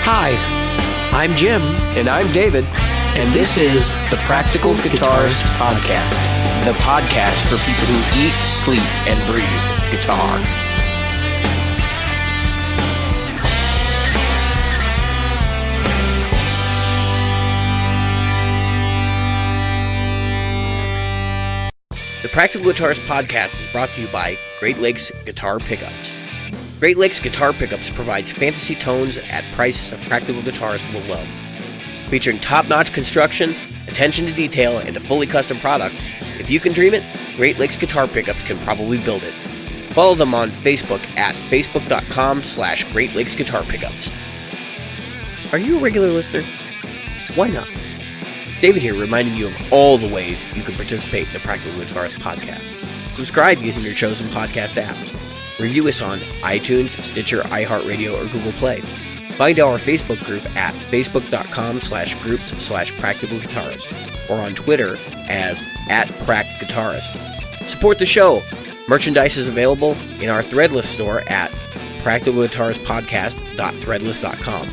Hi, I'm Jim. And I'm David. And this is the Practical Guitarist Podcast. The podcast for people who eat, sleep, and breathe guitar. The Practical Guitarist Podcast is brought to you by Great Lakes Guitar Pickups. Great Lakes Guitar Pickups provides fantasy tones at prices a practical guitarist will love. Featuring top-notch construction, attention to detail, and a fully custom product, if you can dream it, Great Lakes Guitar Pickups can probably build it. Follow them on Facebook at facebook.com/Great Lakes Guitar Pickups. Are you a regular listener? Why not? David here reminding you of all the ways you can participate in the Practical Guitarist Podcast. Subscribe using your chosen podcast app. Review us on iTunes, Stitcher, iHeartRadio, or Google Play. Find our Facebook group at facebook.com/groups/Practical Guitarist or on Twitter as @PractGuitarist. Support the show. Merchandise is available in our Threadless store at practicalguitaristpodcast.threadless.com.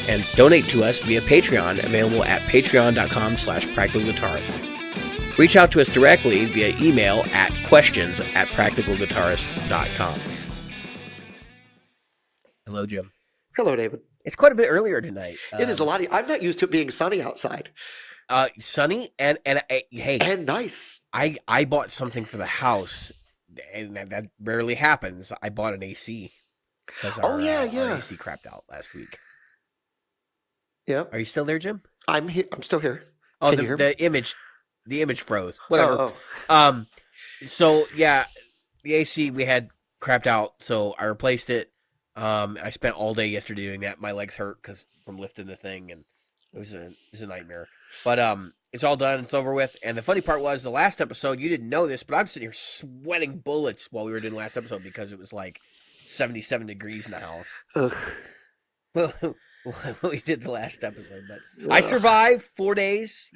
And donate to us via Patreon, available at patreon.com/practicalguitarist. Reach out to us directly via email at questions@practicalguitarist.com. Hello, Jim. Hello, David. It's quite a bit earlier tonight. It is a lot. I'm not used to it being sunny outside. Sunny and hey, and nice. I bought something for the house, and that rarely happens. I bought an AC because our AC crapped out last week. Yeah. Are you still there, Jim? I'm here. I'm still here. Oh, Can you hear me? the image froze. Whatever. Oh. So yeah, the AC we had crapped out, so I replaced it. I spent all day yesterday doing that. My legs hurt from lifting the thing, and it was a nightmare. But it's all done. It's over with. And the funny part was the last episode. You didn't know this, but I'm sitting here sweating bullets while we were doing the last episode because it was like 77 degrees in the house. Ugh. Well, we did the last episode, but I survived 4 days.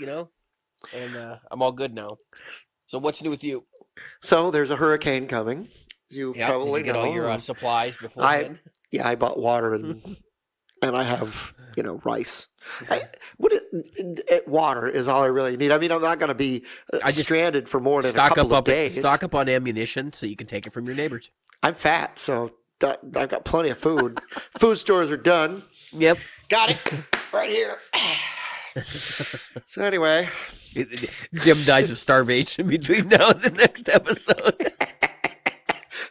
And I'm all good now. So what's new with you? So there's a hurricane coming. You probably did you get know. all your supplies beforehand? I bought water and I have rice. Water is all I really need. I mean, I'm not going to be stranded for more than a couple of days. Stock up on ammunition so you can take it from your neighbors. I'm fat, so I've got plenty of food. Food stores are done. Yep, got it right here. So anyway, Jim dies of starvation between now and the next episode.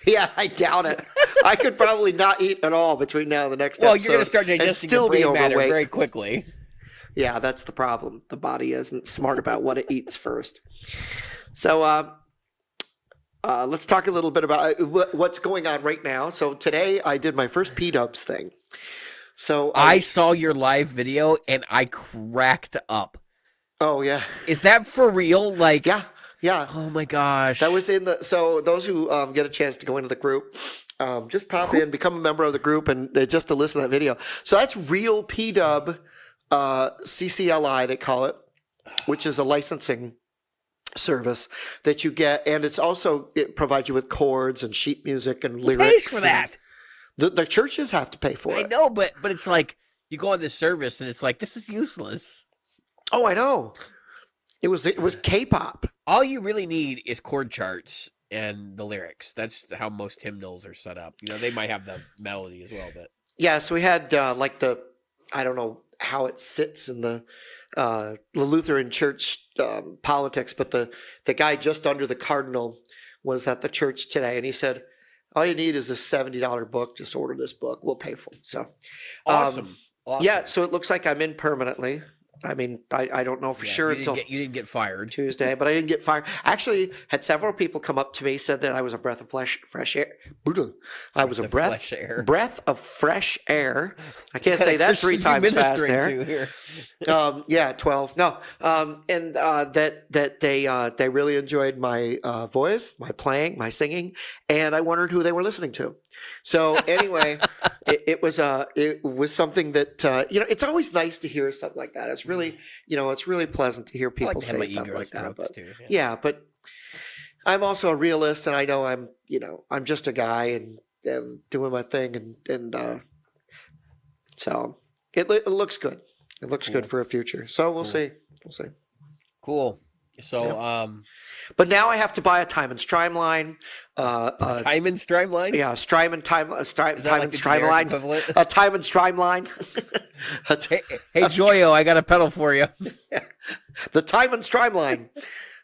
Yeah, I doubt it. I could probably not eat at all between now and the next episode. Well, you're going to start digesting your brain matter very quickly. Yeah, that's the problem. The body isn't smart about what it eats first. So let's talk a little bit about what's going on right now. So today I did my first P-dubs thing. So I saw your live video and I cracked up. Oh, yeah. Is that for real? Like, yeah. Oh my gosh. That was so those who get a chance to go into the group, just pop in, become a member of the group, and just to listen to that video. So that's real P-dub, CCLI they call it, which is a licensing service that you get, and it provides you with chords and sheet music and lyrics. Who pays for that? The churches have to pay for it. I know, but it's like you go on this service and it's like this is useless. Oh, I know. It was K-pop. All you really need is chord charts and the lyrics. That's how most hymnals are set up. They might have the melody as well, but yeah. So we had I don't know how it sits in the Lutheran Church politics, but the guy just under the cardinal was at the church today, and he said, "All you need is this $70 book. Just order this book. We'll pay for it." So awesome. Yeah. So it looks like I'm in permanently. I mean, I don't know for sure you didn't get fired Tuesday, but I didn't get fired. Actually, had several people come up to me, said that I was a breath of fresh air. I was a breath of fresh air. I can't say that 3 times fast there. 12. No, and that they really enjoyed my voice, my playing, my singing, and I wondered who they were listening to. So anyway, it was something that it's always nice to hear something like that. It's really it's really pleasant to hear people say stuff like that. But too, but I'm also a realist, and I know I'm just a guy and doing my thing, and so It looks good. It looks good for a future. So we'll see. We'll see. Cool. So, but now I have to buy a Time and Streamline. Time and Streamline? Yeah, Strymon Time and Streamline. Equivalent? A Time and Streamline. Hey, Joyo, I got a pedal for you. The Time and Streamline.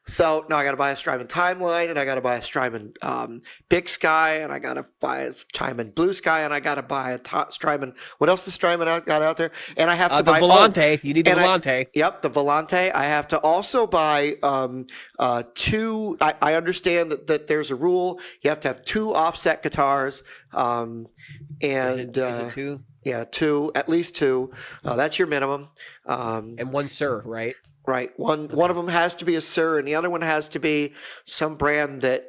So now I got to buy a Strymon Timeline, and I got to buy a Strymon Big Sky, and I got to buy a Strymon Blue Sky, and I got to buy a Strymon. What else is Strymon got out there? And I have to buy the Volante. You need the Volante. Yep, the Volante. I have to also buy two. I understand that there's a rule. You have to have two offset guitars. Is it two? Yeah, two, at least two. That's your minimum. And one Sir, right? Right. One of them has to be a Sir, and the other one has to be some brand that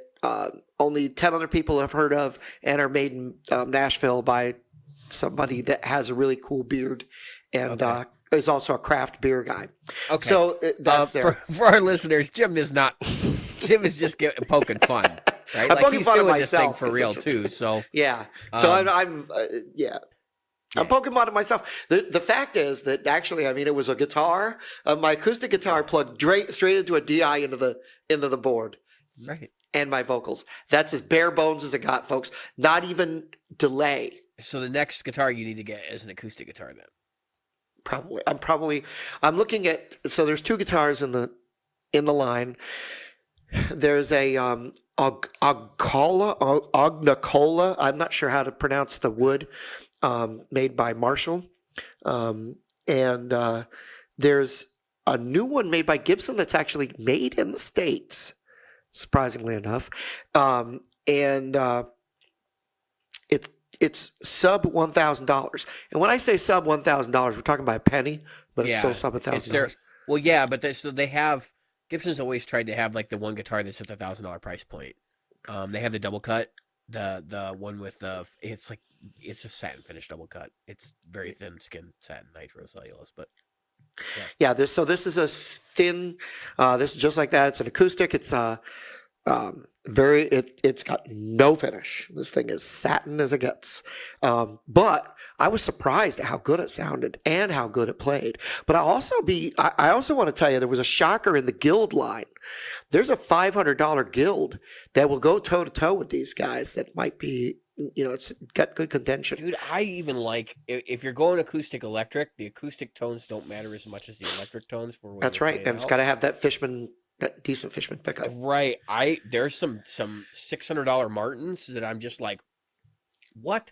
only 10 other people have heard of and are made in Nashville by somebody that has a really cool beard and is also a craft beer guy. Okay. So that's there. For our listeners, Jim is just poking fun. Right? I'm poking he's fun doing of myself. This thing for real too. So yeah. So I'm I'm poking fun at myself. The fact is that actually, I mean, it was a guitar, my acoustic guitar plugged straight into a DI into the board, right? And my vocals. That's as bare bones as it got, folks. Not even delay. So the next guitar you need to get is an acoustic guitar, then. I'm looking at. So there's two guitars in the line. There's a Agnacola. I'm not sure how to pronounce the wood. Made by Marshall. And there's a new one made by Gibson that's actually made in the States, surprisingly enough. It's sub $1,000. And when I say sub $1,000, we're talking about a penny, but it's still sub $1,000. Well, yeah, but they have, Gibson's always tried to have like the one guitar that's at the $1,000 price point. They have the double cut. The one with it's a satin finish double cut. It's very thin skin satin nitrocellulose, but this is a thin. This is just like that. It's an acoustic. It's it's got no finish. This thing is satin as it gets. But I was surprised at how good it sounded and how good it played. But I also want to tell you there was a shocker in the Guild line. There's a $500 Guild that will go toe to toe with these guys. That might be, it's got good contention. Dude, I even like if you're going acoustic electric, the acoustic tones don't matter as much as the electric tones for when That's right, and it's got to have that decent Fishman pickup. Right. There's some $600 Martins that I'm just like, what?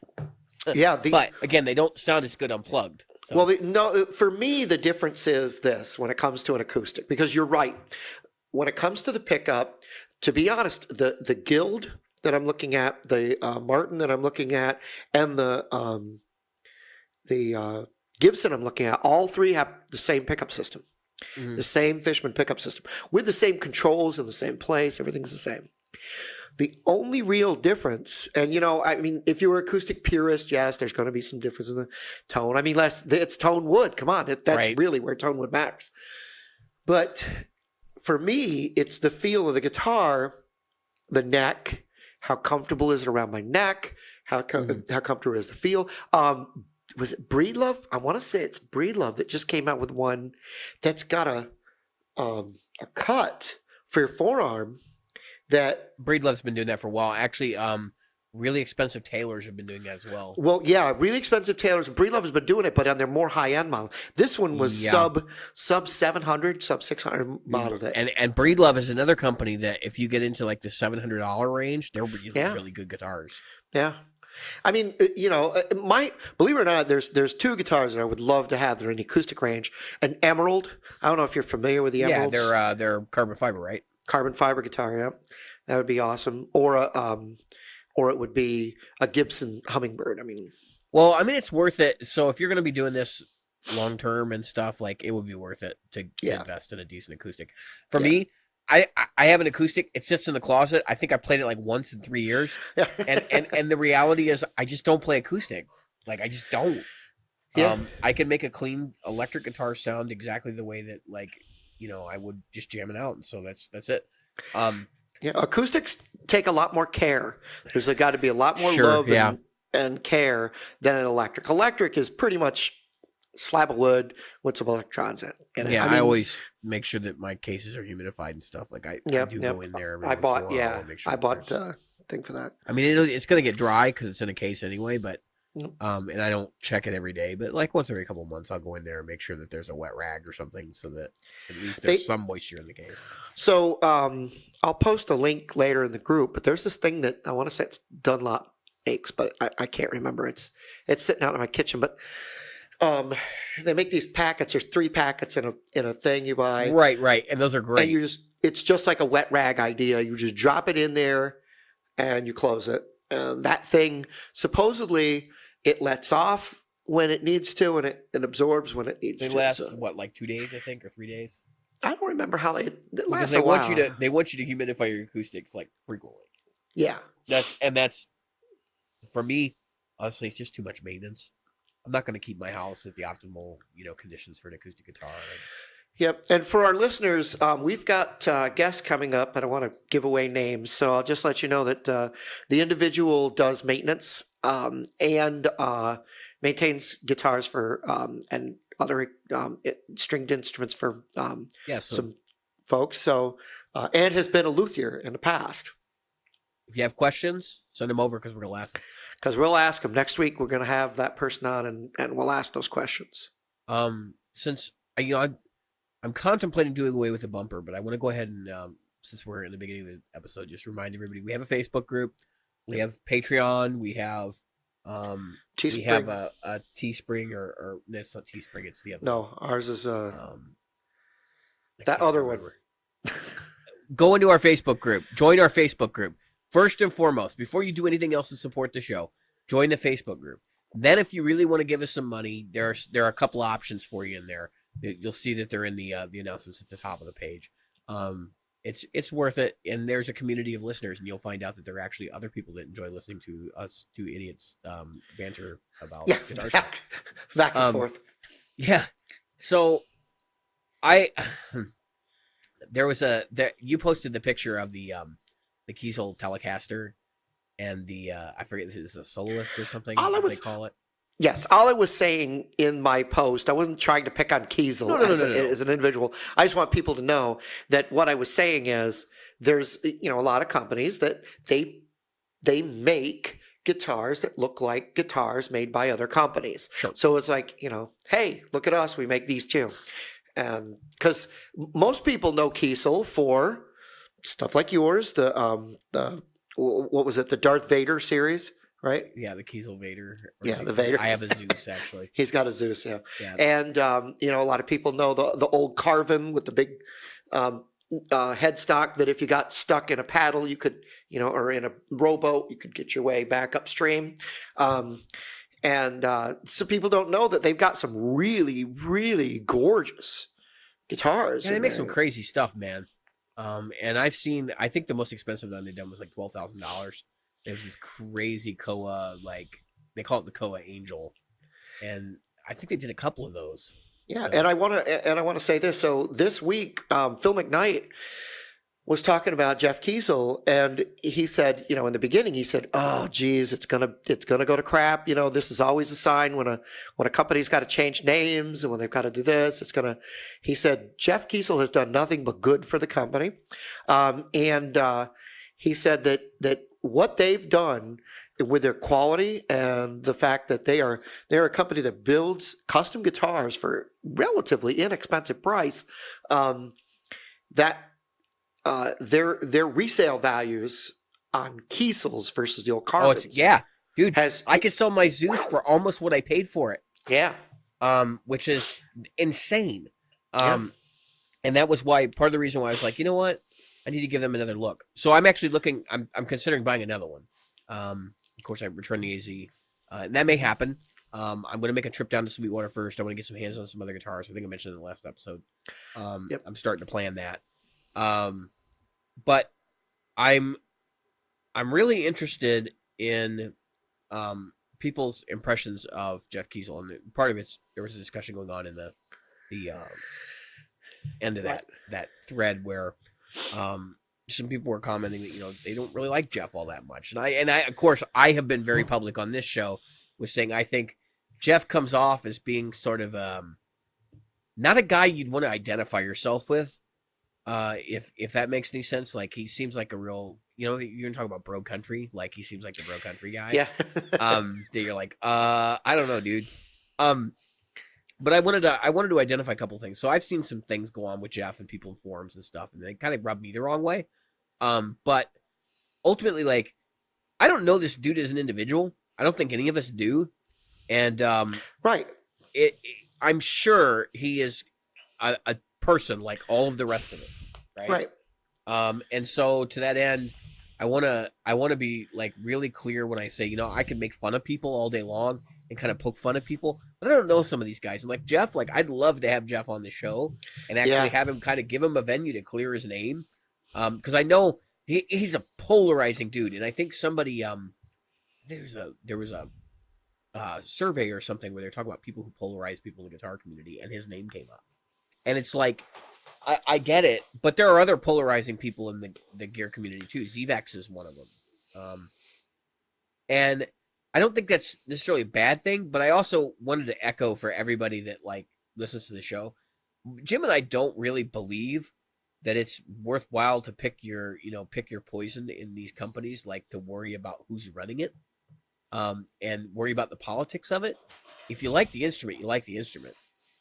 Yeah. But again, they don't sound as good unplugged. So. Well, for me, the difference is this when it comes to an acoustic, because you're right. When it comes to the pickup, to be honest, the Guild that I'm looking at, the Martin that I'm looking at, and the Gibson I'm looking at, all three have the same pickup system. Mm-hmm. The same Fishman pickup system with the same controls in the same place. Everything's the same. The only real difference, and I mean, if you're an acoustic purist, yes, there's going to be some difference in the tone. I mean, it's tone wood. Come on, that's right. Really where tone wood matters. But for me, it's the feel of the guitar, the neck, how comfortable is it around my neck, how comfortable is the feel. Was it Breedlove? I want to say it's Breedlove that just came out with one that's got a cut for your forearm. That Breedlove's been doing that for a while. Actually, really expensive tailors have been doing that as well. Well, yeah, really expensive tailors. Breedlove has been doing it, but on their more high end model. This one was sub 700, sub 600 model. And Breedlove is another company that if you get into like the $700 range, they're really good guitars. Yeah. I mean, believe it or not, there's two guitars that I would love to have. They're in the acoustic range. An Emerald. I don't know if you're familiar with the Emeralds. Yeah, they're carbon fiber, right? Carbon fiber guitar, yeah. That would be awesome. Or it would be a Gibson Hummingbird. It's worth it. So if you're going to be doing this long term and stuff, like it would be worth it to invest in a decent acoustic. For me, I have an acoustic. It sits in the closet. I think I played it like once in 3 years. Yeah. and the reality is I just don't play acoustic. Like I just don't. Yeah. I can make a clean electric guitar sound exactly the way that I would just jam it out. And so that's it. Acoustics take a lot more care. There's got to be a lot more love and care than an electric. Electric is pretty much slab of wood with some electrons in it. Yeah, I always make sure that my cases are humidified and stuff. Like I do go in there every once in a while and make sure I bought thing for that. I mean, it's going to get dry because it's in a case anyway, but Yep. and I don't check it every day, but like once every couple of months, I'll go in there and make sure that there's a wet rag or something so that at least there's some moisture in the case. So I'll post a link later in the group, but there's this thing that I want to say it's Dunlop makes, but I can't remember. It's sitting out in my kitchen, but they make these packets. There's 3 packets in a thing you buy. Right, and those are great. And it's just like a wet rag idea. You just drop it in there and you close it. And that thing, supposedly, it lets off when it needs to, and it absorbs when it needs to. They last, what, like 2 days, I think, or 3 days? I don't remember how it lasts. Because they want you to humidify your acoustics like frequently. Yeah. That's for me, honestly, it's just too much maintenance. I'm not going to keep my house at the optimal, conditions for an acoustic guitar. Yep. And for our listeners, we've got guests coming up. I don't want to give away names, so I'll just let you know that the individual does maintenance and maintains guitars for and other stringed instruments for some folks. So and has been a luthier in the past. If you have questions, send them over because we're going to ask them. Because we'll ask them next week. We're going to have that person on, and we'll ask those questions. Since I'm contemplating doing away with the bumper, but I want to go ahead and, since we're in the beginning of the episode, just remind everybody we have a Facebook group, we have Patreon, we have Teespring. we have a Teespring, or no, it's not Teespring, it's the other. No, ours is that other one. Go into our Facebook group. Join our Facebook group. First and foremost, before you do anything else to support the show, join the Facebook group. Then, if you really want to give us some money, there are a couple of options for you in there. You'll see that they're in the announcements at the top of the page. It's worth it, and there's a community of listeners, and you'll find out that there are actually other people that enjoy listening to us two idiots banter about guitar stuff. Back and forth. Yeah. So, you posted the picture of the Kiesel Telecaster and the I forget, this is a soloist or something, as they call it. Yes, all I was saying in my post, I wasn't trying to pick on Kiesel as an individual. I just want people to know that what I was saying is there's a lot of companies that they make guitars that look like guitars made by other companies. Sure. So it's like, hey, look at us, we make these too. And because most people know Kiesel for stuff like yours, the what was it, the Darth Vader series, right? Yeah, the Kiesel Vader. Yeah, the Vader. I have a Zeus, actually. He's got a Zeus, yeah. And a lot of people know the old Carvin with the big headstock that if you got stuck in a paddle, you could, or in a rowboat, you could get your way back upstream. And so people don't know that they've got some really, really gorgeous guitars. Yeah, they make some crazy stuff, man. And I think the most expensive one they've done was like $12,000. There's this crazy Koa, they call it the Koa Angel, and I think they did a couple of those. Yeah, so. and I want to say this. So this week, Phil McKnight was talking about Jeff Kiesel, and he said, in the beginning, he said, "Oh, geez, it's gonna go to crap. This is always a sign when a company's got to change names and when they've got to do this. He said Jeff Kiesel has done nothing but good for the company, and he said that what they've done with their quality and the fact that they're a company that builds custom guitars for relatively inexpensive price, that their resale values on Kiesels versus the old Carvins. Dude, I could sell my Zeus for almost what I paid for it. Yeah. Which is insane. And that was part of the reason why I was like, you know what? I need to give them another look. So I'm actually looking, I'm considering buying another one. Of course, I returned the AZ. And that may happen. I'm going to make a trip down to Sweetwater first. I want to get some hands on some other guitars. I think I mentioned in the last episode. I'm starting to plan that. But I'm really interested in people's impressions of Jeff Kiesel, and part of there was a discussion going on in the end of that thread where some people were commenting that they don't really like Jeff all that much, and I of course I have been very public on this show with saying I think Jeff comes off as being sort of not a guy you'd want to identify yourself with. If that makes any sense, like he seems like a real, you're gonna talk about bro country, like he seems like the bro country guy. Yeah. That you're like, I don't know, dude. But I wanted to identify a couple things. So I've seen some things go on with Jeff and people in forums and stuff, and they kind of rub me the wrong way. But ultimately, like, I don't know this dude as an individual. I don't think any of us do. And right. I'm sure he is a person like all of the rest of us, right? Right. And so to that end, I want to be like really clear when I say, I can make fun of people all day long and kind of poke fun at people, but I don't know some of these guys. And like Jeff, like I'd love to have Jeff on the show and actually have him kind of give him a venue to clear his name. Because I know he's a polarizing dude. And I think somebody, there was a survey or something where they're talking about people who polarize people in the guitar community, and his name came up. And it's like, I get it, but there are other polarizing people in the gear community too. Zvex is one of them. And I don't think that's necessarily a bad thing, but I also wanted to echo for everybody that like listens to the show. Jim and I don't really believe that it's worthwhile to pick your poison in these companies, like to worry about who's running it, and worry about the politics of it. If you like the instrument, you like the instrument.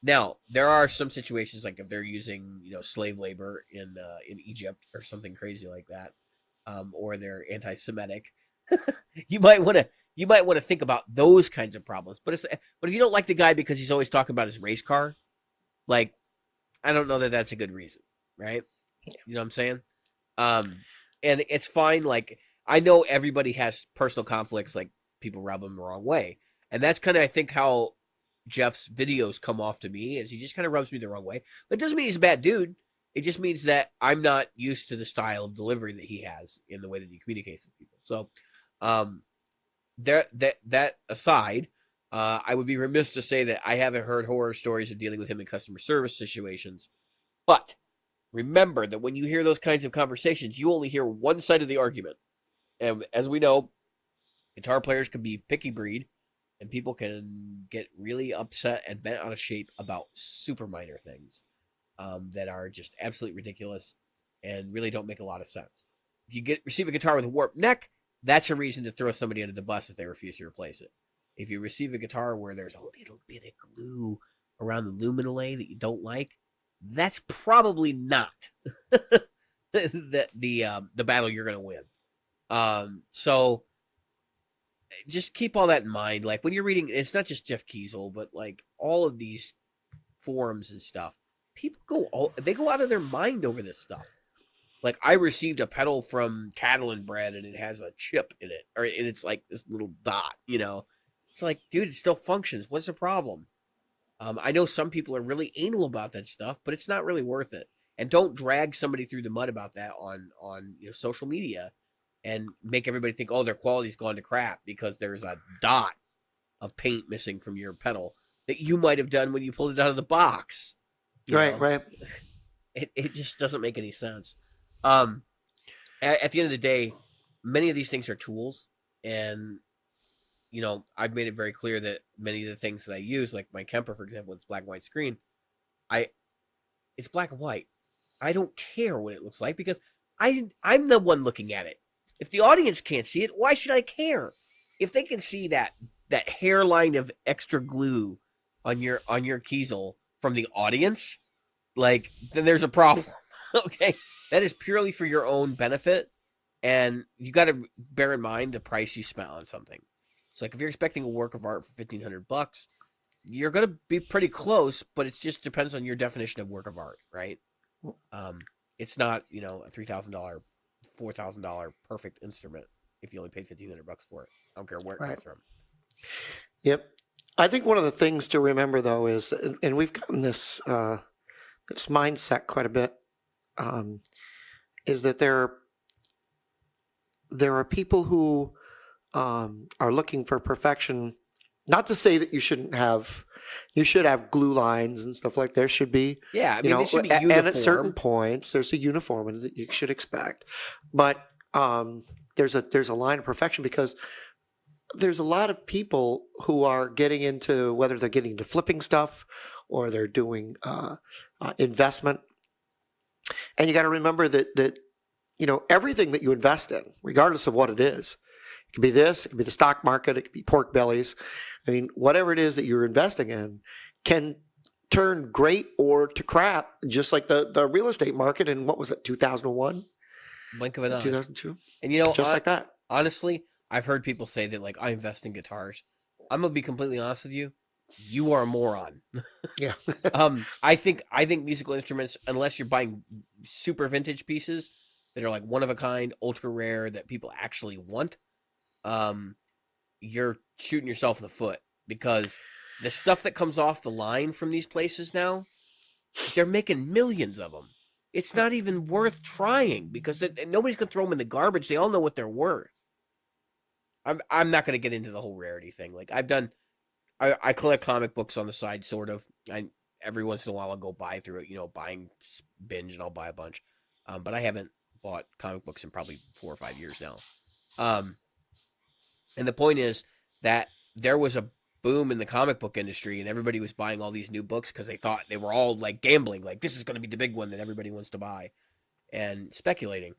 Now, there are some situations like if they're using, slave labor in Egypt or something crazy like that, or they're anti-Semitic, you might want to think about those kinds of problems. But if you don't like the guy because he's always talking about his race car, like, I don't know that that's a good reason, right? You know what I'm saying? And it's fine. Like, I know everybody has personal conflicts, like people rub him the wrong way, and that's kind of, I think, how Jeff's videos come off to me, is he just kind of rubs me the wrong way. But it doesn't mean he's a bad dude. It just means that I'm not used to the style of delivery that he has in the way that he communicates with people. So, that aside, I would be remiss to say that I haven't heard horror stories of dealing with him in customer service situations. But remember that when you hear those kinds of conversations, you only hear one side of the argument. And as we know, guitar players can be picky breed, and people can get really upset and bent out of shape about super minor things that are just absolutely ridiculous and really don't make a lot of sense. If you receive a guitar with a warped neck, that's a reason to throw somebody under the bus if they refuse to replace it. If you receive a guitar where there's a little bit of glue around the luminolae that you don't like, that's probably not the battle you're going to win. So just keep all that in mind. Like when you're reading, it's not just Jeff Kiesel, but like all of these forums and stuff, people go out of their mind over this stuff. Like I received a pedal from Catalan Bread and it has a chip in it, and it's like this little dot, It's like, dude, it still functions. What's the problem? I know some people are really anal about that stuff, but it's not really worth it. And don't drag somebody through the mud about that on social media and make everybody think, oh, their quality's gone to crap because there's a dot of paint missing from your pedal that you might have done when you pulled it out of the box. Right. It just doesn't make any sense. At the end of the day, many of these things are tools, and I've made it very clear that many of the things that I use, like my Kemper, for example, it's black and white screen. It's black and white. I don't care what it looks like because I'm the one looking at it. If the audience can't see it, why should I care? If they can see that hairline of extra glue on your Kiesel from the audience, like, then there's a problem. Okay, that is purely for your own benefit, and you got to bear in mind the price you spent on something. It's like if you're expecting a work of art for $1,500, you're gonna be pretty close, but it just depends on your definition of work of art, right? It's not a $3,000, $4,000 perfect instrument if you only paid $1,500 for it. I don't care where it comes from. Yep. I think one of the things to remember though is, and we've gotten this this mindset quite a bit, is that there are people who are looking for perfection. Not to say that you should have glue lines and stuff like there should be. Yeah, I mean, it should be uniform. And at certain points, there's a uniformity that you should expect. But there's a line of perfection because there's a lot of people who are getting into, whether they're getting into flipping stuff or they're doing investment. And you got to remember that everything that you invest in, regardless of what it is, it could be this, it could be the stock market, it could be pork bellies. I mean, whatever it is that you're investing in can turn great or to crap, just like the real estate market in, what was it, 2001? Blink of an eye. 2002. And just like that. Honestly, I've heard people say that, like, I invest in guitars. I'm going to be completely honest with you. You are a moron. Yeah. I think musical instruments, unless you're buying super vintage pieces that are like one of a kind, ultra rare, that people actually want, you're shooting yourself in the foot, because the stuff that comes off the line from these places now, they're making millions of them. It's not even worth trying, because nobody's going to throw them in the garbage. They all know what they're worth. I'm not going to get into the whole rarity thing. Like, I collect comic books on the side, sort of. Every once in a while I'll go buy through it, buying binge, and I'll buy a bunch. But I haven't bought comic books in probably 4 or 5 years now. And the point is that there was a boom in the comic book industry, and everybody was buying all these new books because they thought they were all like gambling, like this is going to be the big one that everybody wants to buy, and speculating.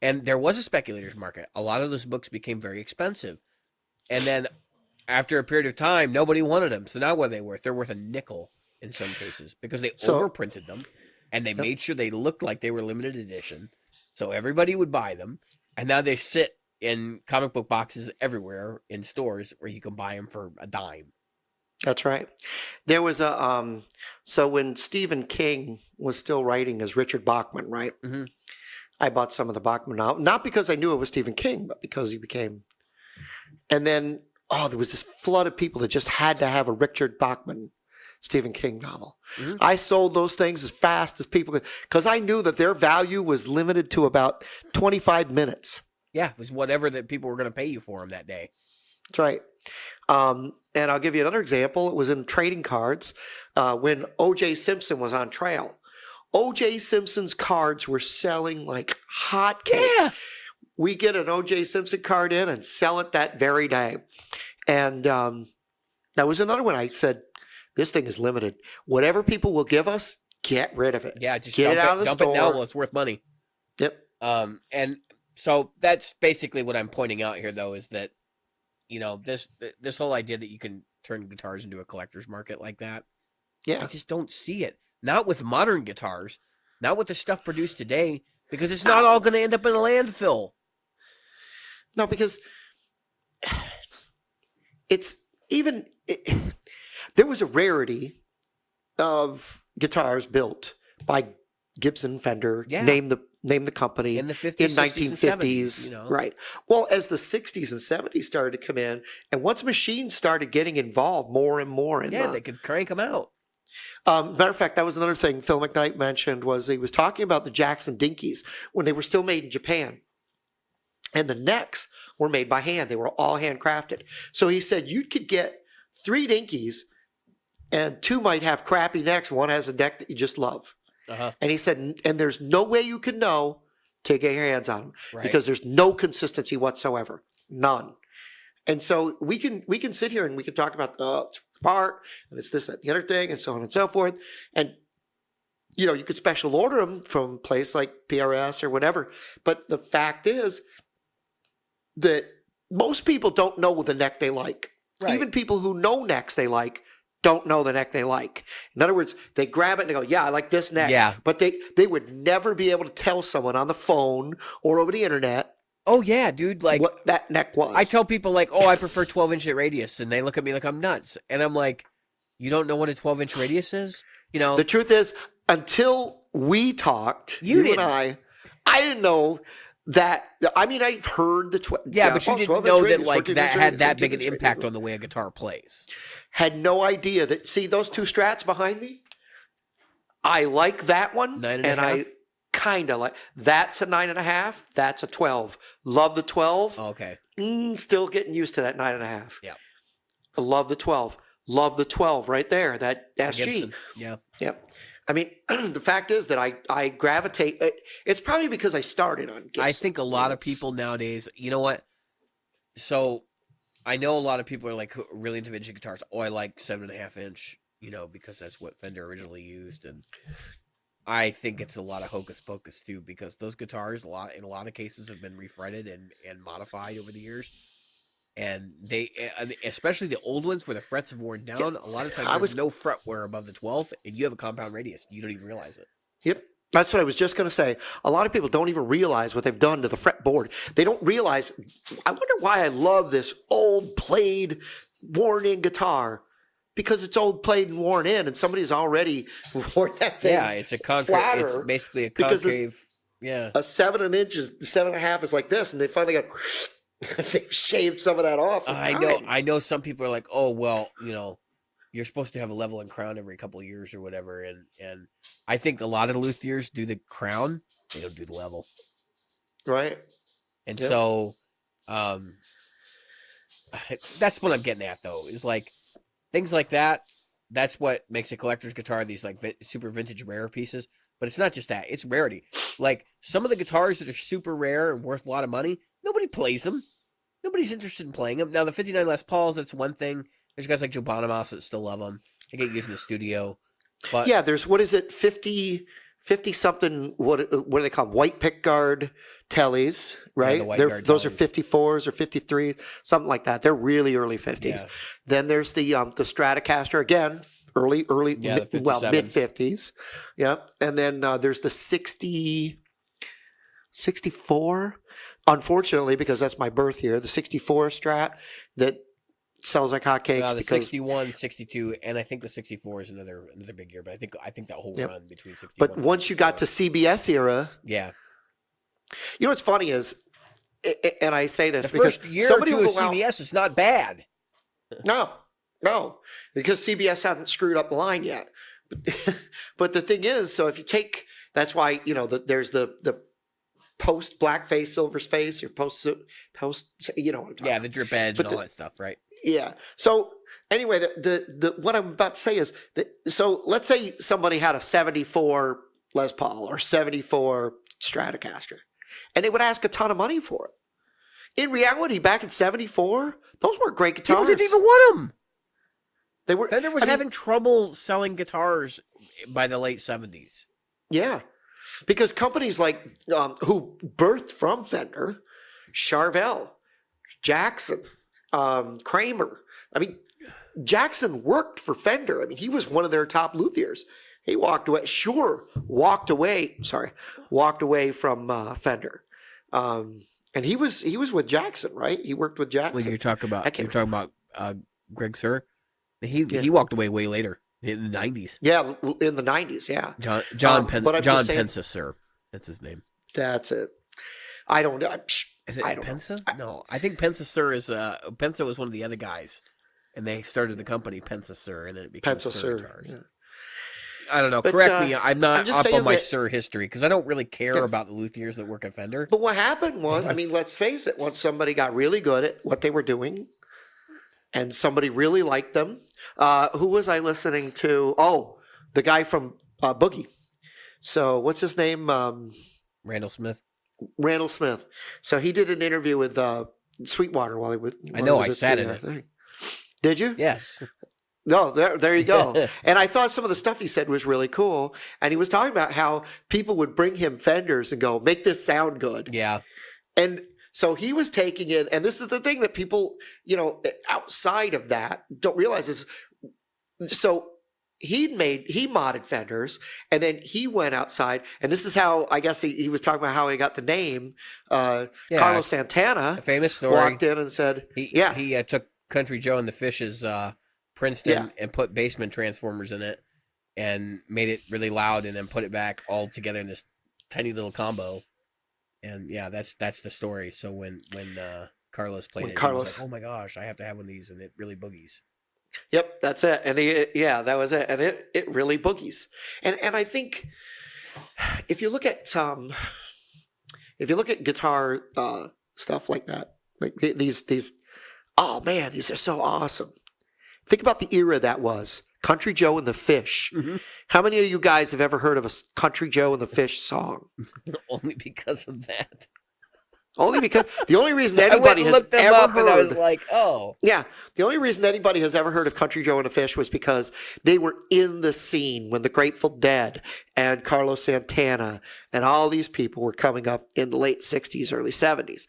And there was a speculator's market. A lot of those books became very expensive. And then after a period of time, nobody wanted them. So now what are they worth? They're worth a nickel in some cases, because they overprinted them, and they made sure they looked like they were limited edition. So everybody would buy them. And now they sit in comic book boxes everywhere in stores where you can buy them for a dime. That's right. There was so when Stephen King was still writing as Richard Bachman, right? Mm-hmm. I bought some of the Bachman novels, not because I knew it was Stephen King, but because he became. And then, there was this flood of people that just had to have a Richard Bachman Stephen King novel. Mm-hmm. I sold those things as fast as people could, because I knew that their value was limited to about 25 minutes. Yeah, it was whatever that people were going to pay you for them that day. That's right. And I'll give you another example. It was in trading cards when O.J. Simpson was on trial. O.J. Simpson's cards were selling like hotcakes. Yeah. We get an O.J. Simpson card in and sell it that very day. And that was another one. I said, this thing is limited. Whatever people will give us, get rid of it. Yeah, just get it out of the store. Dump it now while it's worth money. Yep. And so that's basically what I'm pointing out here, though, is that, this whole idea that you can turn guitars into a collector's market like that. Yeah. I just don't see it. Not with modern guitars, not with the stuff produced today, because it's not all going to end up in a landfill. No, because there was a rarity of guitars built by Gibson, Fender, name the company, in the 50s, in 1950s, 70s, right? Well, as the 60s and 70s started to come in, and once machines started getting involved more and more, they could crank them out. Matter of fact, that was another thing Phil McKnight mentioned, was he was talking about the Jackson Dinkies when they were still made in Japan. And the necks were made by hand. They were all handcrafted. So he said you could get 3 Dinkies and 2 might have crappy necks. One has a neck that you just love. Uh-huh. And he said, and there's no way you can know to get your hands on them, right, because there's no consistency whatsoever. None. And so we can sit here and we can talk about the part, and it's this, that, the other thing, and so on and so forth. And, you could special order them from a place like PRS or whatever. But the fact is that most people don't know the neck they like. Right. Even people who know necks they like don't know the neck they like. In other words, they grab it and they go, yeah, I like this neck. Yeah. But they would never be able to tell someone on the phone or over the internet. Oh, yeah, dude. Like, what that neck was. I tell people, like, I prefer 12-inch radius. And they look at me like I'm nuts. And I'm like, you don't know what a 12-inch radius is? The truth is, until we talked, you and I didn't know that. I mean, I've heard the 12. Yeah, but you didn't know that, like, that had that big an impact on the way a guitar plays. Had no idea that. See those 2 Strats behind me? I like that one. 9.5? And I kind of like. That's a 9.5. That's a 12. Love the 12. Oh, okay. Still getting used to that 9.5. Yeah. I love the 12. Love the 12 right there. That SG. Gibson. Yeah. Yep. I mean, the fact is that I gravitate. It's probably because I started on Gibson. I think a lot of people nowadays, you know what? So I know a lot of people are like really into vintage guitars. Oh, I like 7.5 inch, because that's what Fender originally used, and I think it's a lot of hocus pocus too, because those guitars in a lot of cases have been refretted and modified over the years, and especially the old ones where the frets have worn down. A lot of times there's no fret wear above the 12th, and you have a compound radius. You don't even realize it. Yep. That's what I was just going to say. A lot of people don't even realize what they've done to the fretboard. They don't realize. I wonder why I love this old played, worn in guitar, because it's old played and worn in, and somebody's already worn that thing. Yeah, it's a concave. It's basically a concave. Yeah, a 7.5 is like this, and they finally got. They've shaved some of that off. I know. Some people are like, oh well, you're supposed to have a leveling crown every couple of years or whatever, and I think a lot of the luthiers do the crown, they don't do the level, right? And so, that's what I'm getting at though, is like things like that. That's what makes a collector's guitar. These like super vintage rare pieces, but it's not just that; it's rarity. Like some of the guitars that are super rare and worth a lot of money, nobody plays them. Nobody's interested in playing them. Now the '59 Les Pauls, that's one thing. There's guys like Joe Bonamassa that still love them. They get used in the studio. But yeah, there's, what is it, 50 something, what do they call them? White pickguard tellies, right? Yeah, those are 54s or 53s, something like that. They're really early 50s. Yeah. Then there's the Stratocaster, again, mid 50s. Yeah. And then there's the 64, unfortunately, because that's my birth year, the 64 Strat that sells like hotcakes. The 61, 62, and I think the 64 is another big year. But I think that whole run between 61. But once you got to CBS era, yeah. You know what's funny is, and I say this the because first year somebody or two of CBS is not bad. No, because CBS hadn't screwed up the line yet. But the thing is, so if you take, that's why there's the post blackface, silver face, or post, what I'm talking about. Yeah, the drip edge and all that stuff, right? Yeah. So anyway, the what I'm about to say is that, so let's say somebody had a 74 Les Paul or 74 Stratocaster, and they would ask a ton of money for it. In reality, back in 74, those weren't great guitars. People didn't even want them. They were. Fender was having trouble selling guitars by the late 70s. Yeah. Because companies like who birthed from Fender, Charvel, Jackson, Kramer. I mean, Jackson worked for Fender. I mean, he was one of their top luthiers. He walked away from Fender, and he was with Jackson, right? He worked with Jackson. When you're talking about Greg Sir, he walked away way later. In the 90s. Yeah, in the 90s, yeah. John Pensa, sir. That's his name. That's it. I don't know. Is it Pensa? No, I think Pensa, sir, is... Pensa was one of the other guys. And they started the company Pensa, sir, and then it became Pensa, sir. Yeah. I don't know. But, correct me. I'm not up on my sir history, because I don't really care about the luthiers that work at Fender. But what happened was, I mean, let's face it, once somebody got really good at what they were doing, and somebody really liked them. Who was I listening to? Oh, the guy from Boogie. So what's his name? Randall Smith. Randall Smith. So he did an interview with Sweetwater while he was. I know. I sat in it. Did you? Yes. No, there you go. And I thought some of the stuff he said was really cool. And he was talking about how people would bring him Fenders and go, make this sound good. Yeah. And so he was taking it, and this is the thing that people, outside of that don't realize is, so he modded Fenders, and then he went outside, and this is how, I guess he was talking about how he got the name. Carlos Santana, a famous story, walked in and said, he took Country Joe and the Fish's Princeton and put basement transformers in it and made it really loud, and then put it back all together in this tiny little combo. And yeah, that's the story. So when Carlos played he was like, oh my gosh, I have to have one of these, and it really boogies. Yep, that's it. And that was it. And it really boogies. And I think if you look at guitar stuff like that, like these, oh man, these are so awesome. Think about the era that was. Country Joe and the Fish. Mm-hmm. How many of you guys have ever heard of a Country Joe and the Fish song? Only because of that. Only because the only reason anybody has ever heard, and I was like, oh, yeah, the only reason anybody has ever heard of Country Joe and the Fish was because they were in the scene when the Grateful Dead and Carlos Santana and all these people were coming up in the late 60s, early 70s.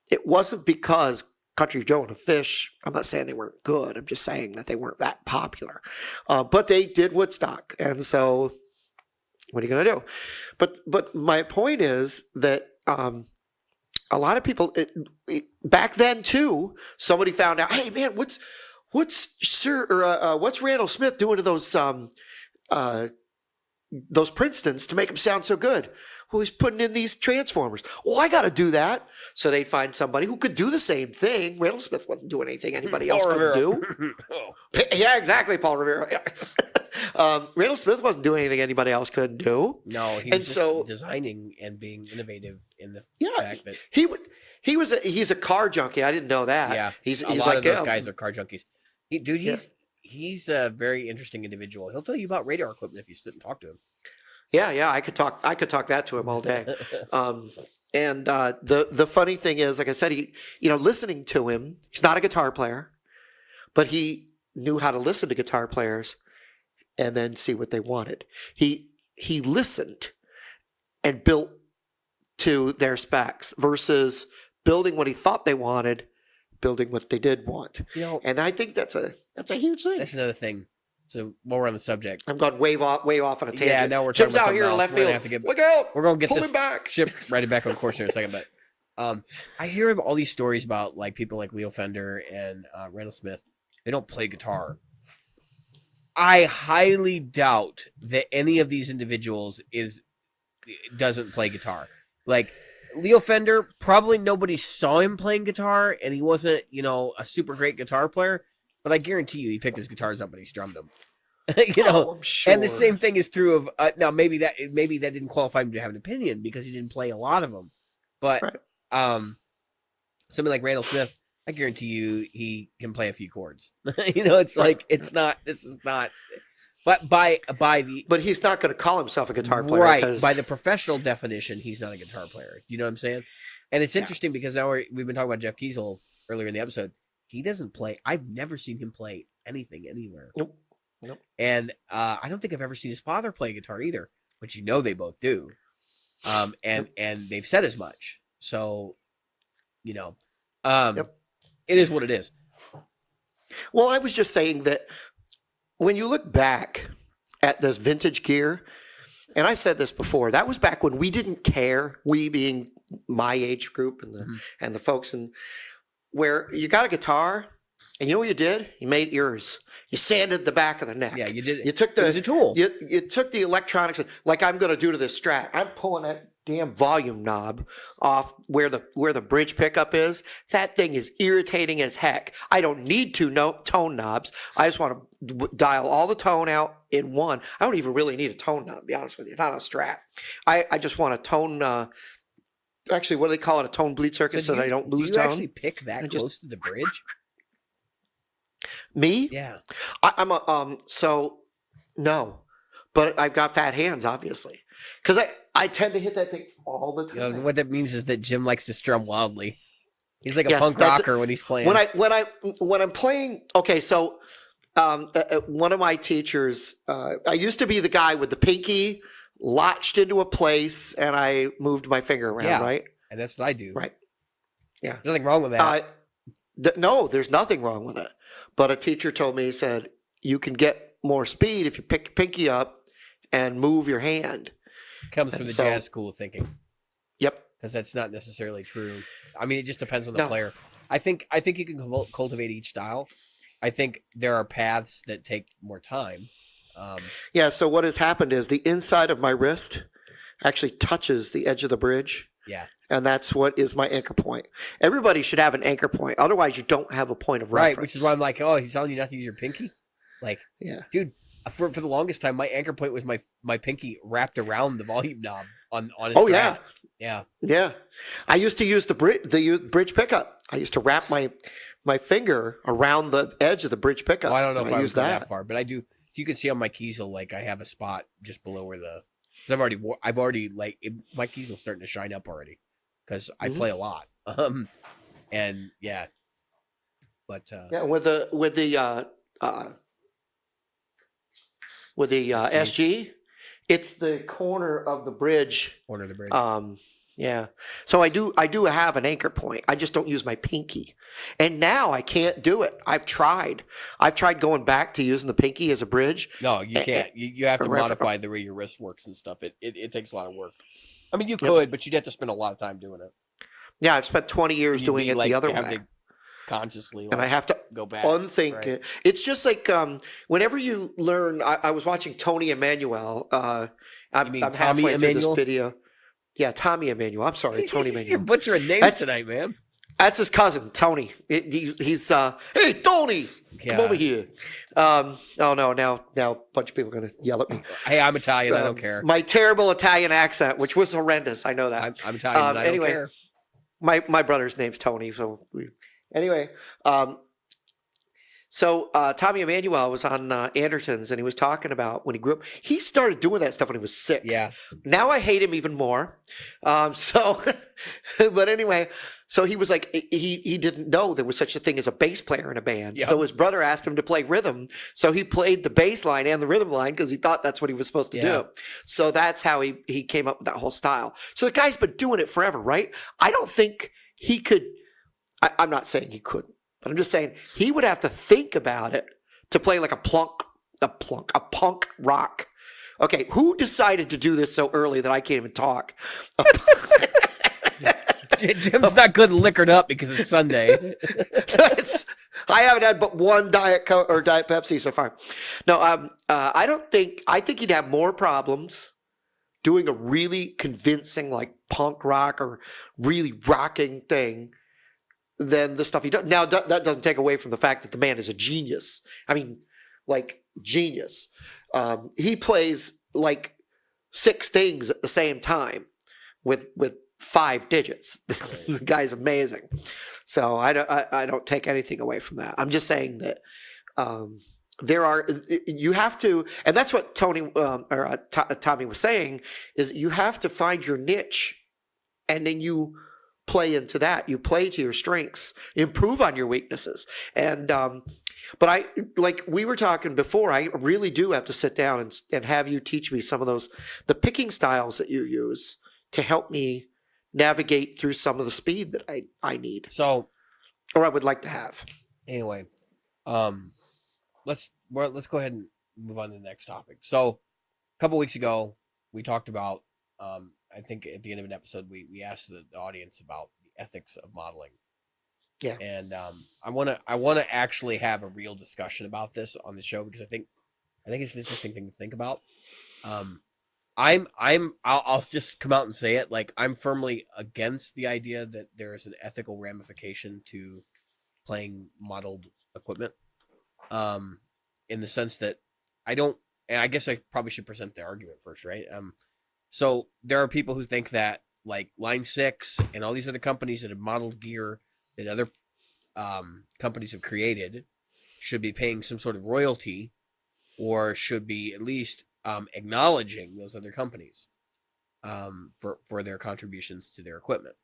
It wasn't because Country Joe and the Fish, I'm not saying they weren't good, I'm just saying that they weren't that popular. But they did Woodstock, and so what are you going to do? But my point is that a lot of people back then too. Somebody found out, hey man, what's Randall Smith doing to those Princetons to make them sound so good? Well, he's putting in these transformers. Well, I got to do that. So they'd find somebody who could do the same thing. Randall Smith wasn't doing anything anybody else could do. Yeah, exactly, Paul Revere. Randall Smith wasn't doing anything anybody else couldn't do. No, he was just designing and being innovative in the fact that he's a car junkie. I didn't know that. Yeah, he's a lot of those guys are car junkies. He's a very interesting individual. He'll tell you about radar equipment if you sit and talk to him. Yeah, I could talk that to him all day. And the funny thing is, like I said, listening to him, he's not a guitar player, but he knew how to listen to guitar players and then see what they wanted. He listened and built to their specs versus building what he thought they wanted, building what they did want. And I think that's a huge thing. That's another thing. So while we're on the subject, I'm going way off on a tangent. Yeah, now we're talking about something else. Left field. Look out! We're going to get Pull this him back. ship right back on course here in a second. But I hear all these stories about like people like Leo Fender and Randall Smith. They don't play guitar. I highly doubt that any of these individuals doesn't play guitar. Like Leo Fender, probably nobody saw him playing guitar, and he wasn't, a super great guitar player. But I guarantee you, he picked his guitars up and he strummed them. I'm sure. And the same thing is true of now. Maybe that didn't qualify him to have an opinion because he didn't play a lot of them. But right. Somebody like Randall Smith, I guarantee you, he can play a few chords. It's like it's not. This is not. But but he's not going to call himself a guitar player, right? By the professional definition, he's not a guitar player. You know what I'm saying? And it's interesting because now we've been talking about Jeff Kiesel earlier in the episode. He doesn't play. I've never seen him play anything anywhere. Nope. And I don't think I've ever seen his father play guitar either, but they both do. And they've said as much. So, it is what it is. Well, I was just saying that when you look back at this vintage gear, and I've said this before, that was back when we didn't care, we being my age group and the folks where you got a guitar, and you know what you did? You made ears. You sanded the back of the neck. Yeah, you did. It was a tool. You took the electronics, like I'm going to do to this Strat. I'm pulling that damn volume knob off where the bridge pickup is. That thing is irritating as heck. I don't need two tone knobs. I just want to dial all the tone out in one. I don't even really need a tone knob, to be honest with you. Not a Strat. I just want a tone. Actually, what do they call it? A tone bleed circuit so that I don't lose tone. Do you actually pick that close to the bridge? Me? Yeah. No, but I've got fat hands, obviously, because I tend to hit that thing all the time. What that means is that Jim likes to strum wildly. He's like a punk rocker when he's playing. When I'm playing, okay, so one of my teachers, I used to be the guy with the pinky latched into a place and I moved my finger around, right? And that's what I do. Right. Yeah. There's nothing wrong with that. No, there's nothing wrong with it. But a teacher told me, he said, you can get more speed if you pick your pinky up and move your hand. Comes from the jazz school of thinking. Yep. Because that's not necessarily true. I mean, it just depends on the player. I think you can cultivate each style. I think there are paths that take more time. So what has happened is the inside of my wrist actually touches the edge of the bridge. Yeah. And that's what is my anchor point. Everybody should have an anchor point. Otherwise, you don't have a point of reference. Right, which is why I'm like, oh, he's telling you not to use your pinky? Like, yeah, dude, for the longest time, my anchor point was my pinky wrapped around the volume knob on his Strat. Yeah. I used to use the bridge pickup. I used to wrap my finger around the edge of the bridge pickup. Well, I don't know if I was that far, but I do. So you can see on my Kiesel, like I have a spot just below where my Kiesel starting to shine up already because I play a lot. And yeah, but yeah, with the SG, it's the corner of the bridge. Corner of the bridge. Yeah. So I do have an anchor point. I just don't use my pinky. And now I can't do it. I've tried going back to using the pinky as a bridge. No, you can't. You have to modify the way your wrist works and stuff. It takes a lot of work. I mean, you could, but you'd have to spend a lot of time doing it. Yeah, I've spent 20 years doing it the other way. Consciously, and I have to go back, unthink it. It's just like whenever you learn. I was watching Tony Emmanuel. I'm halfway through this video. Yeah, Tommy Emmanuel. I'm sorry, Tony Emmanuel. You're butchering names tonight, man. That's his cousin, Tony. He's hey, Tony, come over here. Oh no, now a bunch of people are gonna yell at me. Hey, I'm Italian. I don't care. My terrible Italian accent, which was horrendous. I know that. I'm Italian. I don't care. My brother's name's Tony, so anyway. So Tommy Emmanuel was on Andertons, and he was talking about when he grew up. He started doing that stuff when he was 6. Yeah. Now I hate him even more. But anyway, so he was like, he didn't know there was such a thing as a bass player in a band. Yep. So his brother asked him to play rhythm. So he played the bass line and the rhythm line because he thought that's what he was supposed to do. So that's how he came up with that whole style. So the guy's been doing it forever, right? I don't think he could. I'm not saying he couldn't. But I'm just saying he would have to think about it to play like a punk rock. Okay, who decided to do this so early that I can't even talk? Jim's not good and liquored up because it's Sunday. I haven't had but one Diet Coke or Diet Pepsi so far. No, I think he'd have more problems doing a really convincing like punk rock or really rocking thing than the stuff he does. Now, that doesn't take away from the fact that the man is a genius. I mean, like, genius. He plays, like, 6 things at the same time with 5 digits. The guy's amazing. So I don't take anything away from that. I'm just saying that you have to, and that's what Tommy was saying, is you have to find your niche, and then you play into that. You play to your strengths, improve on your weaknesses. And but like we were talking before, I really do have to sit down and have you teach me some of the picking styles that you use to help me navigate through some of the speed that I need. So, or I would like to have. Anyway, let's go ahead and move on to the next topic. So, a couple weeks ago, we talked about I think at the end of an episode, we asked the audience about the ethics of modeling. Yeah. And I want to actually have a real discussion about this on the show because I think it's an interesting thing to think about. I'll just come out and say it. Like, I'm firmly against the idea that there is an ethical ramification to playing modeled equipment. In the sense that and I guess I probably should present the argument first, right? So there are people who think that like Line 6 and all these other companies that have modeled gear that other companies have created should be paying some sort of royalty, or should be at least acknowledging those other companies for their contributions to their equipment.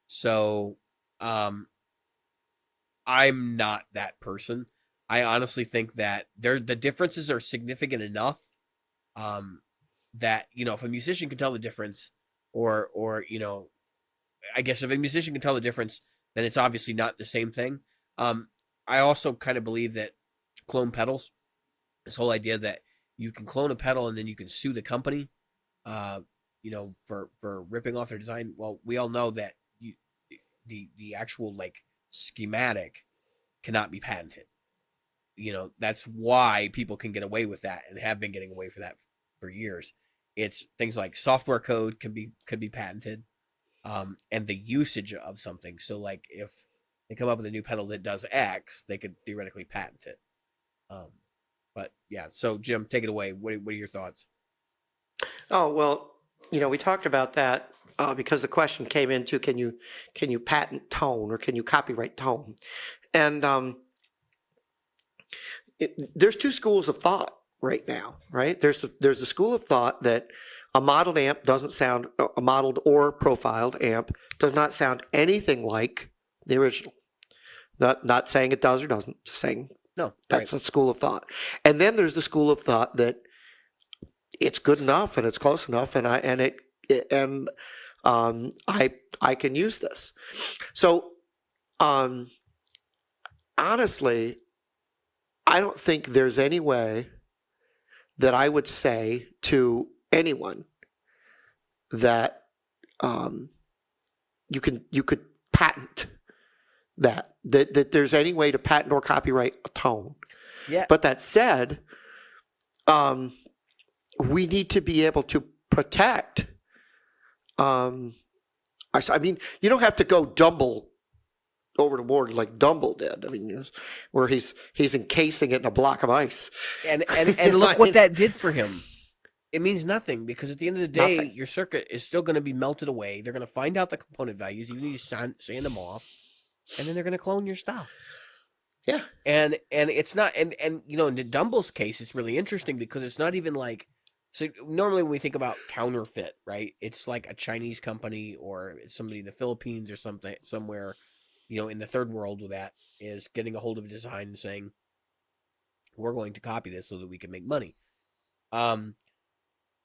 So I'm not that person. I honestly think that the differences are significant enough that, if a musician can tell the difference, or I guess if a musician can tell the difference, then it's obviously not the same thing. I also kind of believe that clone pedals, this whole idea that you can clone a pedal and then you can sue the company, for ripping off their design. Well, we all know that the actual like schematic cannot be patented. That's why people can get away with that and have been getting away with that for years. It's things like software code could be patented, and the usage of something. So like if they come up with a new pedal that does X, they could theoretically patent it. But yeah, so Jim, take it away. What are your thoughts? Oh, well, we talked about that because the question came into can you patent tone, or can you copyright tone? And there's 2 schools of thought right now, right? There's a school of thought that A modeled amp doesn't sound, a modeled or profiled amp does not sound anything like the original. Not saying it does or doesn't, just saying No, that's a school of thought. And then there's the school of thought that it's good enough and it's close enough, and I can use this. So honestly, I don't think there's any way that I would say to anyone that you could patent that there's any way to patent or copyright a tone. Yeah. But that said, we need to be able to protect. I mean, you don't have to go Dumble over the board like Dumble did. I mean, where he's encasing it in a block of ice. And look what that did for him. It means nothing, because at the end of the day, Nothing. your circuit is still going to be melted away. They're going to find out the component values. You need to sand them off, and then they're going to clone your stuff. Yeah. And it's not, and you know, in the Dumble's case, it's really interesting because it's not even like, so normally when we think about counterfeit, right, it's like a Chinese company or it's somebody in the Philippines or something, somewhere, you know, in the third world with that, is getting a hold of a design and saying, we're going to copy this so that we can make money.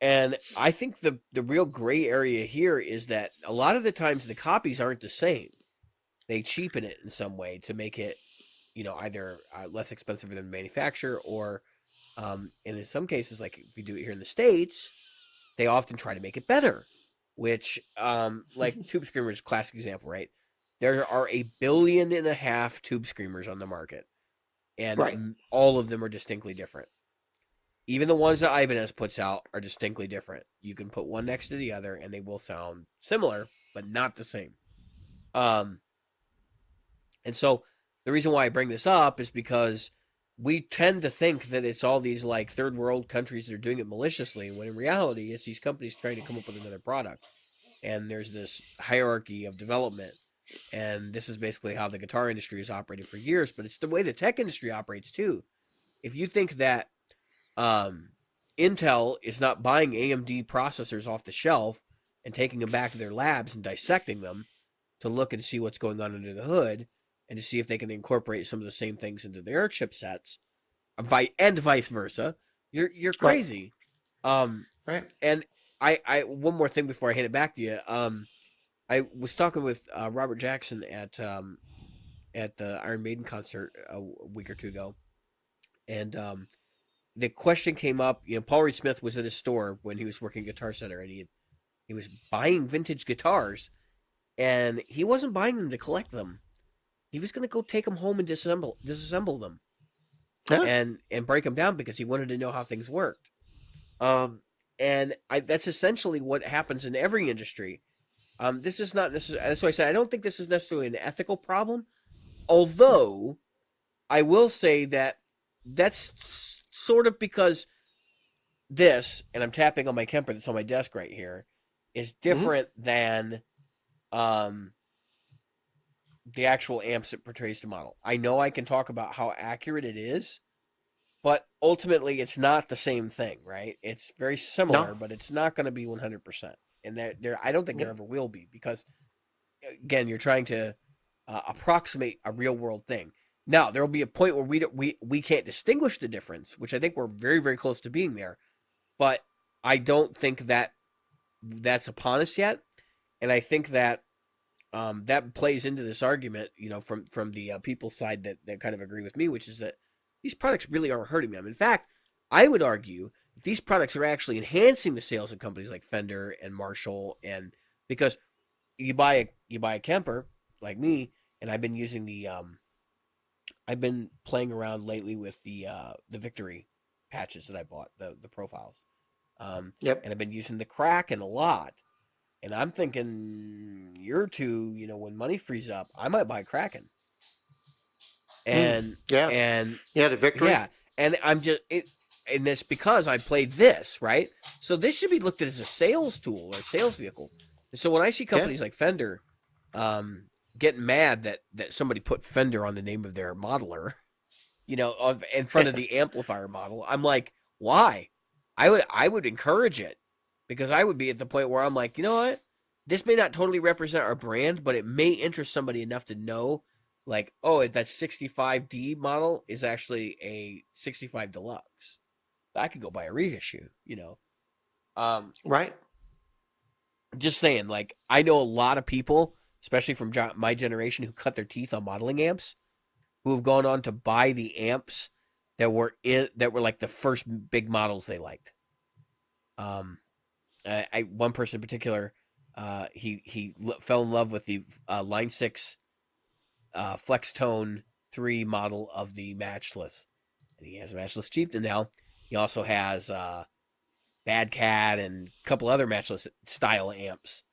And I think the real gray area here is that a lot of the times the copies aren't the same. They cheapen it in some way to make it, you know, either less expensive than the manufacturer, or and in some cases, like if we do it here in the States, they often try to make it better, which like Tube Screamers, classic example, right? There are 1.5 billion Tube Screamers on the market, and all of them are distinctly different. Even the ones that Ibanez puts out are distinctly different. You can put one next to the other, and they will sound similar, but not the same. And so the reason why I bring this up is because we tend to think that it's all these like third world countries that are doing it maliciously, when in reality, it's these companies trying to come up with another product. And there's this hierarchy of development. And this is basically how the guitar industry has operated for years, but it's the way the tech industry operates too. If you think that Intel is not buying AMD processors off the shelf and taking them back to their labs and dissecting them to look and see what's going on under the hood and to see if they can incorporate some of the same things into their chipsets, and vice versa, you're crazy. Right. And I one more thing before I hand it back to you. I was talking with Robert Jackson at the Iron Maiden concert a week or two ago, and the question came up. You know, Paul Reed Smith was at his store when he was working at Guitar Center, and he was buying vintage guitars, and he wasn't buying them to collect them. He was going to go take them home and disassemble them, and break them down because he wanted to know how things worked. And that's essentially what happens in every industry. This is not necessarily. That's why I said I don't think this is necessarily an ethical problem. Although, I will say that that's sort of because this, and I'm tapping on my Kemper that's on my desk right here, is different than the actual amps it portrays to model. I know I can talk about how accurate it is, but ultimately it's not the same thing, right? It's very similar, but it's not going to be 100%. And I don't think there ever will be, because, again, you're trying to approximate a real world thing. Now, there will be a point where we can't distinguish the difference, which I think we're very, very close to being there. But I don't think that that's upon us yet. And I think that that plays into this argument, you know, from the people's side that kind of agree with me, which is that these products really are hurting them. In fact, I would argue that these products are actually enhancing the sales of companies like Fender and Marshall, and because you buy a Kemper like me, and I've been using I've been playing around lately with the Victory patches that I bought, the profiles. And I've been using the Kraken a lot. And I'm thinking a year or two, you know, when money frees up, I might buy Kraken. And the Victory. Yeah, and and it's because I played this, right? So this should be looked at as a sales tool or a sales vehicle. And so when I see companies like Fender getting mad that somebody put Fender on the name of their modeler, you know, in front of the amplifier model, I'm like, why? I would encourage it. because I would be at the point where I'm like, you know what? This may not totally represent our brand, but it may interest somebody enough to know, like, oh, that 65D model is actually a 65 Deluxe. I could go buy a reissue, you know. Right. Just saying, like, I know a lot of people, especially from my generation, who cut their teeth on modeling amps, who have gone on to buy the amps that were like the first big models they liked. One person in particular, he fell in love with the Line 6 Flex Tone 3 model of the Matchless, and he has a Matchless Chieftain now. He also has Bad Cat and a couple other Matchless style amps.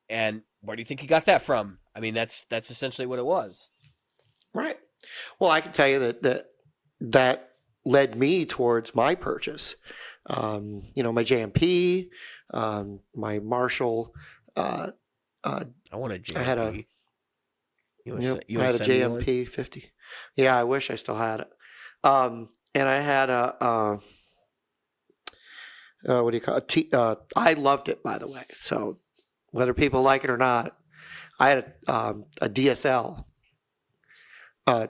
And where do you think he got that from? I mean, that's essentially what it was. Right. Well, I can tell you that led me towards my purchase. My JMP, my Marshall. I want a JMP. I had a JMP 50. Yeah, I wish I still had it. And I had what do you call it? I loved it, by the way. So whether people like it or not, I had a DSL, a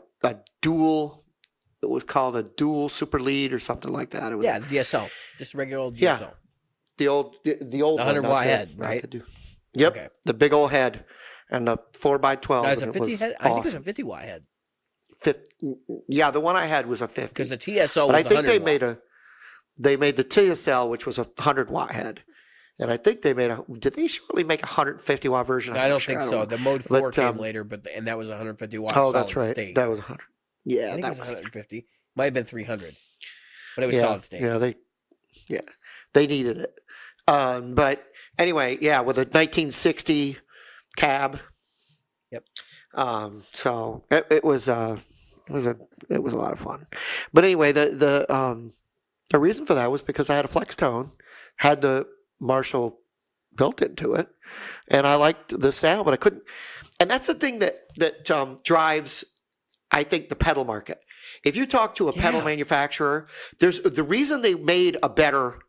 dual. It was called a dual super lead or something like that. It was, DSL, just a regular old DSL. Yeah, the old 100-watt head, right? Yep, okay. The big old head and the 4x12. Now, it's a 50 head. Awesome. I think it was a 50-watt head. 50, yeah, the one I had was a 50. Because the TSL was I think they watt. made the TSL, which was a 100-watt head. And I think they did they shortly make a 150-watt version? I don't think so. The Mode 4 came later, and that was a 150-watt solid that's right. state. That was 100. Yeah, I think it was 150. Might have been 300. But it was solid state. Yeah, they needed it. But anyway, with a 1960 cab. Yep. So it was a lot of fun. But anyway, the reason for that was because I had a Flex Tone, had the Marshall built into it, and I liked the sound, but I couldn't. And that's the thing that drives, I think, the pedal market. If you talk to a pedal manufacturer, there's the reason they made a better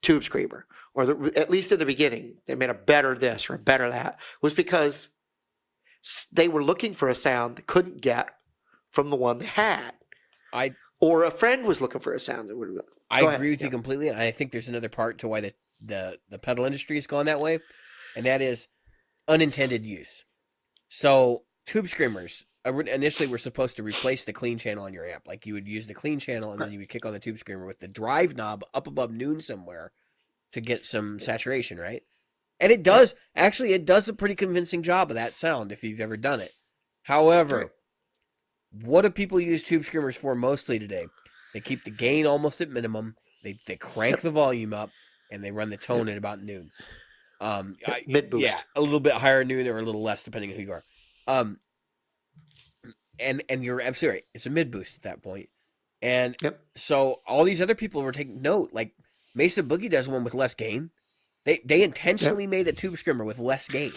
tube screamer, or at least in the beginning, they made a better this or a better that, was because they were looking for a sound they couldn't get from the one they had. Or a friend was looking for a sound that would. I agree with you completely. I think there's another part to why the pedal industry has gone that way, and that is unintended use. So tube screamers initially were supposed to replace the clean channel on your amp. Like, you would use the clean channel and then you would kick on the tube screamer with the drive knob up above noon somewhere to get some saturation, right? And it does. Actually, it does a pretty convincing job of that sound if you've ever done it. However, what do people use tube screamers for mostly today? They keep the gain almost at minimum. They crank the volume up, and they run the tone at about noon. Mid boost. Yeah, a little bit higher noon or a little less depending on who you are. And you're absolutely right. It's a mid boost at that point. And so all these other people were taking note. Like, Mesa Boogie does one with less gain. They intentionally made a tube screamer with less gain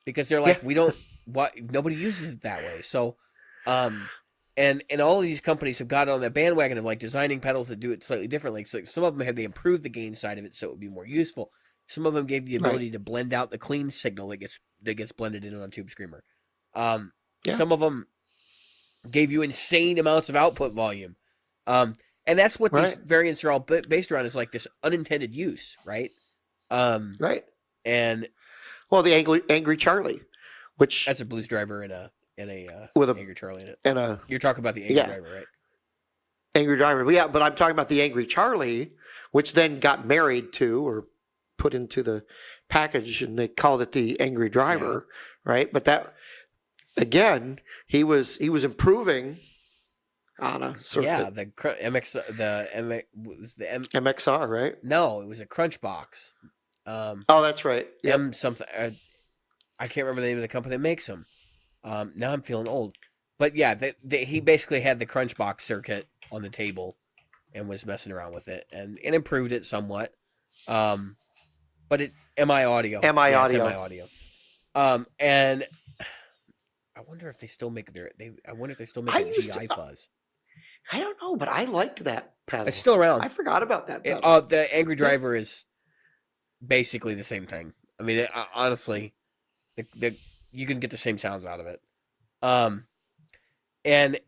because they're like, nobody uses it that way. So, and all of these companies have got on that bandwagon of like designing pedals that do it slightly differently. So some of them they improved the gain side of it so it would be more useful. Some of them gave the ability to blend out the clean signal that gets blended in on a tube screamer. Some of them gave you insane amounts of output volume. And that's what these variants are all based around, is like this unintended use, right? Right. And the Angry Charlie, which that's a blues driver with a Angry Charlie in it. And you're talking about the Angry Driver, right? Angry Driver. Yeah, but I'm talking about the Angry Charlie, which then got married to or put into the package, and they called it the Angry Driver, right? But that, again, he was improving on a circuit. The MXR, right? No, it was a Crunch Box. That's right. Yep. Something. I can't remember the name of the company that makes them. Now I'm feeling old. But yeah, he basically had the Crunch Box circuit on the table and was messing around with it and improved it somewhat. But MI Audio. MI Audio. MI Audio. And I wonder if they still make I wonder if they still make a GI fuzz. I don't know, but I liked that pedal. It's still around. I forgot about that pedal. The Angry Driver is basically the same thing. I mean, honestly, you can get the same sounds out of it. And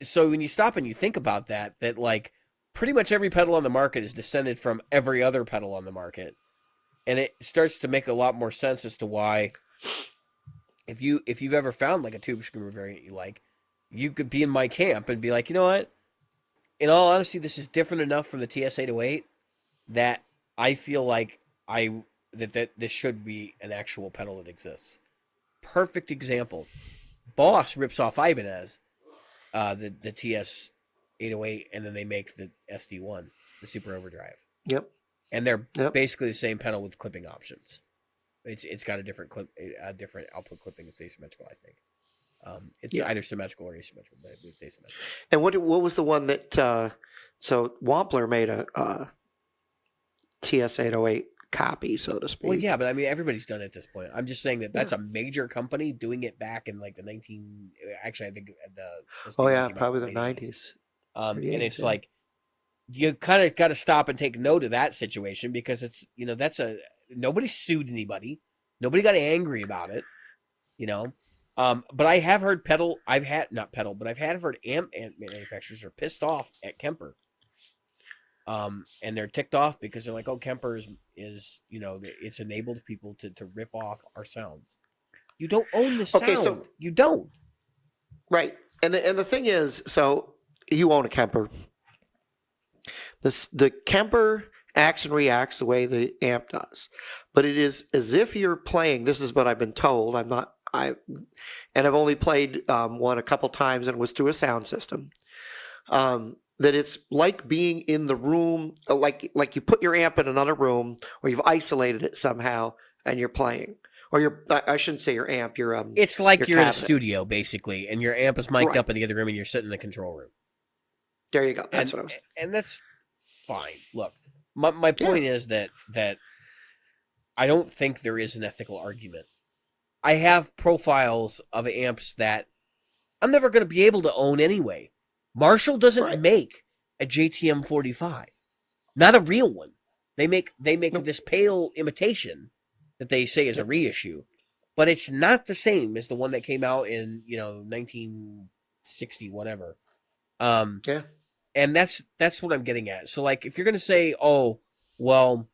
so when you stop and you think about that like pretty much every pedal on the market is descended from every other pedal on the market, and it starts to make a lot more sense as to why, if you've ever found like a tube screamer variant you like, you could be in my camp and be like, you know what? In all honesty, this is different enough from the TS-808 that I feel like that this should be an actual pedal that exists. Perfect example. Boss rips off Ibanez, the TS-808, and then they make the SD1, the Super Overdrive. Yep. And they're basically the same pedal with clipping options. It's got a different output clipping. It's asymmetrical, I think. It's either symmetrical or asymmetrical, but it's asymmetrical. And what was the one that so Wampler made a TS-808 copy, so to speak? Well, yeah, but I mean everybody's done it at this point. I'm just saying that's a major company doing it back in like the I think probably the 90s. And it's like you kind of got to stop and take note of that situation, because it's nobody sued anybody, nobody got angry about it, But I have heard I've heard amp manufacturers are pissed off at Kemper. And they're ticked off because they're like, oh, Kemper is it's enabled people to rip off our sounds. You don't own the sound. Okay, so you don't. Right. And the thing is, so you own a Kemper. The Kemper acts and reacts the way the amp does. But it is as if you're playing, this is what I've been told. I've only played one a couple times, and it was through a sound system. That it's like being in the room, like you put your amp in another room, or you've isolated it somehow, and you're playing. Or I shouldn't say your amp. It's like you're in a studio basically, and your amp is mic'd up in the other room, and you're sitting in the control room. There you go. That's what I was. And that's fine. Look, my point is that I don't think there is an ethical argument. I have profiles of amps that I'm never going to be able to own anyway. Marshall doesn't make a JTM 45, not a real one. They make this pale imitation that they say is a reissue, but it's not the same as the one that came out in 1960 whatever. And that's what I'm getting at. So like, if you're going to say, oh, well,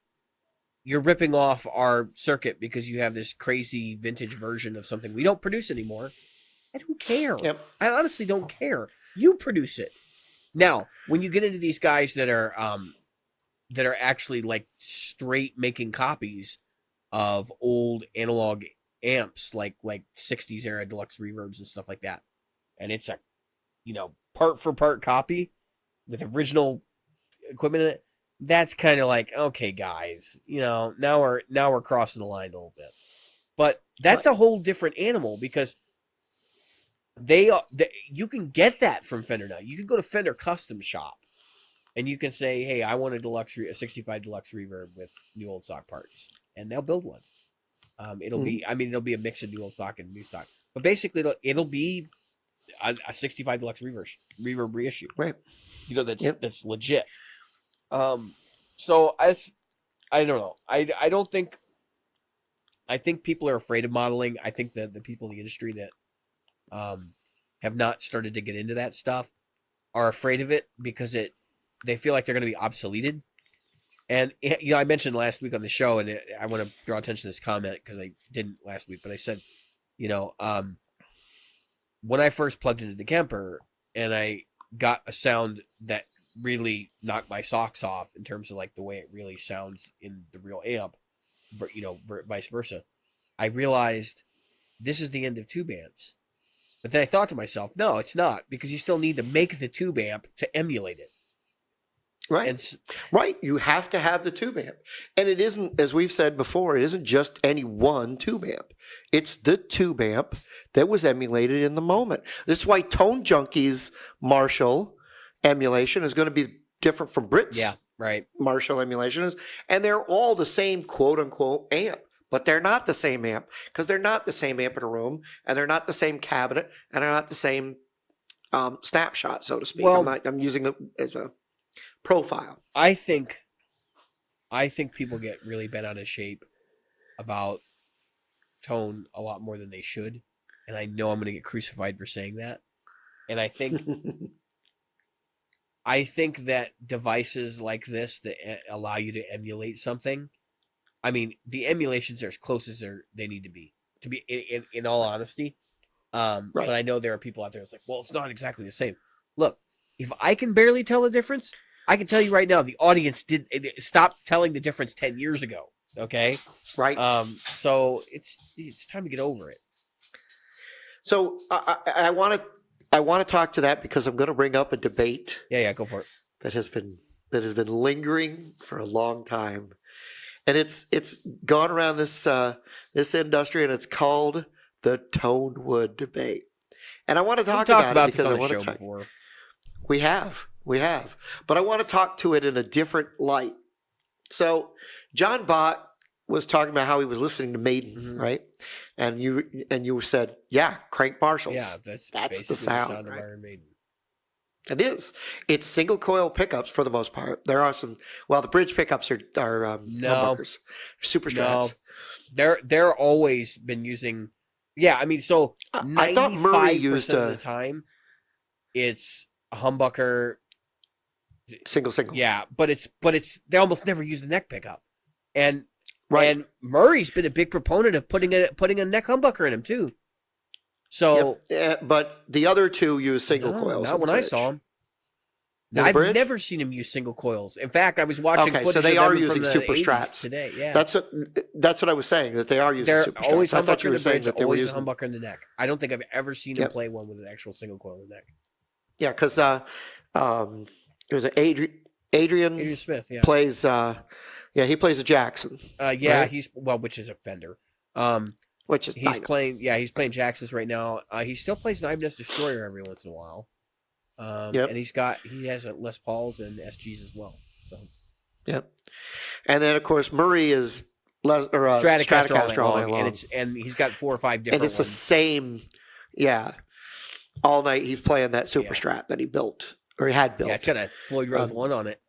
you're ripping off our circuit because you have this crazy vintage version of something we don't produce anymore, I don't care. Yep. I honestly don't care. You produce it. Now, when you get into these guys that are actually like straight making copies of old analog amps, like 60s era deluxe reverbs and stuff like that, and it's a part for part copy with original equipment in it, that's kind of like, okay, guys, now we're crossing the line a little bit. But that's a whole different animal, because you can get that from Fender now. You can go to Fender Custom Shop and you can say, hey, I want a 65 deluxe reverb with new old stock parts, and they'll build one. It'll be a mix of new old stock and new stock, but basically it'll be a 65 deluxe reverb reissue. Right. That's legit. So I don't know. I think people are afraid of modeling. I think that the people in the industry that have not started to get into that stuff are afraid of it because they feel like they're going to be obsoleted. And I mentioned last week on the show, and I want to draw attention to this comment because I didn't last week, but I said, when I first plugged into the Kemper and I got a sound that really knocked my socks off in terms of like the way it really sounds in the real amp, but vice versa, I realized this is the end of tube amps. But then I thought to myself, no, it's not, because you still need to make the tube amp to emulate it. Right. Right. You have to have the tube amp. And it isn't, as we've said before, it isn't just any one tube amp. It's the tube amp that was emulated in the moment. That's why Tone Junkie's Marshall emulation is going to be different from Brit's Marshall emulation. And they're all the same quote unquote amp. But they're not the same amp, because they're not the same amp in a room, and they're not the same cabinet, and they're not the same snapshot, so to speak. Well, I'm using it as a profile. I think I think people get really bent out of shape about tone a lot more than they should, and I know I'm going to get crucified for saying that. And I think that devices like this that allow you to emulate something, I mean, the emulations are as close as they need to be in all honesty. Right. But I know there are people out there that's like, well, it's not exactly the same. Look, if I can barely tell the difference, I can tell you right now, the audience did stop telling the difference 10 years ago. Okay. Right. So it's time to get over it. So I want to talk to that because I'm going to bring up a debate. Yeah, go for it. That has been lingering for a long time, and it's gone around this industry, and it's called the tonewood debate. And I want to talk about it because I want to talk. Before. We have, but I want to talk to it in a different light. So John Bott was talking about how he was listening to Maiden, right? And you said, yeah, crank Marshalls. Yeah, that's the sound of right? Iron Maiden. It is. It's single coil pickups for the most part. There are some. Well, the bridge pickups are humbuckers, super strats. No, they're always been using. Yeah, I mean, so I thought Murray used of the time. It's a humbucker. Single. Yeah, but it's they almost never use the neck pickup, and Murray's been a big proponent of putting a neck humbucker in him too. So, but the other two use single coils. Not when I saw him. I've never seen him use single coils. In fact, I was watching. Okay, so they are using super strats today. Yeah, that's what I was saying, that they are using super strats. Always I thought you were saying that they were using a humbucker in the neck. I don't think I've ever seen him play one with an actual single coil in the neck. Yeah, because there's an Adrian Smith. Yeah, plays. He plays a Jackson. Right? Which is a Fender. He's playing Jacksons right now. He still plays an Ibanez Destroyer every once in a while. And he has Les Pauls and SGs as well. So. Yep. And then of course Murray is Stratocaster all night long. And he's got 4 or 5 different. And it's the same. Yeah. All night he's playing that super strat that he built or he had built. Yeah, it's got a Floyd Rose 1 on it.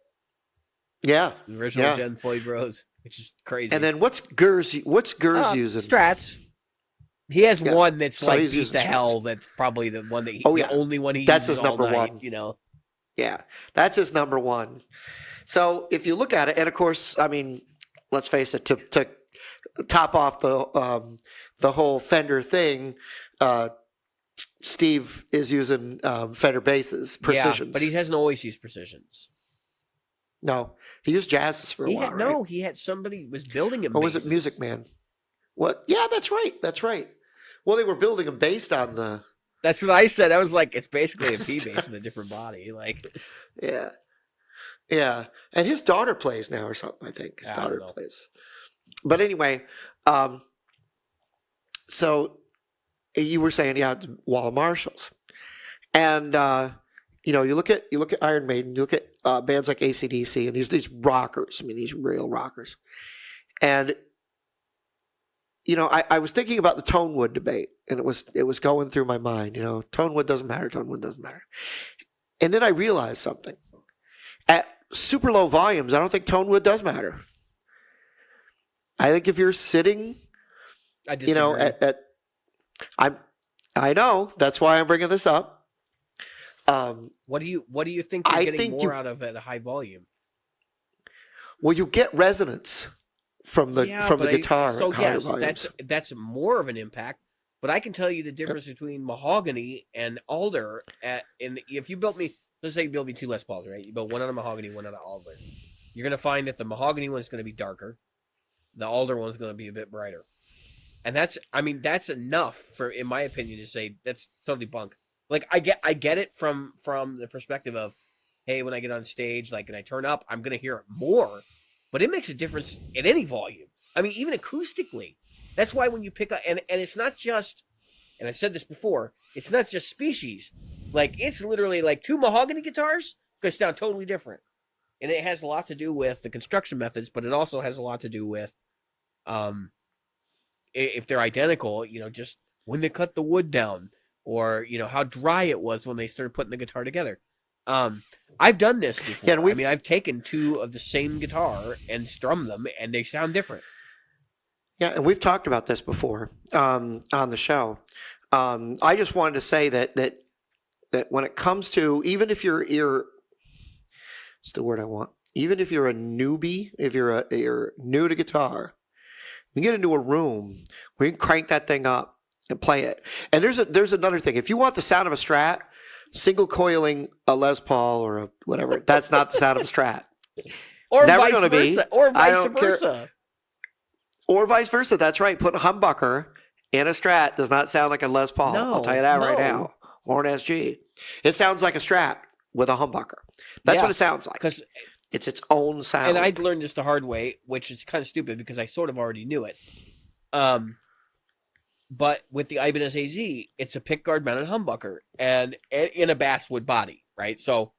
Yeah. The original Gen Floyd Rose, which is crazy. And then what's Gers using? Strats. He has one that's beat to hell. That's probably the one that the only one he that's uses his number all night, one. You know. Yeah, that's his number one. So if you look at it, and of course, I mean, let's face it, to top off the whole Fender thing, Steve is using Fender basses, precisions. Yeah, but he hasn't always used precisions. No, he used jazzes for a while. No, he had somebody was building him. Or was it Music Man? What? Yeah, that's right. Well, they were building them based on the. That's what I said. I was like, it's basically a P bass in a different body. Like, yeah. And his daughter plays now or something. I think his daughter plays. But anyway, so you were saying, Wall of Marshalls, and you look at Iron Maiden, you look at bands like AC/DC, and these rockers. I mean, these real rockers, and. I was thinking about the tonewood debate, and it was going through my mind. Tonewood doesn't matter. And then I realized something. At super low volumes, I don't think tonewood does matter. I think if you're sitting, I disagree. I know, that's why I'm bringing this up. What do you think you're getting more out of at a high volume? Well, you get resonance from the guitar. So yes, that's more of an impact. But I can tell you the difference between mahogany and alder. If you built me, let's say you built me 2 Les Pauls, right? You built one out of mahogany, one out of alder. You're going to find that the mahogany one is going to be darker. The alder one is going to be a bit brighter. And that's enough for, in my opinion, to say that's totally bunk. Like I get it from the perspective of, hey, when I get on stage, like, and I turn up, I'm going to hear it more. But it makes a difference at any volume. I mean, even acoustically. That's why when you pick up, and it's not just, and I've said this before, it's not just species. Like, it's literally like 2 mahogany guitars could sound totally different. And it has a lot to do with the construction methods, but it also has a lot to do with, if they're identical, just when they cut the wood down, or, how dry it was when they started putting the guitar together. I've done this before. Yeah, I mean, I've taken two of the same guitar and strummed them, and they sound different. Yeah, and we've talked about this before on the show. I just wanted to say that when it comes to, even if you're what's the word I want? Even if you're a newbie, if you're new to guitar, you get into a room where you can crank that thing up and play it. And there's another thing. If you want the sound of a Strat, single coiling a Les Paul or a whatever, that's not the sound of a Strat. Or Never vice gonna versa. be. Or vice versa. Or vice versa. That's right. Put a humbucker in a Strat does not sound like a Les Paul. No, I'll tell you that right now. Or an SG. It sounds like a Strat with a humbucker. That's what it sounds like. Because it's its own sound. And I'd learned this the hard way, which is kind of stupid because I sort of already knew it. But with the Ibanez AZ, it's a pickguard mounted humbucker and in a basswood body, right? So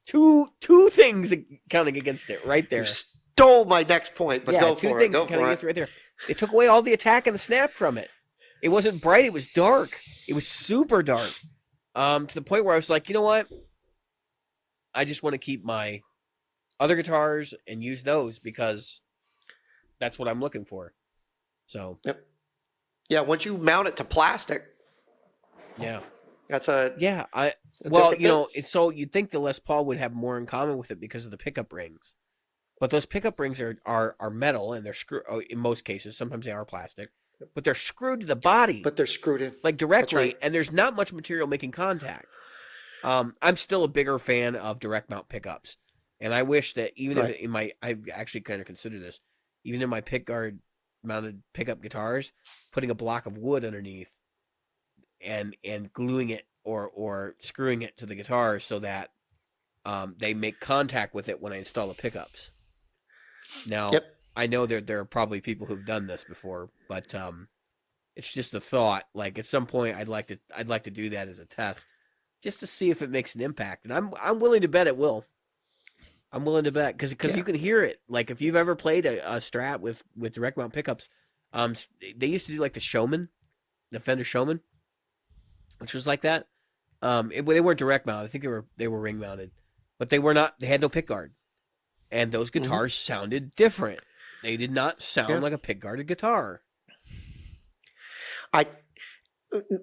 two things counting against it right there. You stole my next point, but go for it. Two things counting against it right there. It took away all the attack and the snap from it. It wasn't bright. It was dark. It was super dark. To the point where I was like, you know what? I just want to keep my other guitars and use those because that's what I'm looking for. So. Yep. Yeah, once you mount it to plastic. Yeah. That's a. Yeah. Well, you know, so you'd think the Les Paul would have more in common with it because of the pickup rings. But those pickup rings are metal and they're screwed in most cases. Sometimes they are plastic. But they're screwed to the body. But they're screwed in. Like directly, right. And there's not much material making contact. I'm still a bigger fan of direct mount pickups. And I wish that even if I've actually kind of considered this, even in my pickguard mounted pickup guitars, putting a block of wood underneath and gluing it or screwing it to the guitar so that they make contact with it when I install the pickups. Now, I know there are probably people who've done this before, but it's just a thought. Like at some point, I'd like to do that as a test, just to see if it makes an impact. And I'm willing to bet it will. I'm willing to bet because you can hear it. Like if you've ever played a Strat with direct mount pickups, they used to do like the Showman, the Fender Showman, which was like that. They weren't direct mount. I think they were ring mounted, but they were not. They had no pickguard, and those guitars sounded different. They did not sound like a pickguarded guitar.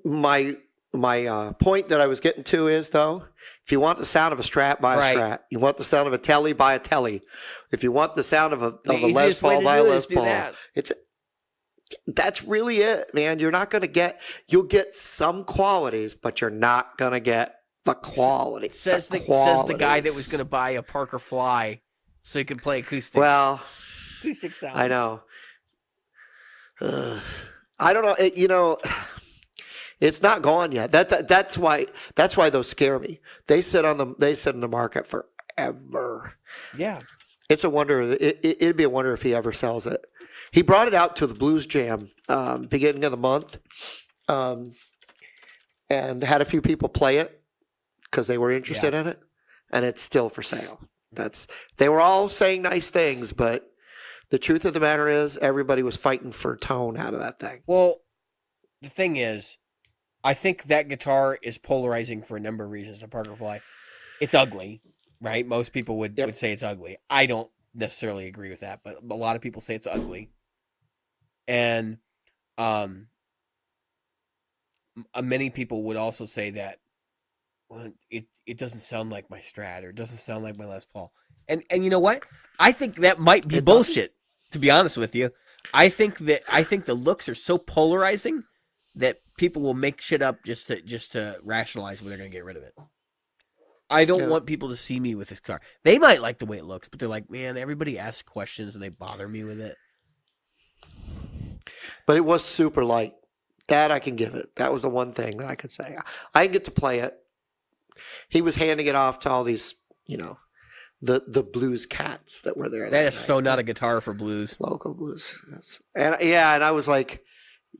My point that I was getting to is, though, if you want the sound of a Strat, buy a Strat. You want the sound of a Telly, buy a Telly. If you want the sound of a Les Paul, buy a Les Paul. That's really it, man. You're not going to you'll get some qualities, but you're not going to get the quality. Says the guy that was going to buy a Parker Fly so he could play acoustics. Well, acoustic sounds. I know. I don't know. It's not gone yet. That's why those scare me. They sit in the market forever. Yeah. It's a wonder. It'd be a wonder if he ever sells it. He brought it out to the Blues Jam beginning of the month, and had a few people play it because they were interested in it, and it's still for sale. They were all saying nice things, but the truth of the matter is everybody was fighting for tone out of that thing. Well, the thing is, I think that guitar is polarizing for a number of reasons. The Parker Fly, it's ugly, right? Most people would say it's ugly. I don't necessarily agree with that, but a lot of people say it's ugly. And many people would also say that it doesn't sound like my Strat or it doesn't sound like my Les Paul. And you know what? I think that might be bullshit. To be honest with you, I think the looks are so polarizing that people will make shit up just to rationalize when they're going to get rid of it. I don't want people to see me with this car. They might like the way it looks, but they're like, man, everybody asks questions and they bother me with it. But it was super light. That I can give it. That was the one thing that I could say. I didn't get to play it. He was handing it off to all these, the blues cats that were there. That is so not a guitar for blues. Local blues. And I was like,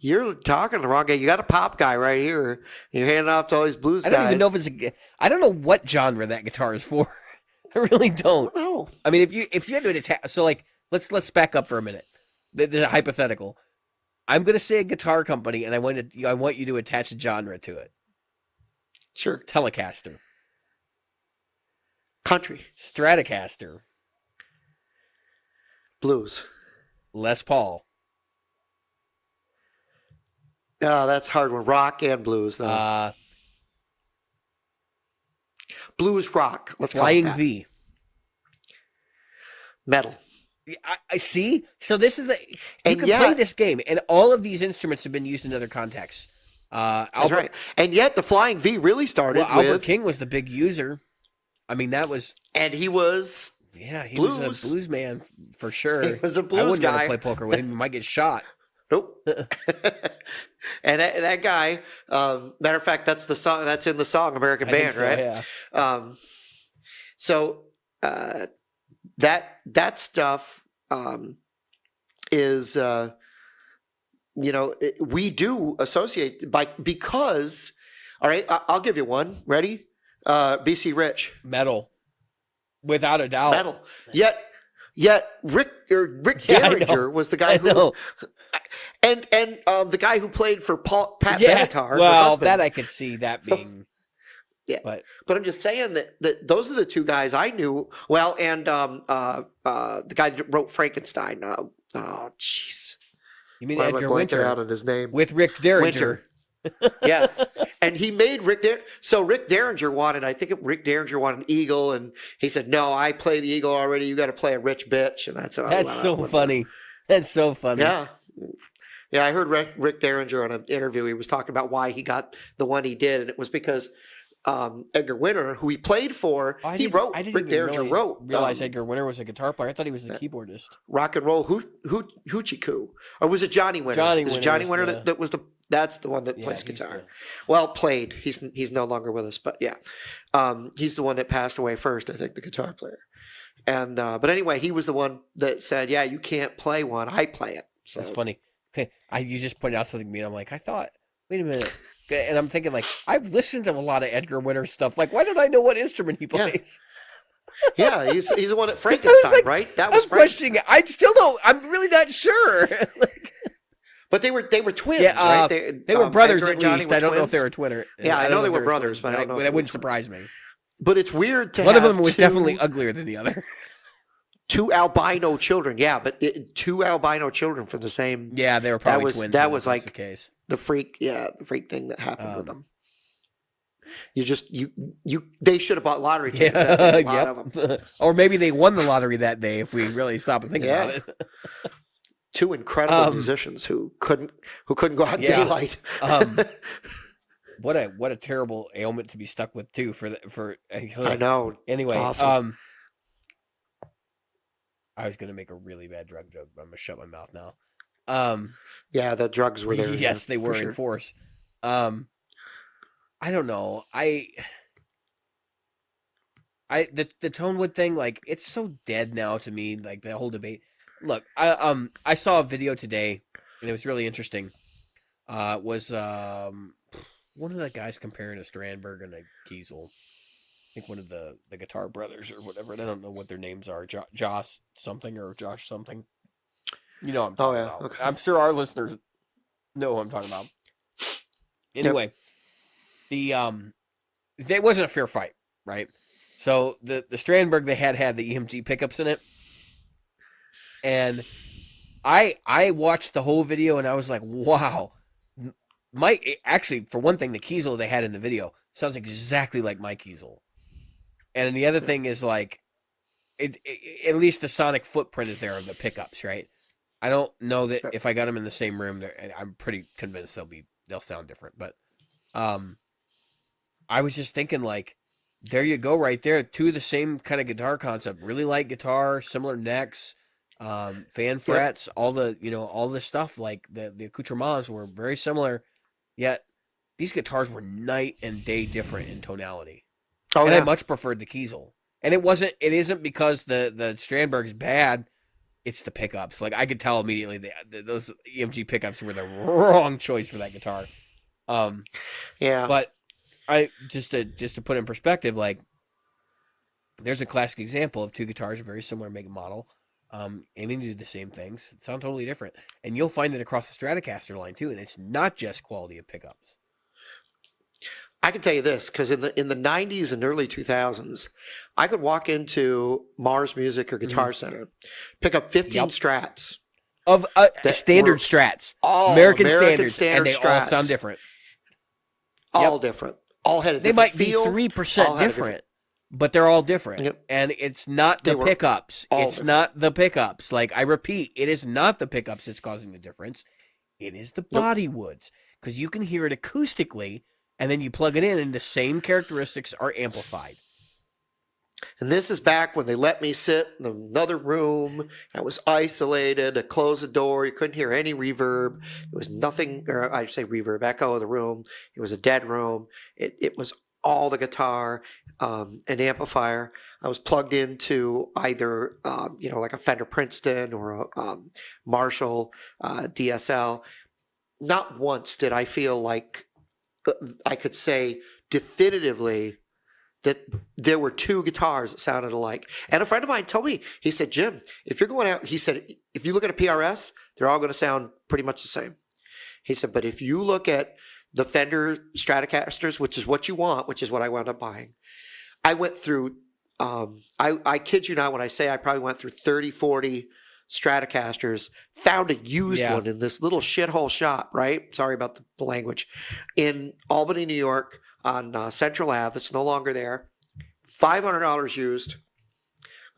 you're talking the wrong guy. You got a pop guy right here. You're handing off to all these blues guys. I don't even know if I don't know what genre that guitar is for. I really don't. No. I mean, if you had to attach, so like let's back up for a minute. This is a hypothetical. I'm going to say a guitar company, and I want you to attach a genre to it. Sure. Telecaster. Country. Stratocaster. Blues. Les Paul. Oh, that's a hard one. Rock and blues, though. Blues rock. Let's call it Flying that. V. Metal. I see. So this is you can play this game, and all of these instruments have been used in other contexts. That's right. And yet the Flying V really started with... Albert King was the big user. I mean, that was... And he was... Yeah, he was a blues man for sure. He was a blues guy. I wouldn't want to play poker with him. He might get shot. Nope. And that guy, matter of fact, that's the song. That's in the song "American Band," so, right? Yeah. That stuff is, we do associate because. All right, I'll give you one. Ready? BC Rich. Metal, without a doubt. Metal. Yet Rick Derringer was the guy who. And the guy who played for Pat Benatar. Well, that I could see that being. Yeah, but I'm just saying that those are the two guys I knew well, and the guy that wrote Frankenstein. Oh, jeez. You mean Edgar Winter? Out on his name with Rick Derringer. Yes, and he made Rick Derringer. So Rick Derringer wanted an eagle, and he said, "No, I play the eagle already. You got to play a rich bitch," and that's so funny. That's so funny. Yeah, I heard Rick Derringer on an interview. He was talking about why he got the one he did, and it was because Edgar Winter, who he played for, Rick Derringer wrote. Realize Edgar Winter was a guitar player. I thought he was the keyboardist. Rock and Roll Hoochie Coo, or was it Johnny Winter? Johnny Winter that was that's the one that plays guitar. Well, played. He's no longer with us, but yeah, he's the one that passed away first. I think the guitar player. And but anyway, he was the one that said, "Yeah, you can't play one. I play it." So. That's funny. You just pointed out something to me, and I'm like, wait a minute. And I'm thinking, like, I've listened to a lot of Edgar Winter stuff. Like, why don't I know what instrument he plays? Yeah, he's the one at Frankenstein, right? That was questioning it. I still don't. I'm really not sure. But they were twins, right? They were brothers at least. I don't know if they were twins. Yeah, I know they were brothers, but I don't know. That wouldn't surprise me. But it's weird to one of them was definitely uglier than the other. Two albino children, two albino children from the same. Yeah, they were probably twins. That was like the case. The freak thing that happened with them. They should have bought lottery tickets. A lot of them. Or maybe they won the lottery that day. If we really stop and think about it. Two incredible musicians who couldn't go out in daylight. What a terrible ailment to be stuck with too. I know. Anyway, awful. I was going to make a really bad drug joke, but I'm going to shut my mouth now. Yeah, the drugs were there. Yes, they were in force. I don't know. The tonewood thing, like, it's so dead now to me. Like the whole debate. Look, I saw a video today, and it was really interesting. Was one of the guys comparing a Strandberg and a Kiesel. I think one of the Guitar Brothers or whatever. And I don't know what their names are. Josh something or Josh something. You know what I'm talking about. Okay. I'm sure our listeners know who I'm talking about. Anyway, it wasn't a fair fight, right? So the Strandberg they had the EMG pickups in it. And I watched the whole video and I was like, wow. Actually, for one thing, the Kiesel they had in the video sounds exactly like my Kiesel. And the other thing is like, at least the sonic footprint is there of the pickups, right? I don't know that if I got them in the same room, I'm pretty convinced they'll sound different. But I was just thinking like, there you go, right there, two of the same kind of guitar concept, really light guitar, similar necks, fan frets, all the stuff like the accoutrements were very similar, yet these guitars were night and day different in tonality. I much preferred the Kiesel. And it isn't because the Strandberg's bad, it's the pickups. Like I could tell immediately those EMG pickups were the wrong choice for that guitar. But I just to put in perspective, like there's a classic example of two guitars, very similar make and model, aiming to do the same things. It sound totally different. And you'll find it across the Stratocaster line too, and it's not just quality of pickups. I can tell you this, because in the 90s and early 2000s, I could walk into Mars Music or Guitar Center, pick up 15 Strats. Of standard Strats. American standards. And they all sound different. All different. All had a they different might feel. Be 3% different, but they're all different. Yep. And it's not the pickups. It's not the pickups. Like, I repeat, it is not the pickups that's causing the difference. It is the body woods. Because you can hear it acoustically, and then you plug it in, and the same characteristics are amplified. And this is back when they let me sit in another room. I was isolated. I closed the door. You couldn't hear any reverb. There was nothing, or I should say reverb, echo of the room. It was a dead room. It was all the guitar, an amplifier. I was plugged into either, like a Fender Princeton or a Marshall DSL. Not once did I feel like I could say definitively that there were two guitars that sounded alike. And a friend of mine told me, he said, Jim, if you're going out, he said, if you look at a PRS, they're all going to sound pretty much the same. He said, but if you look at the Fender Stratocasters, which is what you want, which is what I wound up buying, I went through, I kid you not when I say I probably went through 30, 40 Stratocasters, found a used one in this little shithole shop, right? Sorry about the language. In Albany, New York, on Central Ave. It's no longer there. $500 used.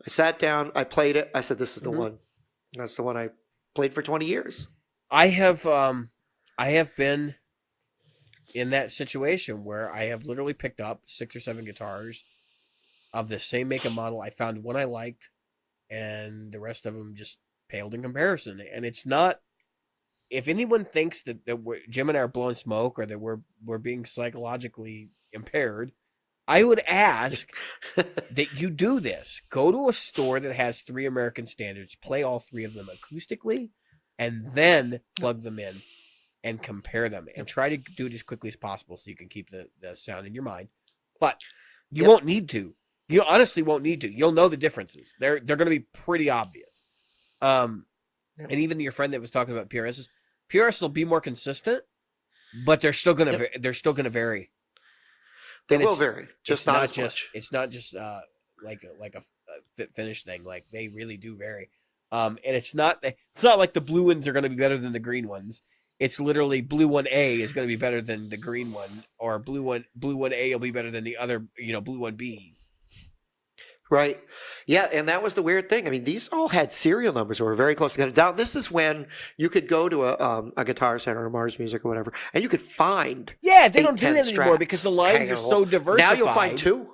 I sat down. I played it. I said, this is the one. That's the one I played for 20 years. I have been in that situation where I have literally picked up 6 or 7 guitars of the same make and model. I found one I liked, and the rest of them just paled in comparison. And it's not, if anyone thinks that Jim and I are blowing smoke or that we're being psychologically impaired, I would ask that you do this. Go to a store that has 3 American standards, play all 3 of them acoustically, and then plug them in and compare them. And try to do it as quickly as possible so you can keep the sound in your mind. But you won't need to. You honestly won't need to. You'll know the differences. They're going to be pretty obvious. And even your friend that was talking about PRS will be more consistent, but they're still going to vary. They will vary, just not as much. It's not just like a fit finish thing. Like, they really do vary. And it's not like the blue ones are going to be better than the green ones. It's literally blue 1A is going to be better than the green one, or blue 1A will be better than the other, blue 1B. Right. Yeah, and that was the weird thing. I mean, these all had serial numbers that were very close together. Now, this is when you could go to a Guitar Center or Mars Music or whatever, and you could find they don't do that anymore because the lines are so diversified. Now you'll find 2.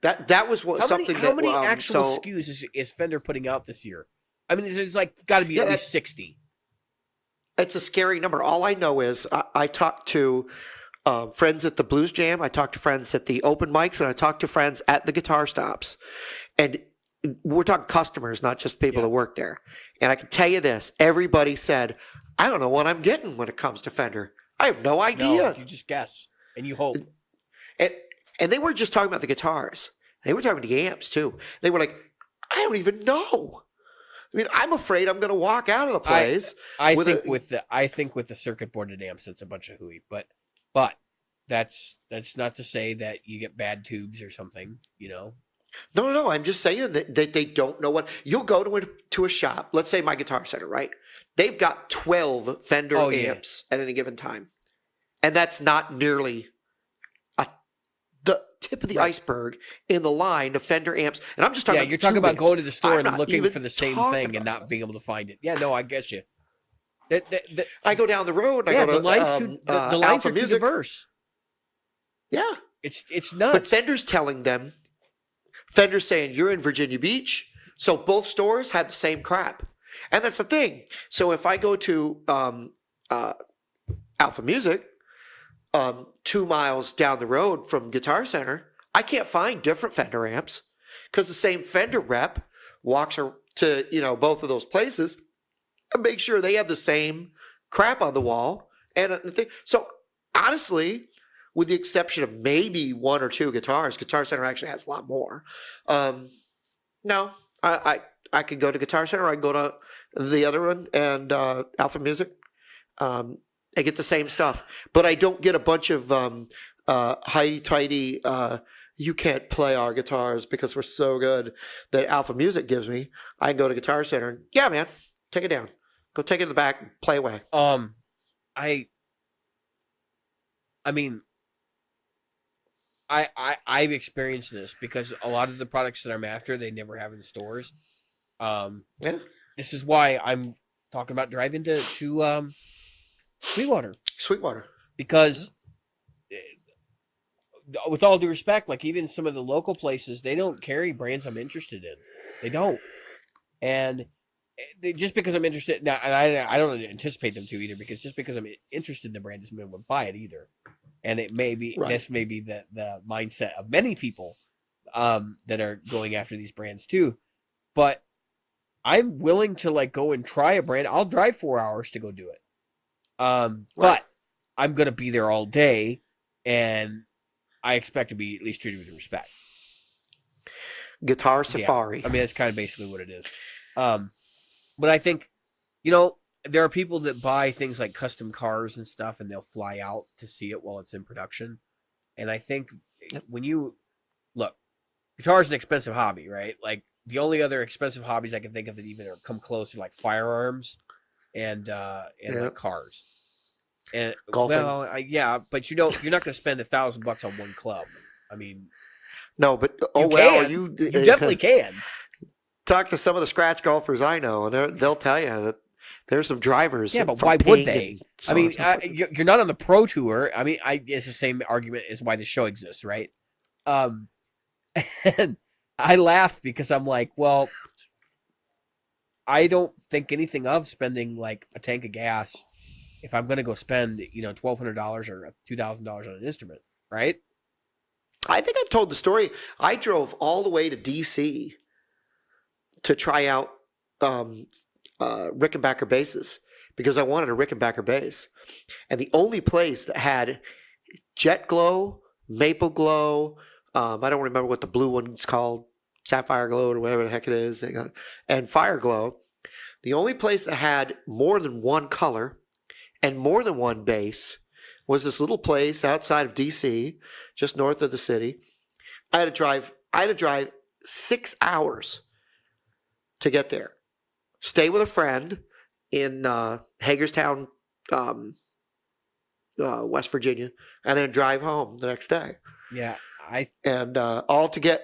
That was something. How many actual SKUs is Fender putting out this year? I mean, it's like got to be at least 60. It's a scary number. All I know is I talked to friends at the Blues Jam. I talked to friends at the open mics, and I talked to friends at the guitar stops. And we're talking customers, not just people that work there. And I can tell you this. Everybody said, I don't know what I'm getting when it comes to Fender. I have no idea. No, you just guess, and you hope. And they weren't just talking about the guitars. They were talking about the amps, too. They were like, I don't even know. I mean, I'm afraid I'm going to walk out of the place. I think with the circuit boarded amps, it's a bunch of hooey. But that's not to say that you get bad tubes or something, No. I'm just saying that they don't know what. You'll go to a shop. Let's say my Guitar Center, right? They've got 12 Fender amps at any given time, and that's not nearly the tip of the iceberg in the line of Fender amps. And I'm just talking. You're talking about going to the store and looking for the same thing and not being able to find it. Yeah, no, I guess you. I go down the road. I go to the lines are too diverse. Yeah, it's nuts. But Fender's telling them. Fender's saying you're in Virginia Beach, so both stores have the same crap, and that's the thing. So if I go to Alpha Music, 2 miles down the road from Guitar Center, I can't find different Fender amps because the same Fender rep walks to both of those places and make sure they have the same crap on the wall. So honestly, with the exception of maybe 1 or 2 guitars, Guitar Center actually has a lot more. No, I could go to Guitar Center. I can go to the other one and Alpha Music. I get the same stuff, but I don't get a bunch of tighty you can't play our guitars because we're so good that Alpha Music gives me, I can go to Guitar Center and, yeah, man, take it down. Go take it in the back and play away. I mean, I've experienced this because a lot of the products that I'm after, they never have in stores. Yeah. This is why I'm talking about driving to Sweetwater. Because with all due respect, like even some of the local places, they don't carry brands I'm interested in. They don't. And just because I'm interested now, and I don't anticipate them to either, because just because I'm interested in the brand doesn't mean I would buy it either. And it may be this may be the mindset of many people that are going after these brands too. But I'm willing to like go and try a brand. I'll drive 4 hours to go do it. But I'm gonna be there all day, and I expect to be at least treated with respect. Guitar Safari. Yeah. I mean, that's kind of basically what it is. But I think, you know, there are people that buy things like custom cars and stuff, and they'll fly out to see it while it's in production. And I think when you look, guitar is an expensive hobby, right? Like the only other expensive hobbies I can think of that even come close are like firearms and like cars. And golfing. Well, but you're not going to spend $1,000 on one club. I mean, no, but you definitely can. Talk to some of the scratch golfers I know, and they'll tell you that there's some drivers. Yeah, but why would they? I mean, you're not on the pro tour. I mean, it's the same argument as why the show exists, right? And I laugh because I'm like, well, I don't think anything of spending like a tank of gas if I'm going to go spend, $1,200 or $2,000 on an instrument, right? I think I've told the story. I drove all the way to D.C. to try out Rickenbacker basses because I wanted a Rickenbacker bass. And the only place that had Jet Glow, Maple Glow, I don't remember what the blue one's called, Sapphire Glow or whatever the heck it is, and Fire Glow, the only place that had more than one color and more than one bass was this little place outside of D.C., just north of the city. I had to drive 6 hours to get there. Stay with a friend in Hagerstown, West Virginia, and then drive home the next day. Yeah, all to get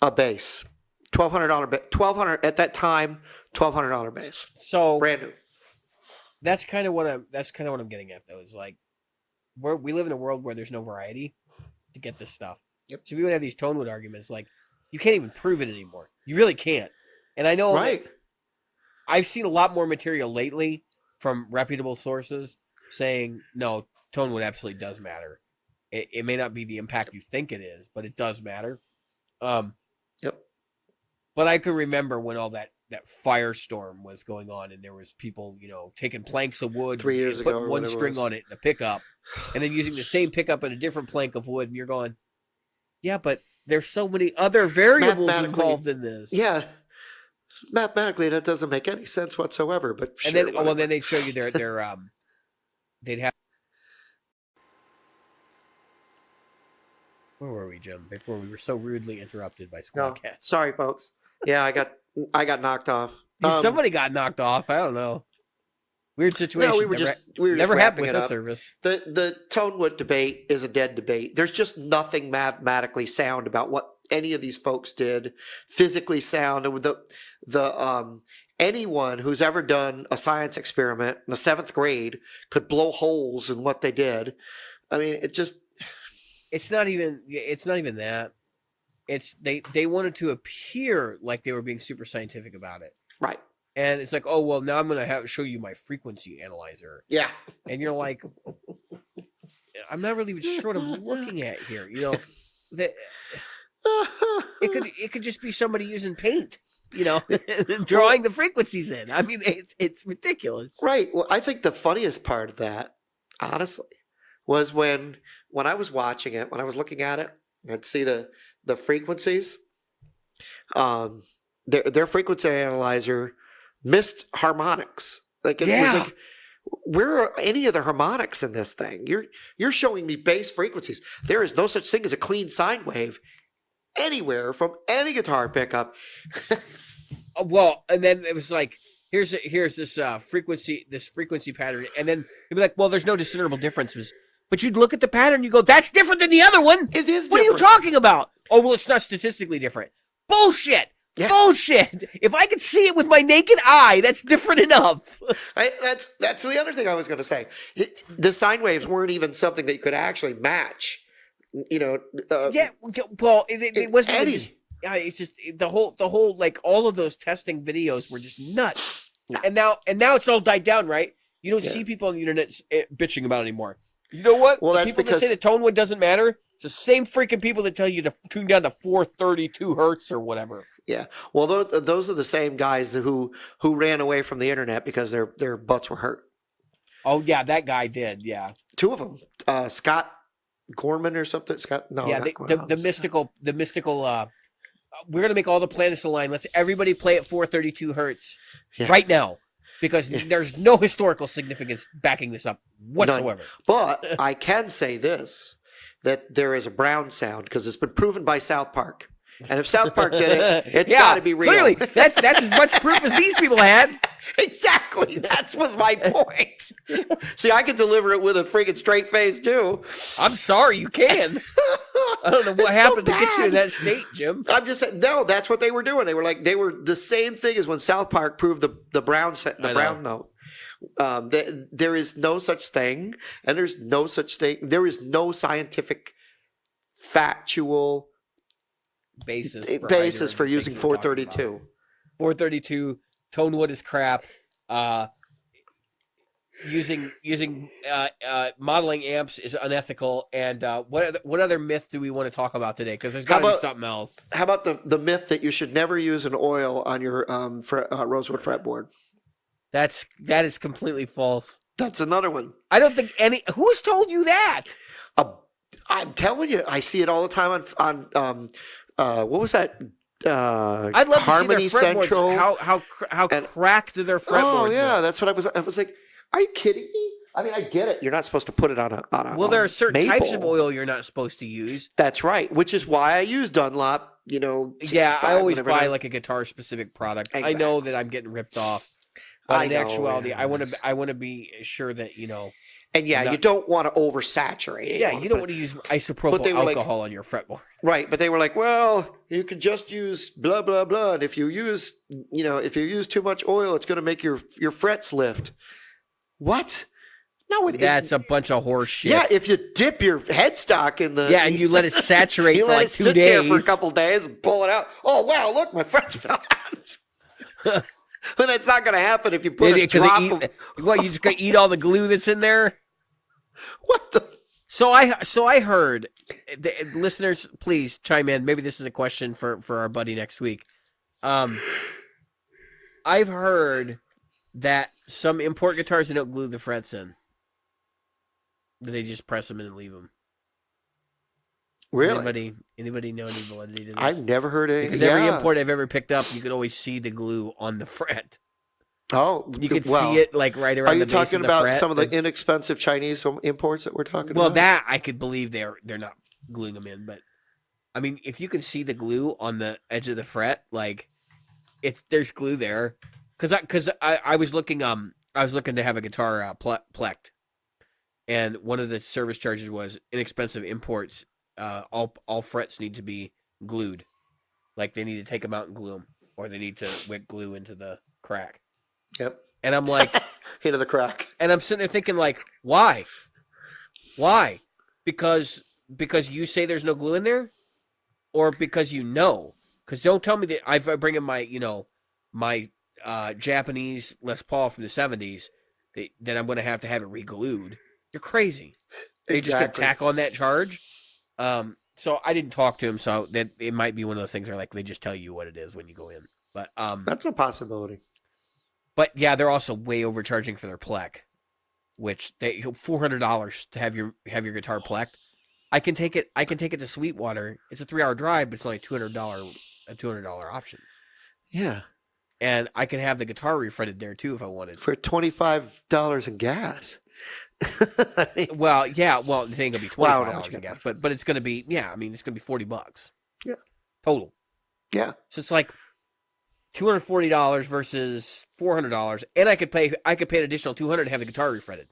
a bass, $1,200 at that time, $1,200 bass. So brand new. That's kind of what I'm getting at, though. Is like we live in a world where there's no variety to get this stuff. Yep. So we would have these tonewood arguments, like you can't even prove it anymore. You really can't. And I know I've seen a lot more material lately from reputable sources saying, no, tonewood absolutely does matter. It may not be the impact you think it is, but it does matter. Yep. But I can remember when all that firestorm was going on, and there was people, taking planks of wood, 3 years ago, putting one string on it in a pickup, and then using the same pickup and a different plank of wood, and you're going, yeah, but there's so many other variables involved in this. Yeah. Mathematically, that doesn't make any sense whatsoever. But and sure, then they'd show you their they'd have. Where were we, Jim? Before we were so rudely interrupted by Squadcast. No, sorry, folks. Yeah, I got knocked off. Somebody got knocked off. I don't know. Weird situation. No, we were just never happened with this service. The tonewood debate is a dead debate. There's just nothing mathematically sound about what any of these folks did, physically sound. And the anyone who's ever done a science experiment in the 7th grade could blow holes in what they did. I mean, it's not even that. It's they wanted to appear like they were being super scientific about it. Right. And it's like, oh, well, now I'm going to show you my frequency analyzer. Yeah. And you're like, I'm not really even sure what I'm looking at here. It could just be somebody using paint, drawing the frequencies in. I mean, it's ridiculous. Right. Well, I think the funniest part of that, honestly, was when I was watching it, when I was looking at it, I'd see the frequencies. Their frequency analyzer missed harmonics. Like it was like where are any of the harmonics in this thing? You're showing me bass frequencies. There is no such thing as a clean sine wave anywhere from any guitar pickup. Well, and then it was like, here's this frequency pattern, and then it'd be like, well, there's no discernible differences. But you'd look at the pattern, you go, that's different than the other one. It is. What are you talking about? Oh, well, it's not statistically different. Bullshit. Yeah. Bullshit. If I could see it with my naked eye, that's different enough. That's the other thing I was going to say. The sine waves weren't even something that you could actually match. Yeah. Well, it wasn't. It's just the whole like all of those testing videos were just nuts. No. And now it's all died down, right? You don't see people on the internet bitching about it anymore. You know what? Well, that's people because that say the tonewood doesn't matter. It's the same freaking people that tell you to tune down to 432 hertz or whatever. Yeah. Well, those are the same guys who ran away from the internet because their butts were hurt. Oh yeah, that guy did. Yeah. Two of them, Scott Gorman or something. Scott. No. Yeah. The mystical. We're gonna make all the planets align. Let's everybody play at 432 hertz right now. Because there's no historical significance backing this up whatsoever. None. But I can say this, that there is a Brown sound, because it's been proven by South Park. And if South Park did it, it's got to be real. Clearly, that's as much proof as these people had. Exactly. That was my point. See, I can deliver it with a friggin' straight face, too. I'm sorry, you can. I don't know what happened to get you in that state, Jim. I'm just saying, no, that's what they were doing. They were the same thing as when South Park proved the Brown note. There is no such thing, and there is no scientific, factual basis for using 432. 432 tonewood is crap. Using modeling amps is unethical. And what other myth do we want to talk about today? Because there's got to be something else. How about the myth that you should never use an oil on your rosewood fretboard? That is completely false. That's another one. I don't think who's told you that? I'm telling you, I see it all the time on what was that? I'd love Harmony to see their Central. How cracked their fretboards. Oh yeah, that's what I was like. Are you kidding me? I mean, I get it. You're not supposed to put it on a. Well, there are certain types of oil you're not supposed to use. That's right, which is why I use Dunlop. Yeah, I always buy like a guitar specific product. Exactly. I know that I'm getting ripped off, but in actuality, I want to be sure that And you don't want to oversaturate it. Yeah, you don't want to use isopropyl alcohol on your fretboard. Right, but they were like, well, you can just use blah blah blah, and if you use too much oil, it's going to make your frets lift. What? No, that's a bunch of horse shit. Yeah, if you dip your headstock in the and you let it saturate for like 2 days, there for a couple days and pull it out. Oh wow, look, my frets fell out. But it's not going to happen if you put a drop of. What, you just going to eat all the glue that's in there? What the? So I heard, listeners, please chime in. Maybe this is a question for our buddy next week. I've heard that some import guitars, they don't glue the frets in. They just press them in and leave them. Really? Anybody know any validity to this? I've never heard anything. Because every import I've ever picked up, you could always see the glue on the fret. Oh, you could see it like right around the base of the fret. Are you talking about some of the inexpensive Chinese imports that we're talking about? Well, that I could believe they're not gluing them in, but I mean, if you can see the glue on the edge of the fret, like there's glue there. Because I was looking to have a guitar plecked, and one of the service charges was inexpensive imports. All frets need to be glued, like they need to take them out and glue them, or they need to wick glue into the crack. Yep. And I'm like, into the crack. And I'm sitting there thinking, like, why? Because you say there's no glue in there, or because Because don't tell me that I bring in my my Japanese Les Paul from the 70s, that I'm going to have it re-glued. You're crazy. They just could tack on that charge. So I didn't talk to him, so that it might be one of those things where like they just tell you what it is when you go in. But that's a possibility. But yeah, they're also way overcharging for their plec, which they $400 to have your guitar plecked. I can take it to Sweetwater. It's a 3-hour drive, but it's only a $200 option. Yeah. and I could have the guitar refretted there too if I wanted. For $25 in gas. I mean, Well, yeah, well, it ain't gonna be $25 in in gas, but it's gonna be it's gonna be $40. Yeah. Total. Yeah. So it's like $240 versus $400, and I could pay an additional $200 to have the guitar refretted.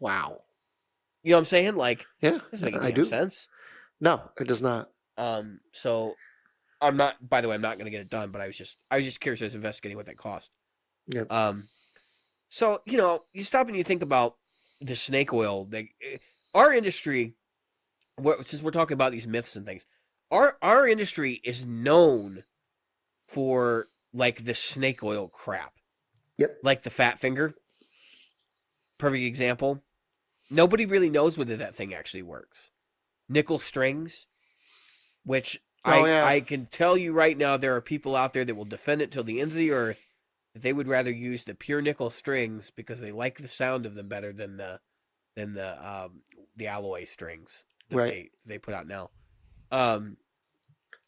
Wow. You know what I'm saying? Like, yeah, doesn't make I any do. sense. No, it does not. So I'm not. By the way, I'm not gonna get it done, but I was just curious. I was investigating what that cost. Yeah. So you stop and you think about the snake oil. Our industry, since we're talking about these myths and things, our industry is known for like the snake oil crap. Yep. Like the fat finger. Perfect example. Nobody really knows whether that thing actually works. Nickel strings, which I can tell you right now, there are people out there that will defend it till the end of the earth. That they would rather use the pure nickel strings because they like the sound of them better than the alloy strings that they put out now.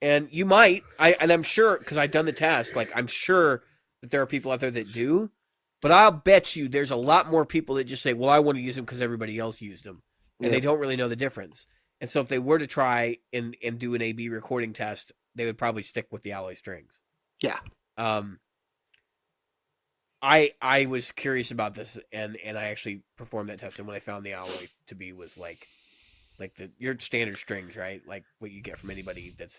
And you might, I'm sure, because I've done the test, like I'm sure that there are people out there that do, but I'll bet you there's a lot more people that just say, well, I want to use them because everybody else used them, and they don't really know the difference. And so if they were to try and do an A/B recording test, they would probably stick with the alloy strings. Yeah. I was curious about this, and I actually performed that test, and when I found the alloy to be was like your standard strings, right? Like what you get from anybody that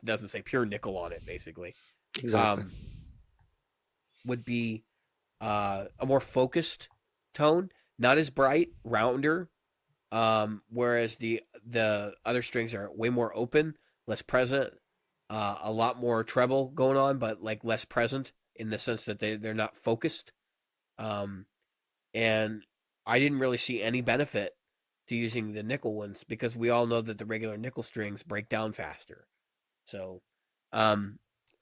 doesn't say pure nickel on it, basically. Exactly. Would be a more focused tone, not as bright, rounder. Whereas the other strings are way more open, less present, a lot more treble going on, but like less present in the sense that they're not focused. And I didn't really see any benefit to using the nickel ones because we all know that the regular nickel strings break down faster. So,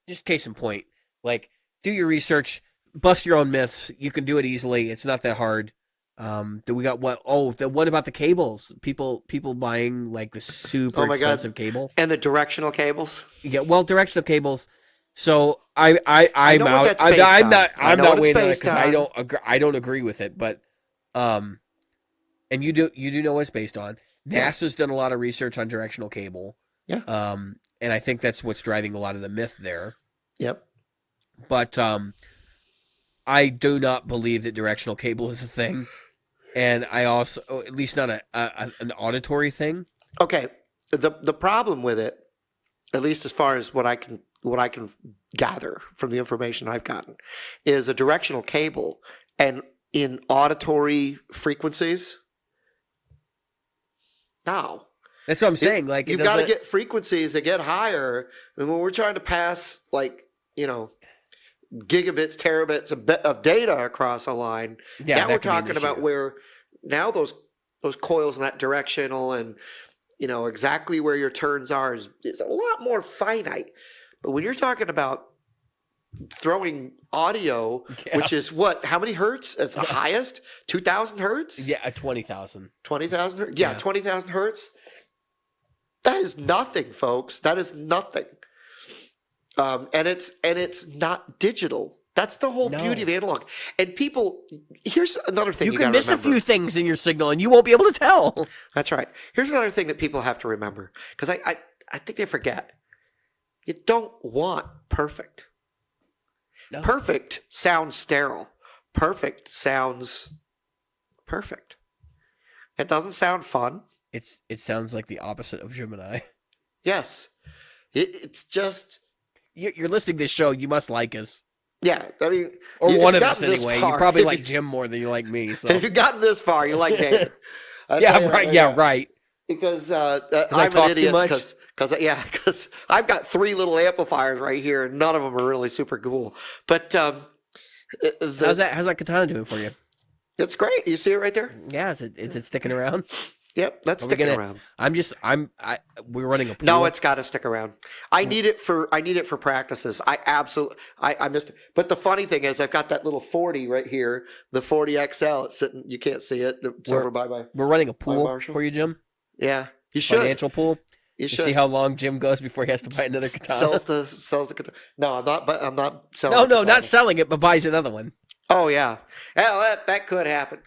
just case in point, like do your research, bust your own myths. You can do it easily. It's not that hard. Do we got what? Oh, the one about the cables. People buying like the super expensive cable and the directional cables. Yeah, well, directional cables. So I'm out. I'm not weighing on it because I don't agree with it. But and you do know what it's based on. NASA's done a lot of research on directional cable. Yeah. And I think that's what's driving a lot of the myth there. Yep. But I do not believe that directional cable is a thing. And I also, at least not an auditory thing. Okay, the problem with it, at least as far as what I can gather from the information I've gotten, is a directional cable, and in auditory frequencies. No, that's what I'm saying. Like you've got to get frequencies that get higher, and when we're trying to pass gigabits, terabits of data across a line. Yeah, now we're talking about where now those coils in that directional and exactly where your turns are is a lot more finite. But when you're talking about throwing audio, which is what? How many hertz at the highest? 2,000 hertz? Yeah, 20,000. 20,000 hertz? Yeah, 20,000 hertz. That is nothing, folks. That is nothing. And it's not digital. That's the whole beauty of analog. And people, here's another thing you can miss remember. A few things in your signal, and you won't be able to tell. That's right. Here's another thing that people have to remember, because I think they forget. You don't want perfect. No. Perfect sounds sterile. Perfect sounds perfect. It doesn't sound fun. It sounds like the opposite of Gemini. Yes. It's just... You're listening to this show. You must like us. Yeah, I mean... Or one of us, anyway. You probably like Jim more than you like me. So. If you've gotten this far, you like David. Right. Because I'm an idiot. Because I've got 3 little amplifiers right here, and none of them are really super cool. But how's that katana doing for you? It's great. You see it right there? Yeah, is it sticking around? Yep, that's sticking around. We're running a pool. No, it's got to stick around. I need it for practices. I missed it. But the funny thing is, I've got that little 40 right here, the 40 XL. It's sitting. You can't see it. It's over by my. We're running a pool for you, Jim. Yeah, you should. Financial pool. You to should see how long Jim goes before he has to buy another katana. Sells the katana. No, I'm not. But I'm not selling. No, not selling it, but buys another one. Oh yeah, that could happen.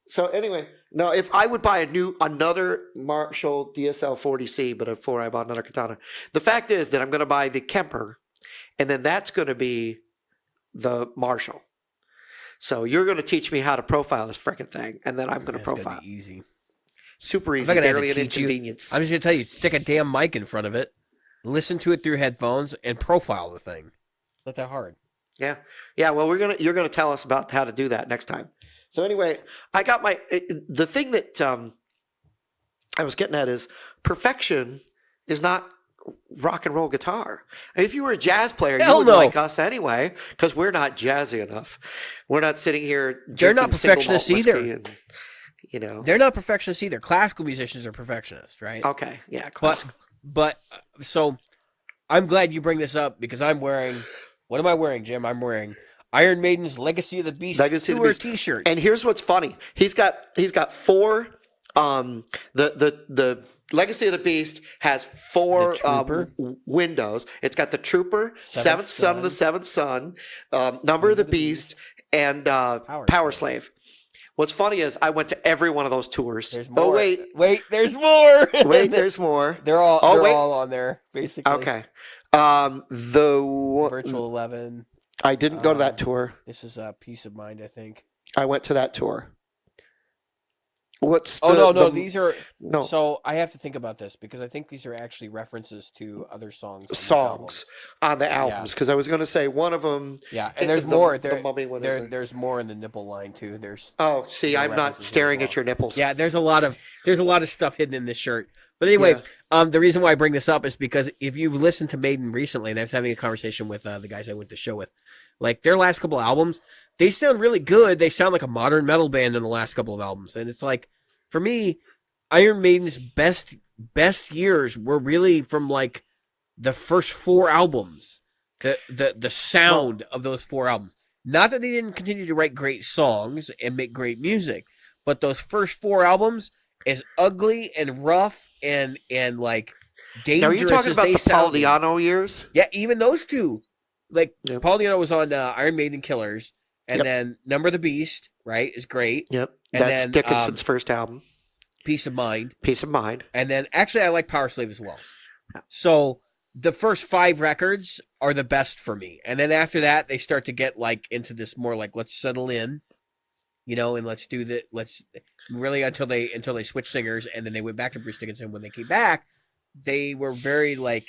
So anyway, no. If I would buy another Marshall DSL 40C, but before I bought another katana, the fact is that I'm going to buy the Kemper, and then that's going to be the Marshall. So you're going to teach me how to profile this freaking thing, and then I'm going to profile. Be easy. Super easy, barely an inconvenience. I'm just going to tell you, stick a damn mic in front of it, listen to it through headphones, and profile the thing. Not that hard. Yeah. Well, you're gonna tell us about how to do that next time. So anyway, I got the thing that I was getting at is perfection is not rock and roll guitar. If you were a jazz player, you would like us anyway, because we're not jazzy enough. We're not sitting here. They're not perfectionists either. And, they're not perfectionists either. Classical musicians are perfectionists, right? Okay, yeah, classical. But so I'm glad you bring this up because I'm wearing. What am I wearing, Jim? I'm wearing Iron Maiden's Legacy of the Beast tour T-shirt. And here's what's funny: he's got 4. The Legacy of the Beast has 4 windows. It's got the Trooper, Seventh Son of the Seventh Son, Number of the Beast, and Power Slave. What's funny is I went to every one of those tours. There's more. Oh wait, there's more. Wait, there's more. They're all on there basically. Okay. The Virtual 11. I didn't go to that tour. This is Peace of Mind, I think. I went to that tour. These are no. So I have to think about this because I think these are actually references to other songs on the albums. Because I was going to say one of them. Yeah, and there's more. The Mummy one there's more in the nipple line too. I'm not staring at your nipples. Yeah, there's a lot of stuff hidden in this shirt. But anyway, the reason why I bring this up is because if you've listened to Maiden recently, and I was having a conversation with the guys I went to the show with, like their last couple of albums, they sound really good. They sound like a modern metal band in the last couple of albums. And it's like, for me, Iron Maiden's best years were really from like the first 4 albums. The sound of those 4 albums. Not that they didn't continue to write great songs and make great music, but those first 4 albums, as ugly and rough and like dangerous. Now, are you talking about the Paul Di'Anno years? Yeah, even those two. Like Paul Di'Anno was on Iron Maiden Killers, and then Number of the Beast, right, is great. Yep, and that's Dickinson's first album. Peace of Mind. And then actually, I like Power Slave as well. Yeah. So the first 5 records are the best for me, and then after that, they start to get like into this more like let's settle in, and let's really until they switched singers, and then they went back to Bruce Dickinson. When they came back, they were very like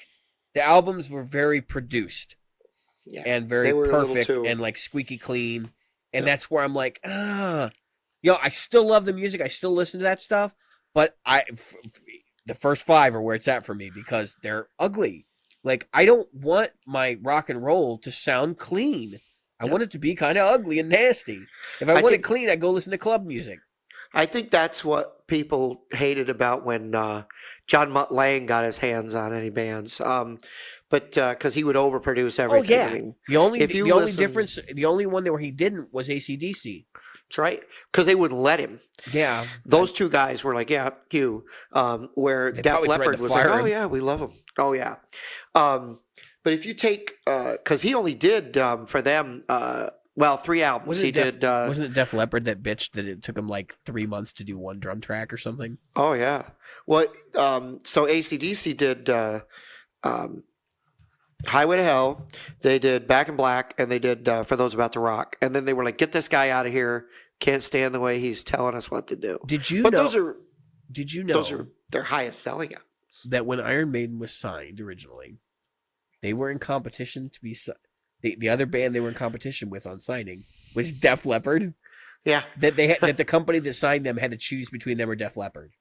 the albums were very produced and very perfect and like squeaky clean, and that's where I'm like, I still love the music, I still listen to that stuff, but the first 5 are where it's at for me because they're ugly. Like I don't want my rock and roll to sound clean. I want it to be kind of ugly and nasty. If I want it clean, I go listen to club music. I think that's what people hated about when John Mutt Lange got his hands on any bands, but because he would overproduce everything. Oh yeah, I mean, the only one where he didn't was AC/DC. That's right, because they wouldn't let him. Yeah, those 2 guys were like, "Yeah, you." Where Def Leppard was like, "Oh yeah, we love him." Oh yeah, but if you take, because he only did for them. 3 albums. Wasn't it Def Leppard that bitched that it took him like 3 months to do 1 drum track or something? Oh yeah. Well, so AC/DC did Highway to Hell. They did Back in Black, and they did For Those About to Rock. And then they were like, "Get this guy out of here. Can't stand the way he's telling us what to do." Did you know? Those are their highest selling albums. That when Iron Maiden was signed originally, they were in competition to be signed. The other band they were in competition with on signing was Def Leppard. Yeah, that the company that signed them had to choose between them or Def Leppard,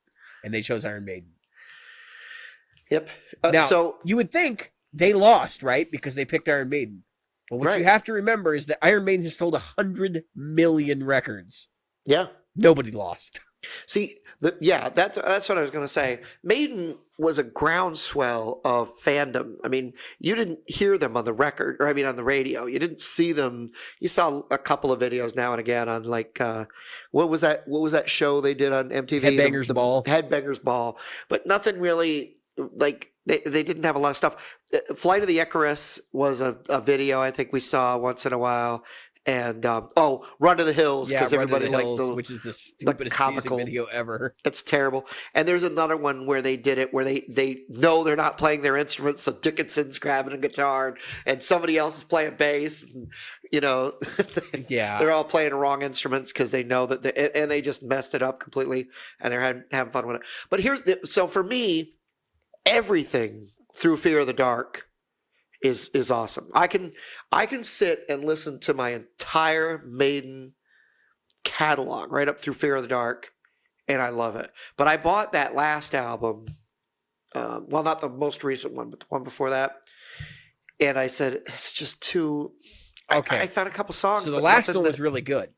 and they chose Iron Maiden. Yep. Now, so you would think they lost, right? Because they picked Iron Maiden. But what you have to remember is that Iron Maiden has sold 100 million records. Yeah. Nobody lost. See, that's what I was going to say. Maiden was a groundswell of fandom. I mean, you didn't hear them on the record, or I mean, on the radio. You didn't see them. You saw a couple of videos now and again on like what was that? What was that show they did on MTV? Headbangers Ball. Headbangers Ball, but nothing really like. They didn't have a lot of stuff. Flight of the Icarus was a video I think we saw once in a while. And Run to the Hills, because everybody liked which is the stupidest music video ever. It's terrible. And there's another one where they did it where they know they're not playing their instruments, so Dickinson's grabbing a guitar and somebody else is playing bass. And, they're all playing the wrong instruments because they know that and they just messed it up completely, and they're having fun with it. But so for me, everything through Fear of the Dark is awesome. I can sit and listen to my entire Maiden catalog right up through Fear of the Dark, and I love it. But I bought that last album, well, not the most recent one, but the one before that, and I said it's just too. Okay, I found a couple songs. So the last one was really good.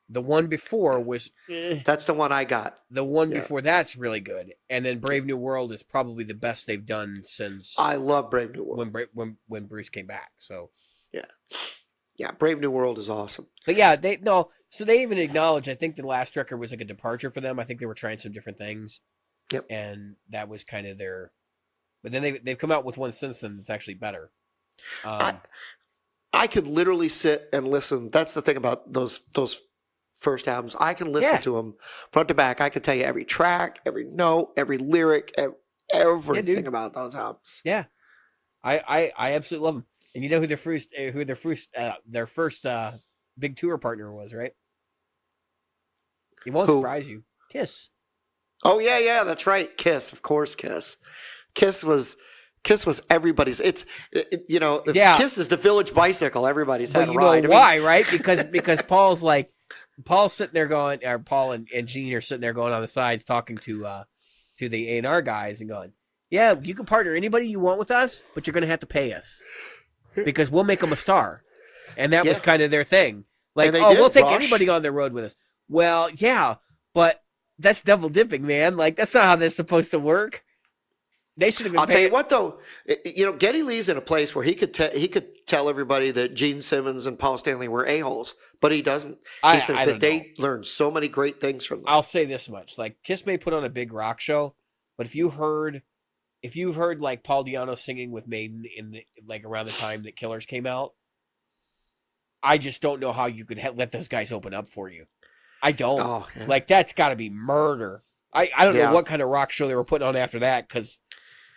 The one before was... That's the one I got. The one before that's really good. And then Brave New World is probably the best they've done since... I love Brave New World. When Bruce came back, so... Yeah. Yeah, Brave New World is awesome. But yeah, they even acknowledge, I think the last record was like a departure for them. I think they were trying some different things. Yep. And that was kind of their... But then they've come out with one since then that's actually better. I could literally sit and listen. That's the thing about those first albums. I can listen to them front to back. I could tell you every track, every note, every lyric, everything about those albums. Yeah, I absolutely love them. And you know who their first big tour partner was, right? It won't surprise you. Kiss. Oh yeah, that's right. Kiss, of course. Kiss was everybody's. Kiss is the village bicycle. Everybody's had a ride. You know why, right? Because Paul's sitting there going, or Paul and Gene are sitting there going on the sides talking to the A&R guys and going, yeah, you can partner anybody you want with us, but you're going to have to pay us because we'll make them a star. And that was kind of their thing. Like, we'll take anybody on the road with us. Well, yeah, but that's double dipping, man. Like, that's not how that's supposed to work. They should have been. I'll tell you what, though. Geddy Lee's in a place where he could tell everybody that Gene Simmons and Paul Stanley were a-holes, but he doesn't. He says that they learned so many great things from them. I'll say this much: like Kiss may put on a big rock show, but if you've heard like Paul Di'Anno singing with Maiden like around the time that Killers came out, I just don't know how you could let those guys open up for you. I don't. Oh, yeah. Like that's got to be murder. I don't know what kind of rock show they were putting on after that because.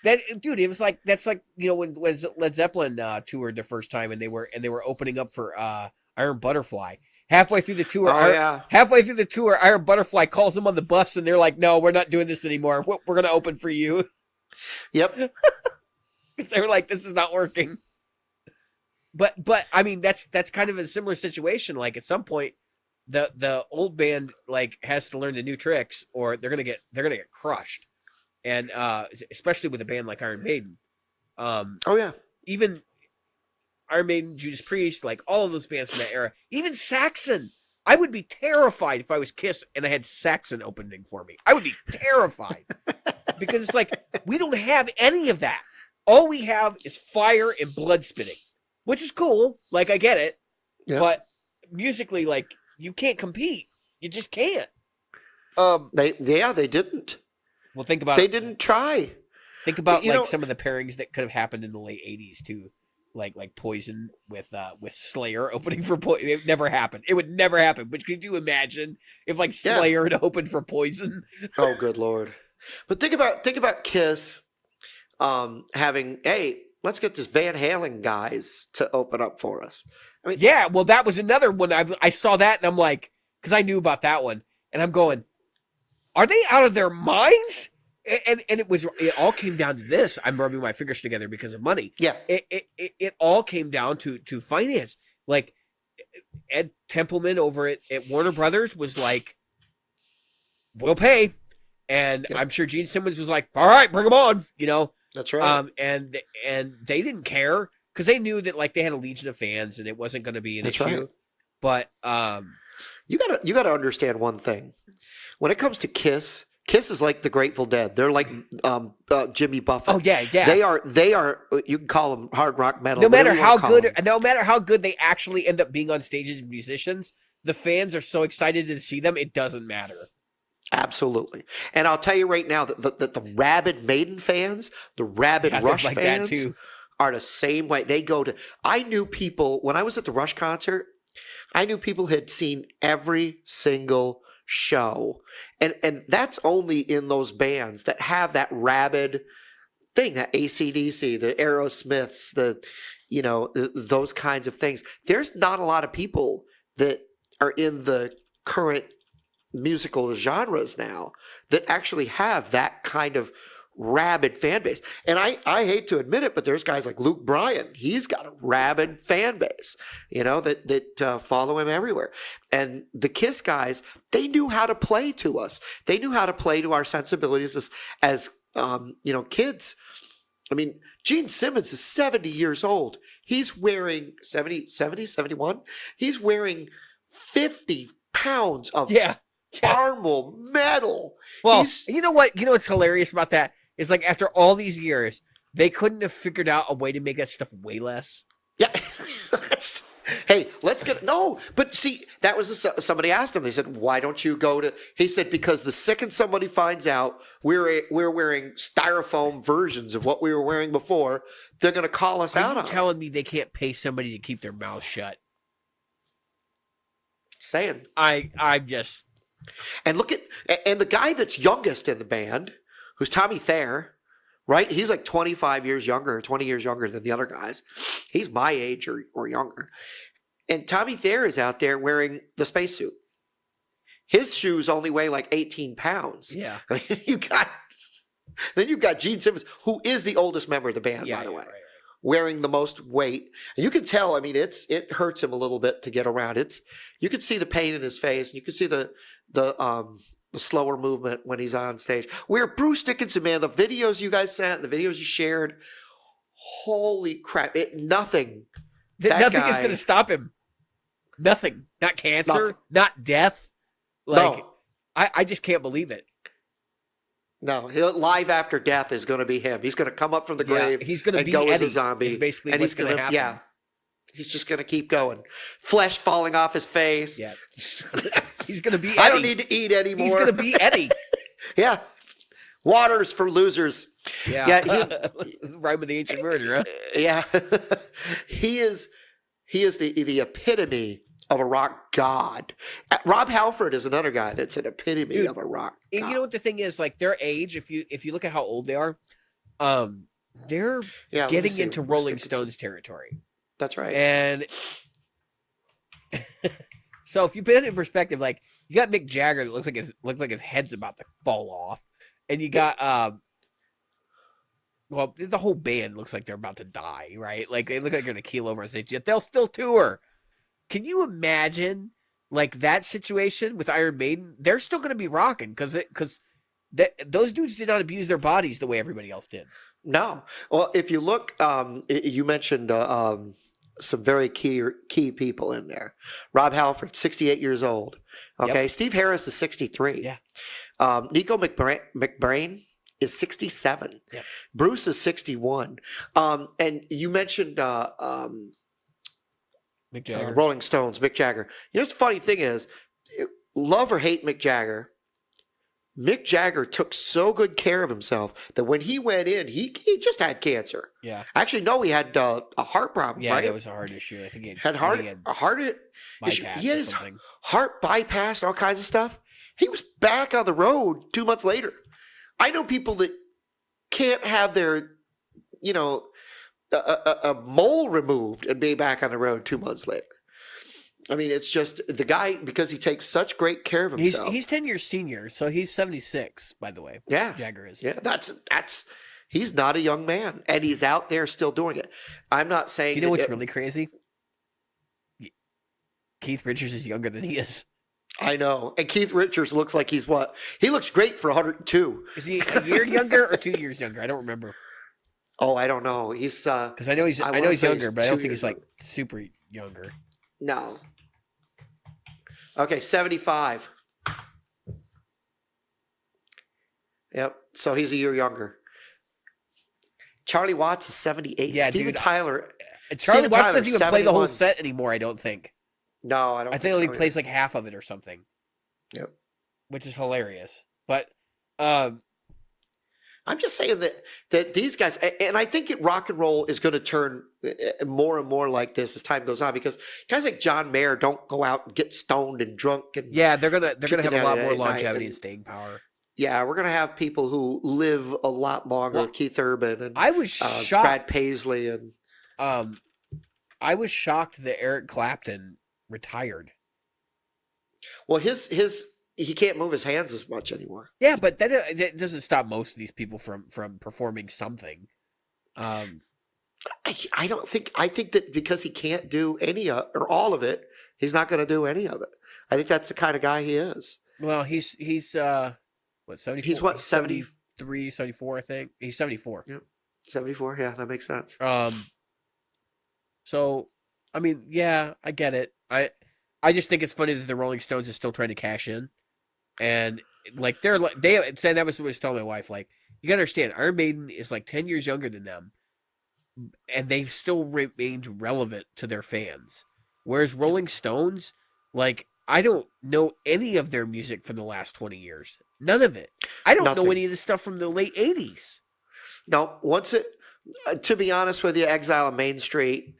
That dude, it was like when Led Zeppelin toured the first time and they were opening up for Iron Butterfly. Halfway through the tour, Iron Butterfly calls them on the bus and they're like, "No, we're not doing this anymore. We're going to open for you." Yep. Because they were like, "This is not working." But I mean that's kind of a similar situation. Like at some point, the old band like has to learn the new tricks or they're gonna get crushed. And especially with a band like Iron Maiden. Even Iron Maiden, Judas Priest, like all of those bands from that era. Even Saxon. I would be terrified if I was Kiss and I had Saxon opening for me. I would be terrified. Because it's like, we don't have any of that. All we have is fire and blood spitting. Which is cool. Like, I get it. Yeah. But musically, like, you can't compete. You just can't. They didn't. Well, think about they didn't try. Think about some of the pairings that could have happened in the late '80s too, like Poison with Slayer opening for Poison. It never happened. It would never happen. But could you imagine if like Slayer had opened for Poison? Oh, good Lord! But think about Kiss having let's get this Van Halen guys to open up for us. I mean, yeah. Well, that was another one. I saw that and I'm like, because I knew about that one, and I'm going. Are they out of their minds? And it all came down to this. I'm rubbing my fingers together because of money. Yeah. It all came down to finance. Like Ed Templeman over at Warner Brothers was like, we'll pay. And I'm sure Gene Simmons was like, all right, bring them on. That's right. And they didn't care because they knew that like they had a legion of fans and it wasn't going to be an issue. Right. But You gotta understand one thing. When it comes to Kiss is like the Grateful Dead. They're like Jimmy Buffett. Oh yeah. They are. You can call them hard rock metal. No matter how good they actually end up being on stage as musicians, the fans are so excited to see them, it doesn't matter. Absolutely. And I'll tell you right now that the rabid Maiden fans, the rabid Rush like fans that too. are the same way. They go to. I knew people when I was at the Rush concert. I knew people had seen every single show, and that's only in those bands that have that rabid thing, that AC/DC, the Aerosmiths, those kinds of things. There's not a lot of people that are in the current musical genres now that actually have that kind of rabid fan base. And I hate to admit it, but there's guys like Luke Bryan. He's got a rabid fan base, that follow him everywhere. And the Kiss guys, they knew how to play to us. They knew how to play to our sensibilities as kids. I mean, Gene Simmons is 70 years old. He's wearing 71. He's wearing 50 pounds of armor metal. Well, you know what? You know what's hilarious about that? Is like after all these years, they couldn't have figured out a way to make that stuff way less. Yeah. Hey, let's get no. But see, that was somebody asked him. They said, "Why don't you go to?" He said, "Because the second somebody finds out we're wearing styrofoam versions of what we were wearing before, they're going to call us out on it." Telling me they can't pay somebody to keep their mouth shut? Saying, I'm just. And look at the guy that's youngest in the band, who's Tommy Thayer, right? He's like 25 years younger, 20 years younger than the other guys. He's my age or younger. And Tommy Thayer is out there wearing the spacesuit. His shoes only weigh like 18 pounds. Yeah. I mean, you've got Gene Simmons, who is the oldest member of the band, by the way. Right. Wearing the most weight. And you can tell, I mean, it hurts him a little bit to get around. You can see the pain in his face, and you can see the slower movement when he's on stage. Where Bruce Dickinson, man, the videos you guys sent, the videos you shared, holy crap, nothing is going to stop him. Nothing. Not cancer, nothing. Not death. No. I just can't believe it. No, live after death is going to be him. He's going to come up from the grave. He's going to be go Eddie, as a zombie. Is basically and what's going to happen. Yeah, he's just going to keep going. Flesh falling off his face. Yeah, he's going to be Eddie. I don't need to eat anymore. He's going to be Eddie. Yeah, water's for losers. Yeah, rhyme with the ancient murder. Huh? Yeah, he is the epitome of a rock god. Rob Halford is another guy that's an epitome of a rock god. And you know what the thing is? Like their age, if you look at how old they are, they're getting into Rolling Stones territory. That's right. And so if you put it in perspective, like you got Mick Jagger that looks like his head's about to fall off, and you got well, the whole band looks like they're about to die, right? Like they look like they're gonna keel over on stage, yet they'll still tour. Can you imagine like that situation with Iron Maiden? They're still going to be rocking because those dudes did not abuse their bodies the way everybody else did. No. Well, if you look, you mentioned some very key people in there. Rob Halford, 68 years old. Okay, yep. Steve Harris is 63. Yeah. Nico McBrain is 67. Yep. Bruce is 61. And you mentioned Mick Jagger. Rolling Stones, Mick Jagger. You know, the funny thing is, love or hate Mick Jagger took so good care of himself that when he went in, he just had cancer. Yeah. Actually, no, he had a heart problem, yeah, right? Yeah, it was a heart issue. I think he had a heart issue. He had his heart bypassed, all kinds of stuff. He was back on the road 2 months later. I know people that can't have their, a mole removed and be back on the road 2 months later. I mean, it's just the guy, because he takes such great care of himself. He's 10 years senior, so he's 76, by the way. Yeah. Jagger is. Yeah, that's he's not a young man, and he's out there still doing it. I'm not saying. Do you know what's really crazy? Keith Richards is younger than he is. I know. And Keith Richards looks like he's what? He looks great for 102. Is he a year younger or 2 years younger? I don't remember. Oh, I don't know. He's because I know he's younger, but I don't think he's like super younger. No. Okay, 75. Yep. So he's a year younger. Charlie Watts is 78. Yeah, Steven dude. Tyler. Charlie Watts Tyler, doesn't even play the whole 71. set anymore, I don't think. No, I don't I think so he either. plays like half of it or something. Yep. Which is hilarious. But I'm just saying that these guys, and I think rock and roll is going to turn more and more like this as time goes on, because guys like John Mayer don't go out and get stoned and drunk. And yeah, they're gonna have a lot more at night, longevity and staying power. Yeah, we're going to have people who live a lot longer. Well, Keith Urban and I was shocked. Brad Paisley and I was shocked that Eric Clapton retired. Well, he can't move his hands as much anymore. Yeah, but that doesn't stop most of these people from performing something. I don't think. I think that because he can't do any or all of it, he's not going to do any of it. I think that's the kind of guy he is. Well, he's what, 74? He's what, 73, 74, I think. He's 74. Yep. 74. Yeah, that makes sense. So, I mean, yeah, I get it. I just think it's funny that the Rolling Stones is still trying to cash in, and like they said, that was what I was telling my wife. Like, you gotta understand, Iron Maiden is like 10 years younger than them, and they've still remained relevant to their fans. Whereas Rolling Stones, like, I don't know any of their music from the last 20 years. None of it. I don't know any of the stuff from the late 80s. No, to be honest with you, Exile on Main Street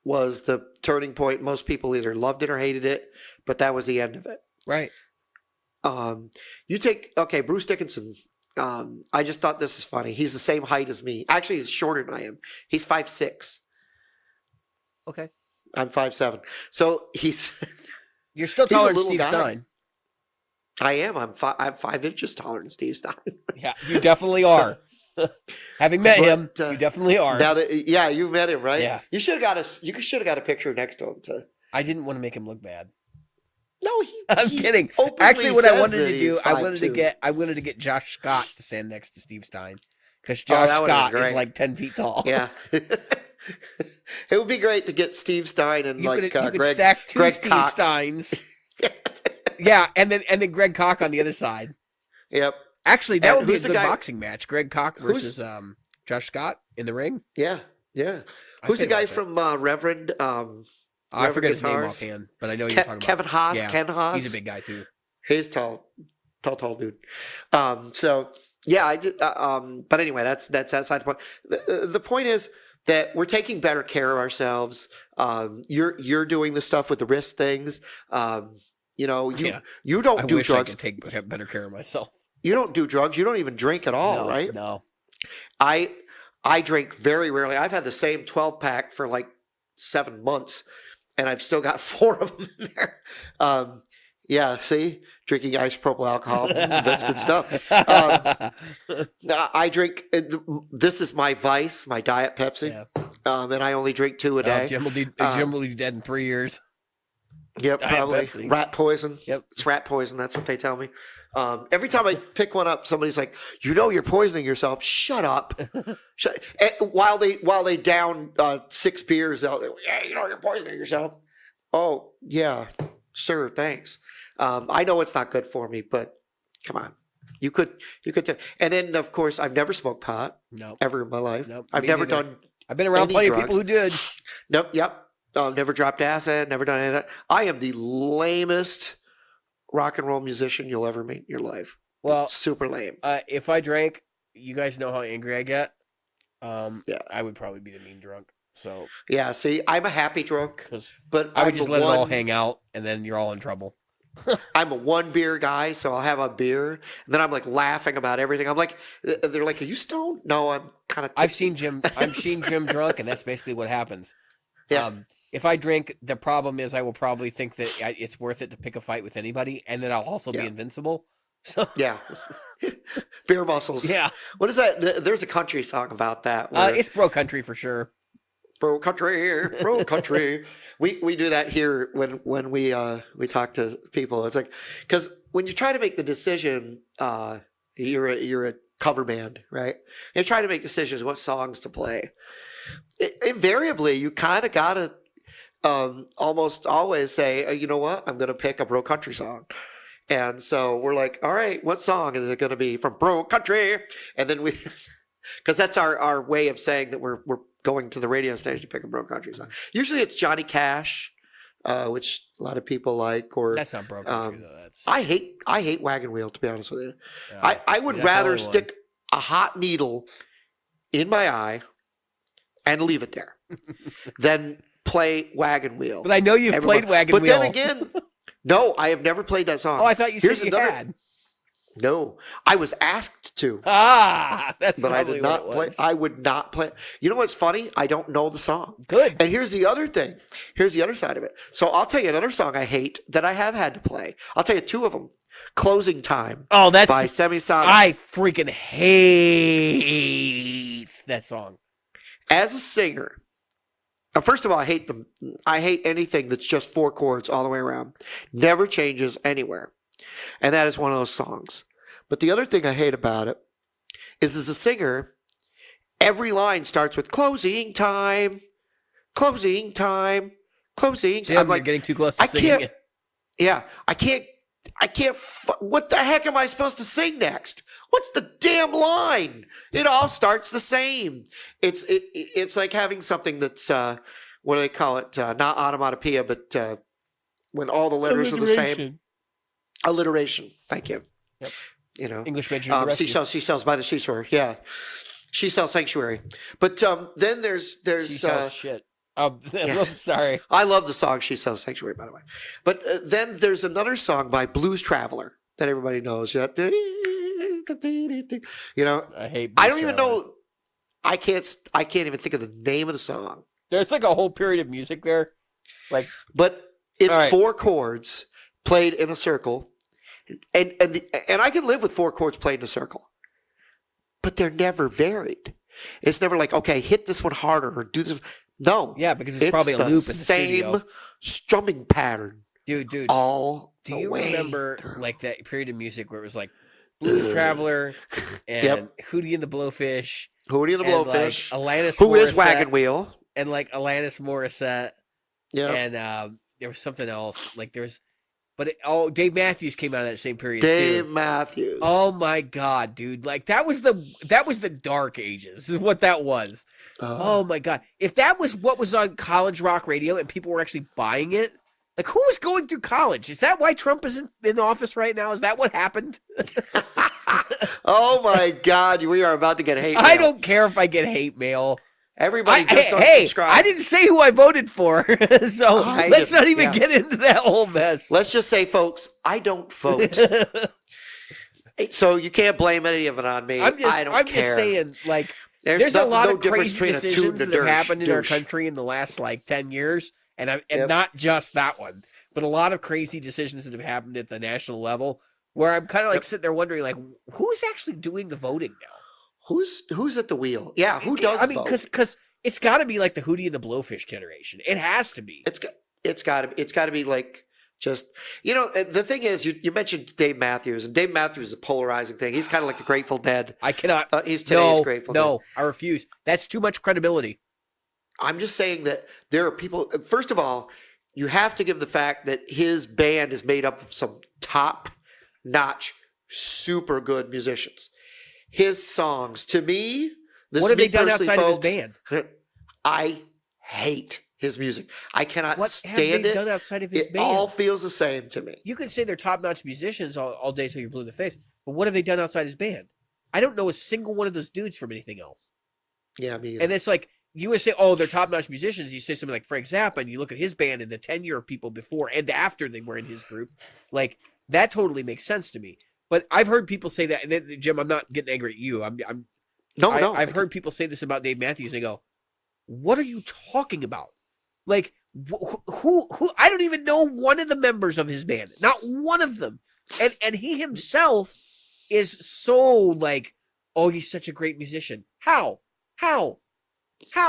was the turning point. Most people either loved it or hated it, but that was the end of it. Right. Bruce Dickinson. I just thought this is funny. He's the same height as me. Actually, he's shorter than I am. He's 5'6". Okay. I'm 5'7". So You're still taller than Steve Steve Stein. I am. I'm 5 inches taller than Steve Stein. Yeah, you definitely are. Having met him, you definitely are. Now that you met him, right? Yeah. You should have got a picture next to him I didn't want to make him look bad. No, I'm kidding. Actually, what I wanted to do, I wanted to get Josh Scott to stand next to Steve Stein, because Josh Scott is like 10 feet tall. Yeah. It would be great to get Steve Stein and you could stack two Greg Steve Koch. Steins. Yeah, and then Greg Koch on the other side. Yep. Actually, that would be a good boxing match. Greg Koch versus Josh Scott in the ring. Yeah, yeah. Who's the guy from Reverend? I forget his name offhand, but I know you're talking about Kevin Haas. Yeah, Ken Haas. He's a big guy too. He's tall dude. So yeah, I did. But anyway, that's outside the point. The point is that we're taking better care of ourselves. You're doing the stuff with the wrist things. You don't do drugs. I could take better care of myself. You don't do drugs. You don't even drink at all, right? No. I drink very rarely. I've had the same 12-pack for like 7 months, and I've still got 4 of them in there. Yeah, see? Drinking isopropyl alcohol. That's good stuff. I drink, this is my vice, my Diet Pepsi. Yeah. And I only drink 2 a day. Jim will be dead in 3 years. Yep, Diet probably. Pepsi. Rat poison. Yep. It's rat poison. That's what they tell me. Every time I pick one up, somebody's like, you're poisoning yourself. Shut up. While they down 6 beers, they'll, yeah, you're poisoning yourself. Oh, yeah, sure, thanks. I know it's not good for me, but come on. You could and then, of course, I've never smoked pot. No. Ever in my life. Nope, I've never done I've been around plenty of people who did. Nope, yep. Never dropped acid, never done any of that. I am the lamest rock and roll musician you'll ever meet in your life. Well, super lame. If I drank, you guys know how angry I get. Yeah. I would probably be the mean drunk. So yeah, see, I'm a happy drunk, but I would just let it all hang out, and then you're all in trouble. I'm a 1 beer guy, so I'll have a beer, and then I'm like laughing about everything. I'm like, they're like, "Are you stoned?" No, I'm kind of. I've seen Jim drunk, and that's basically what happens. Yeah. If I drink, the problem is I will probably think that it's worth it to pick a fight with anybody, and then I'll also be invincible. So yeah, beer muscles. Yeah. What is that? There's a country song about that. It's bro country for sure. Bro country. We do that here when we talk to people. It's like, because when you try to make the decision, you're a cover band, right? You try to make decisions what songs to play. Invariably, you kind of gotta almost always say, you know what, I'm going to pick a bro country song. And so we're like, all right, what song is it going to be from bro country? And then we, because that's our way of saying that we're going to the radio station to pick a bro country song. Usually it's Johnny Cash, which a lot of people like. Or that's not bro country though. That's I hate Wagon Wheel, to be honest with you. I would that's rather stick a hot needle in my eye and leave it there than play Wagon Wheel. But I know you've played Wagon Wheel. But then again, no, I have never played that song. Oh, I thought you said you had. No, I was asked to. That's but I did not what it play. was. I would not play. You know what's funny? I don't know the song. Good. And here's the other thing. Here's the other side of it. So I'll tell you another song I hate that I have had to play. I'll tell you two of them. Closing Time. Oh, that's by Semisonic. I freaking hate that song. As a singer, first of all, I hate them. I hate anything that's just 4 chords all the way around. Never changes anywhere. And that is one of those songs. But the other thing I hate about it is as a singer, every line starts with closing time, closing time, closing time. Jim, I'm like, getting too close to singing it. Yeah, I can't, what the heck am I supposed to sing next? What's the damn line? It all starts the same. It's like having something that's, what do they call it? Not onomatopoeia, but when all the letters are the same. Alliteration. Thank you. Yep. You know, English major. Seashells by the seashore. Yeah. She sells sanctuary. But then there's she sells shit. I'm sorry. I love the song She Sells Sanctuary, by the way. But then there's another song by Blues Traveler that everybody knows. You know, I hate. I don't even know. I can't even think of the name of the song. There's like a whole period of music there, like. But it's 4 chords played in a circle, and I can live with 4 chords played in a circle, but they're never varied. It's never like, okay, hit this one harder or do this. No. Yeah, because it's probably a loop in the studio. Same strumming pattern. Dude. All do you remember like that period of music where it was like Blues Traveler and Hootie and the Blowfish? Hootie and the Blowfish. Like Alanis Who Morissette, is Wagon Wheel? And like Alanis Morissette. Yeah. And there was something else. Like there was, but Dave Matthews came out of that same period Dave too. Matthews. Oh my God, dude! Like that was the dark ages. Is what that was. Oh my God! If that was what was on college rock radio and people were actually buying it, like who was going through college? Is that why Trump is in office right now? Is that what happened? Oh my God! We are about to get hate mail. I don't care if I get hate mail. Everybody just unsubscribe. I didn't say who I voted for, so let's not even get into that whole mess. Let's just say, folks, I don't vote. So you can't blame any of it on me. I don't care. I'm just saying, like, there's a lot of crazy decisions that have happened in our country in the last, like, 10 years, and not just that one, but a lot of crazy decisions that have happened at the national level where I'm kind of, like, sitting there wondering, like, who's actually doing the voting now? Who's at the wheel? Yeah, who does vote? I mean, because it's got to be like the Hootie and the Blowfish generation. It has to be. It's got to be like just, you know, the thing is, you mentioned Dave Matthews, and Dave Matthews is a polarizing thing. He's kind of like the Grateful Dead. I cannot. He's today's Grateful Dead. No, I refuse. That's too much credibility. I'm just saying that there are people. First of all, you have to give the fact that his band is made up of some top-notch, super good musicians. His songs, to me, what have they done outside of his band? I hate his music. I cannot stand it. What have they done outside of his band? It all feels the same to me. You can say they're top-notch musicians all day till you're blue in the face, but what have they done outside his band? I don't know a single one of those dudes from anything else. Yeah, me either. And it's like, you would say, oh, they're top-notch musicians. You say something like Frank Zappa, and you look at his band and the tenure of people before and after they were in his group. Like, that totally makes sense to me. But I've heard people say that, and then, Jim, I'm not getting angry at you. I've heard people say this about Dave Matthews. And they go, "What are you talking about? Like, who? I don't even know one of the members of his band. Not one of them. And he himself is so like, oh, he's such a great musician. How?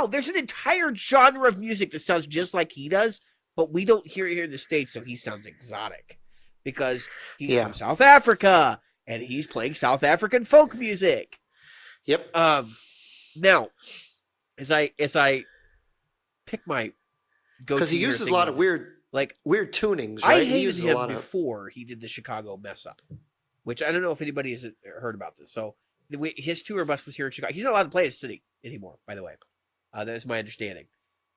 There's an entire genre of music that sounds just like he does, but we don't hear it here in the States, so he sounds exotic." Because he's from South Africa and he's playing South African folk music. Yep. Now, as I pick my go because he uses a lot of weird tunings. Right? I hated him before he did the Chicago mess up, which I don't know if anybody has heard about this. So his tour bus was here in Chicago. He's not allowed to play at the city anymore, by the way. That is my understanding.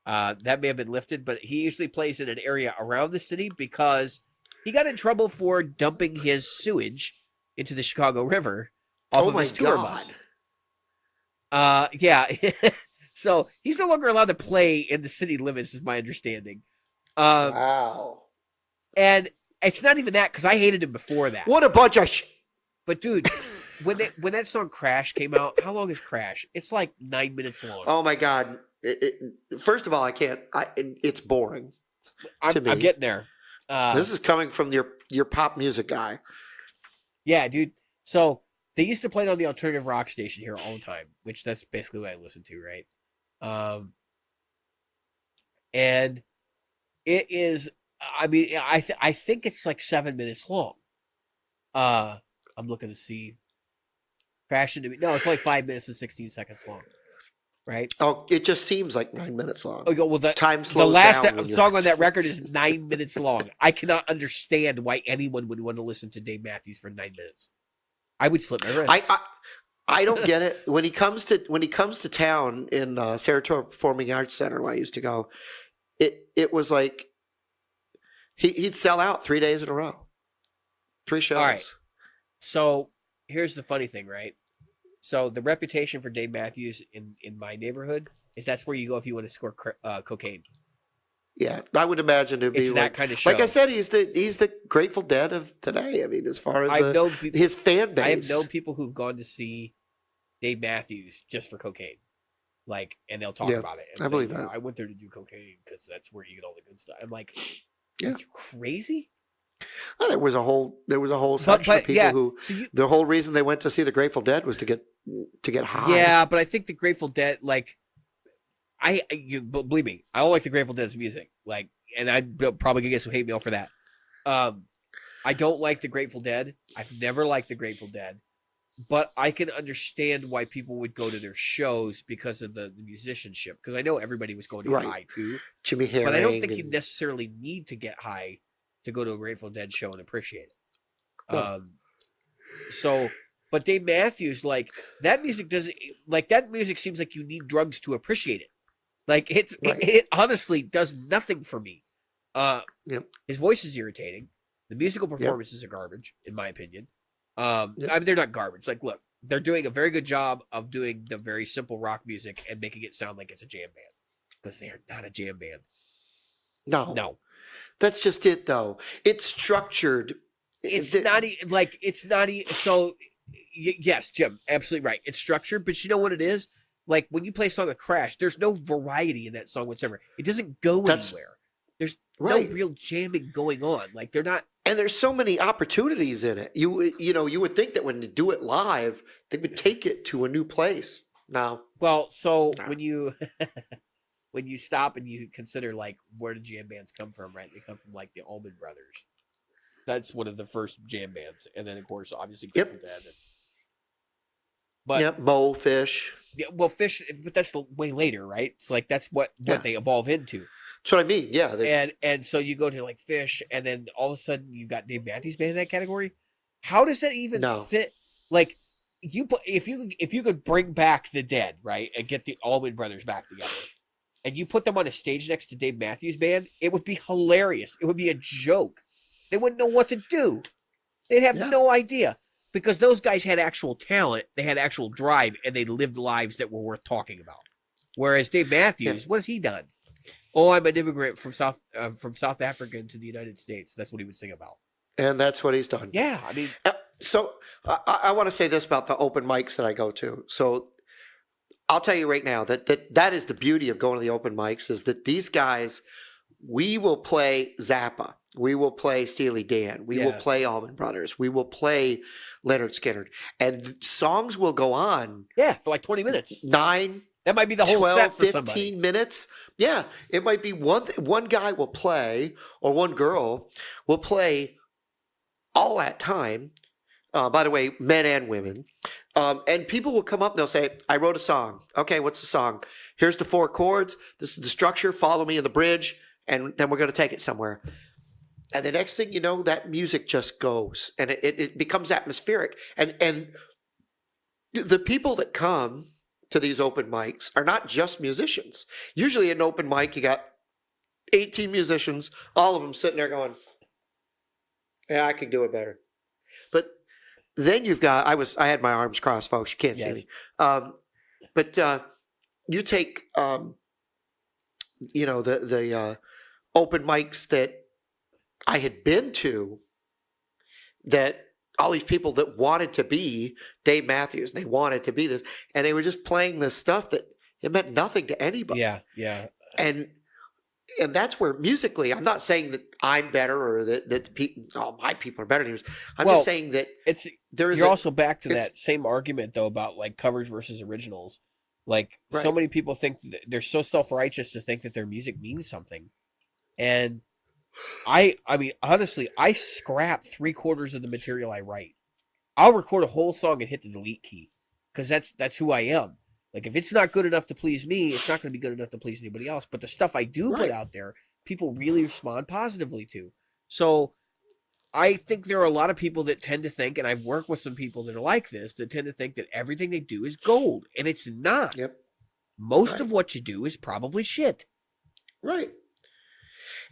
That may have been lifted, but he usually plays in an area around the city because he got in trouble for dumping his sewage into the Chicago River off of his tour bus. Yeah. So he's no longer allowed to play in the city limits, is my understanding. Wow. And it's not even that, because I hated him before that. What a bunch of But dude, when that song Crash came out, how long is Crash? It's like 9 minutes long. Oh my God. First of all, I can't. It's boring. To me. I'm getting there. This is coming from your pop music guy. Yeah, dude. So they used to play it on the alternative rock station here all the time, which that's basically what I listen to, right? And it is. I mean, I think it's like 7 minutes long. I'm looking to see. Crash into me. No, it's like 5 minutes and 16 seconds long. Right? Oh, it just seems like 9 minutes long. Oh, well, time slows the last down song on that record is 9 minutes long. I cannot understand why anyone would want to listen to Dave Matthews for 9 minutes. I would slip my wrist. I don't get it. When he comes to town in Saratoga Performing Arts Center, where I used to go, it was like he'd sell out 3 days in a row, 3 shows. All right. So here's the funny thing, right? So the reputation for Dave Matthews in my neighborhood is that's where you go if you want to score cocaine. Yeah, I would imagine it'd be it's that kind of show. Like I said, he's the Grateful Dead of today. I mean, as far as his fan base, I have known people who've gone to see Dave Matthews just for cocaine, and they'll talk about it. And I believe that. I went there to do cocaine because that's where you get all the good stuff. I'm like, yeah, are you crazy? Well, there was a whole section of people who the whole reason they went to see the Grateful Dead was to get high. Yeah, but I think the Grateful Dead, you believe me, I don't like the Grateful Dead's music. And I'm probably gonna get some hate mail for that. I don't like the Grateful Dead. I've never liked the Grateful Dead, but I can understand why people would go to their shows because of the musicianship. Because I know everybody was going to get high too. Jimmy Herring, but I don't think you necessarily need to get high to go to a Grateful Dead show and appreciate it. No. But Dave Matthews, that music doesn't that music seems like you need drugs to appreciate it. It honestly does nothing for me. His voice is irritating. The musical performances are garbage, in my opinion. I mean, they're not garbage. Look, they're doing a very good job of doing the very simple rock music and making it sound like it's a jam band, because they are not a jam band. No. That's just it, though. It's structured. It's not so. Yes, Jim, absolutely right. It's structured, but you know what it is? When you play a song of Crash, there's no variety in that song whatsoever. It doesn't go anywhere. There's no real jamming going on. They're not. And there's so many opportunities in it. You would think that when they do it live, they would take it to a new place. No. Well, when you when you stop and you consider where the jam bands come from, right? They come from the Allman Brothers. That's one of the first jam bands, and then of course, obviously, Grateful Dead. But Mo, Fish. Yeah, well, Fish, but that's way later, right? It's that's what they evolve into. That's what I mean. Yeah. And so you go to Fish, and then all of a sudden you got Dave Matthews Band in that category. How does that even fit? If you could bring back the Dead, right, and get the Allman Brothers back together, and you put them on a stage next to Dave Matthews Band, it would be hilarious. It would be a joke. They wouldn't know what to do. They'd have no idea, because those guys had actual talent, they had actual drive, and they lived lives that were worth talking about. Whereas Dave Matthews, what has he done? Oh, I'm an immigrant from South Africa into the United States. That's what he would sing about. And that's what he's done. Yeah, I mean. So I want to say this about the open mics that I go to. So I'll tell you right now that is the beauty of going to the open mics, is that these guys, we will play Zappa. We will play Steely Dan. We will play Allman Brothers. We will play Leonard Skinner. And songs will go on. Yeah, for 20 minutes. 9, that might be the whole 12, set for 15 somebody. minutes. Yeah, it might be one guy will play, or one girl will play all that time. By the way, men and women. And people will come up and they'll say, I wrote a song. Okay, what's the song? Here's the 4 chords. This is the structure. Follow me in the bridge. and then we're going to take it somewhere. And the next thing you know, that music just goes, and it becomes atmospheric. And the people that come to these open mics are not just musicians. Usually at an open mic, you got 18 musicians, all of them sitting there going, yeah, I could do it better. But then you've got, I had my arms crossed, folks. You can't see me. But you take, the open mics that I had been to, that all these people that wanted to be Dave Matthews, and they wanted to be this, and they were just playing this stuff that it meant nothing to anybody. Yeah. And that's where musically, I'm not saying that I'm better or that my people are better than yours. I'm just saying that you're also back to that same argument though about like covers versus originals. Like so many people think that they're so self-righteous to think that their music means something. And I mean, honestly, I scrap 3/4 of the material I write. I'll record a whole song and hit the delete key because that's who I am. Like if it's not good enough to please me, it's not going to be good enough to please anybody else. But the stuff I do put out there, people really respond positively to. So I think there are a lot of people that tend to think, and I've worked with some people that are like this, that tend to think that everything they do is gold, and it's not. Yep. Most of what you do is probably shit. Right.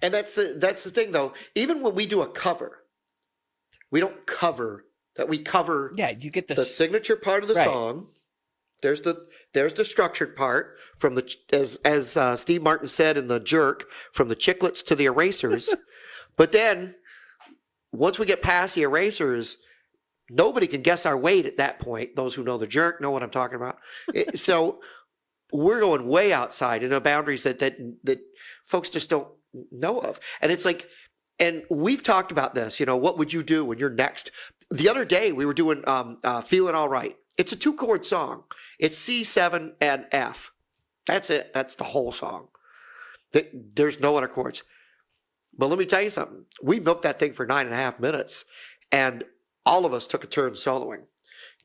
And that's the thing, though. Even when we do a cover, we don't cover that. We cover you get the signature part of the song. There's the structured part from as Steve Martin said in The Jerk, from the chiclets to the erasers. But then once we get past the erasers, nobody can guess our weight at that point. Those who know The Jerk know what I'm talking about. So we're going way outside into boundaries that folks just don't know of. And it's like, and we've talked about this, what would you do when you're next? The other day we were doing Feeling All Right. It's a 2-chord song. It's C, 7, and F. That's it. That's the whole song. There's no other chords. But let me tell you something. We milked that thing for 9.5 minutes, and all of us took a turn soloing.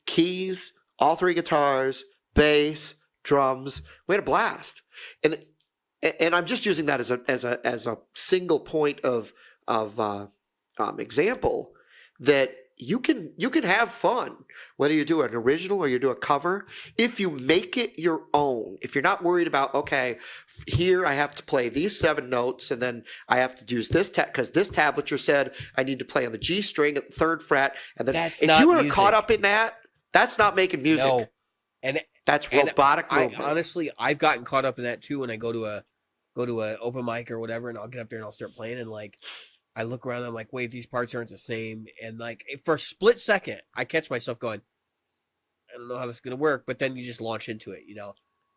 Keys, all 3 guitars, bass, drums. We had a blast. And I'm just using that as a single point of example that you can have fun whether you do an original or you do a cover if you make it your own. If you're not worried about, okay, here I have to play these 7 notes and then I have to use this because this tablature said I need to play on the G string at the 3rd fret, and then if you are caught up in that, that's not making music. No. And that's robotic movement. Honestly, I've gotten caught up in that too when I go to a open mic or whatever, and I'll get up there and I'll start playing, and like I look around and I'm like, wait, these parts aren't the same. And like for a split second, I catch myself going, I don't know how this is going to work. But then you just launch into it,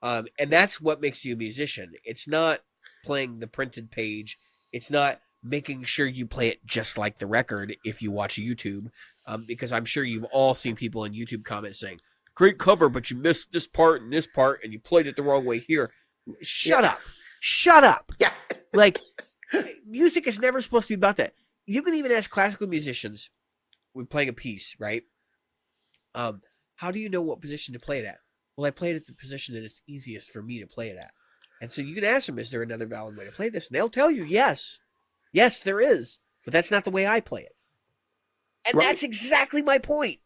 and that's what makes you a musician. It's not playing the printed page. It's not making sure you play it just like the record if you watch YouTube, because I'm sure you've all seen people in YouTube comments saying, great cover, but you missed this part, and you played it the wrong way here. Shut up. Yeah. Like, music is never supposed to be about that. You can even ask classical musicians when playing a piece, right? How do you know what position to play it at? Well, I play it at the position that it's easiest for me to play it at. And so you can ask them, is there another valid way to play this? And they'll tell you, yes. Yes, there is. But that's not the way I play it. And that's exactly my point.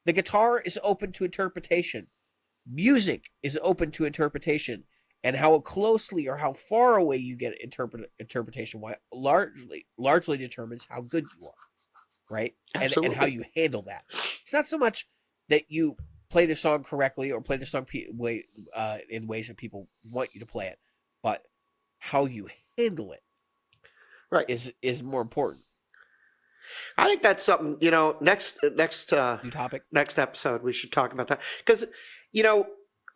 The guitar is open to interpretation. Music is open to interpretation. And how closely or how far away you get interpretation largely determines how good you are, right? And how you handle that. It's not so much that you play the song correctly or play the song in ways that people want you to play it, but how you handle it is more important. I think that's something, next new topic, next episode we should talk about that, because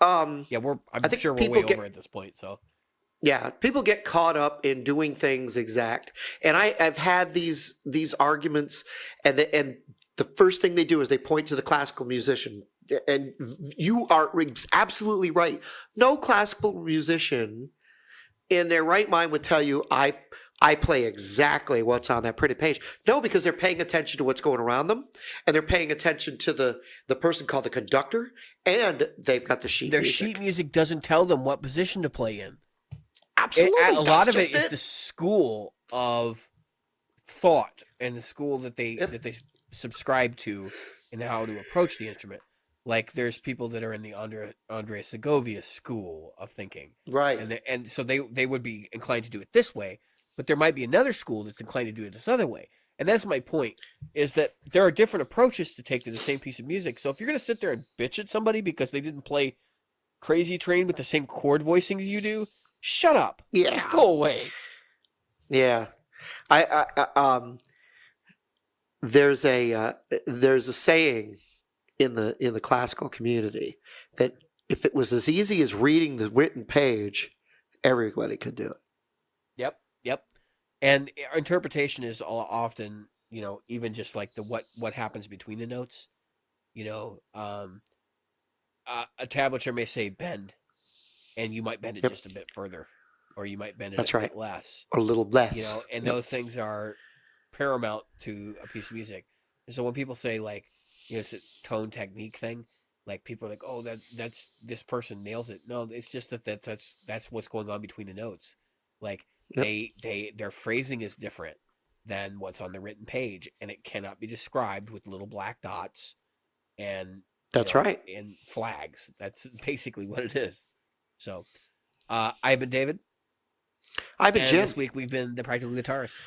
I'm sure we're way over at this point. So yeah, people get caught up in doing things exact, and I've had these arguments, and the first thing they do is they point to the classical musician, and you are absolutely right. No classical musician in their right mind would tell you I play exactly what's on that printed page. No, because they're paying attention to what's going around them, and they're paying attention to the person called the conductor, and they've got the sheet music. Their sheet music doesn't tell them what position to play in. absolutely. A lot of it is the school of thought and the school that they subscribe to and how to approach the instrument. Like there's people that are in the Andrea Segovia school of thinking, right? And so they would be inclined to do it this way, but there might be another school that's inclined to do it this other way. And that's my point, is that there are different approaches to take to the same piece of music. So if you're going to sit there and bitch at somebody because they didn't play Crazy Train with the same chord voicings you do, shut up. Yeah. Just go away. Yeah. There's a saying in the classical community that if it was as easy as reading the written page, everybody could do it. Yep. And our interpretation is often, even just like what happens between the notes. A tablature may say bend, and you might bend it just a bit further, or you might bend it a bit less, or a little less. And those things are paramount to a piece of music. And so when people say like, it's a tone technique thing, like people are like, oh, that's this person nails it. No, it's just that's what's going on between the notes. Like their phrasing is different than what's on the written page, and it cannot be described with little black dots and and flags. That's basically what it is. So I've been David. I've been Jim. This week we've been the Practical Guitarists.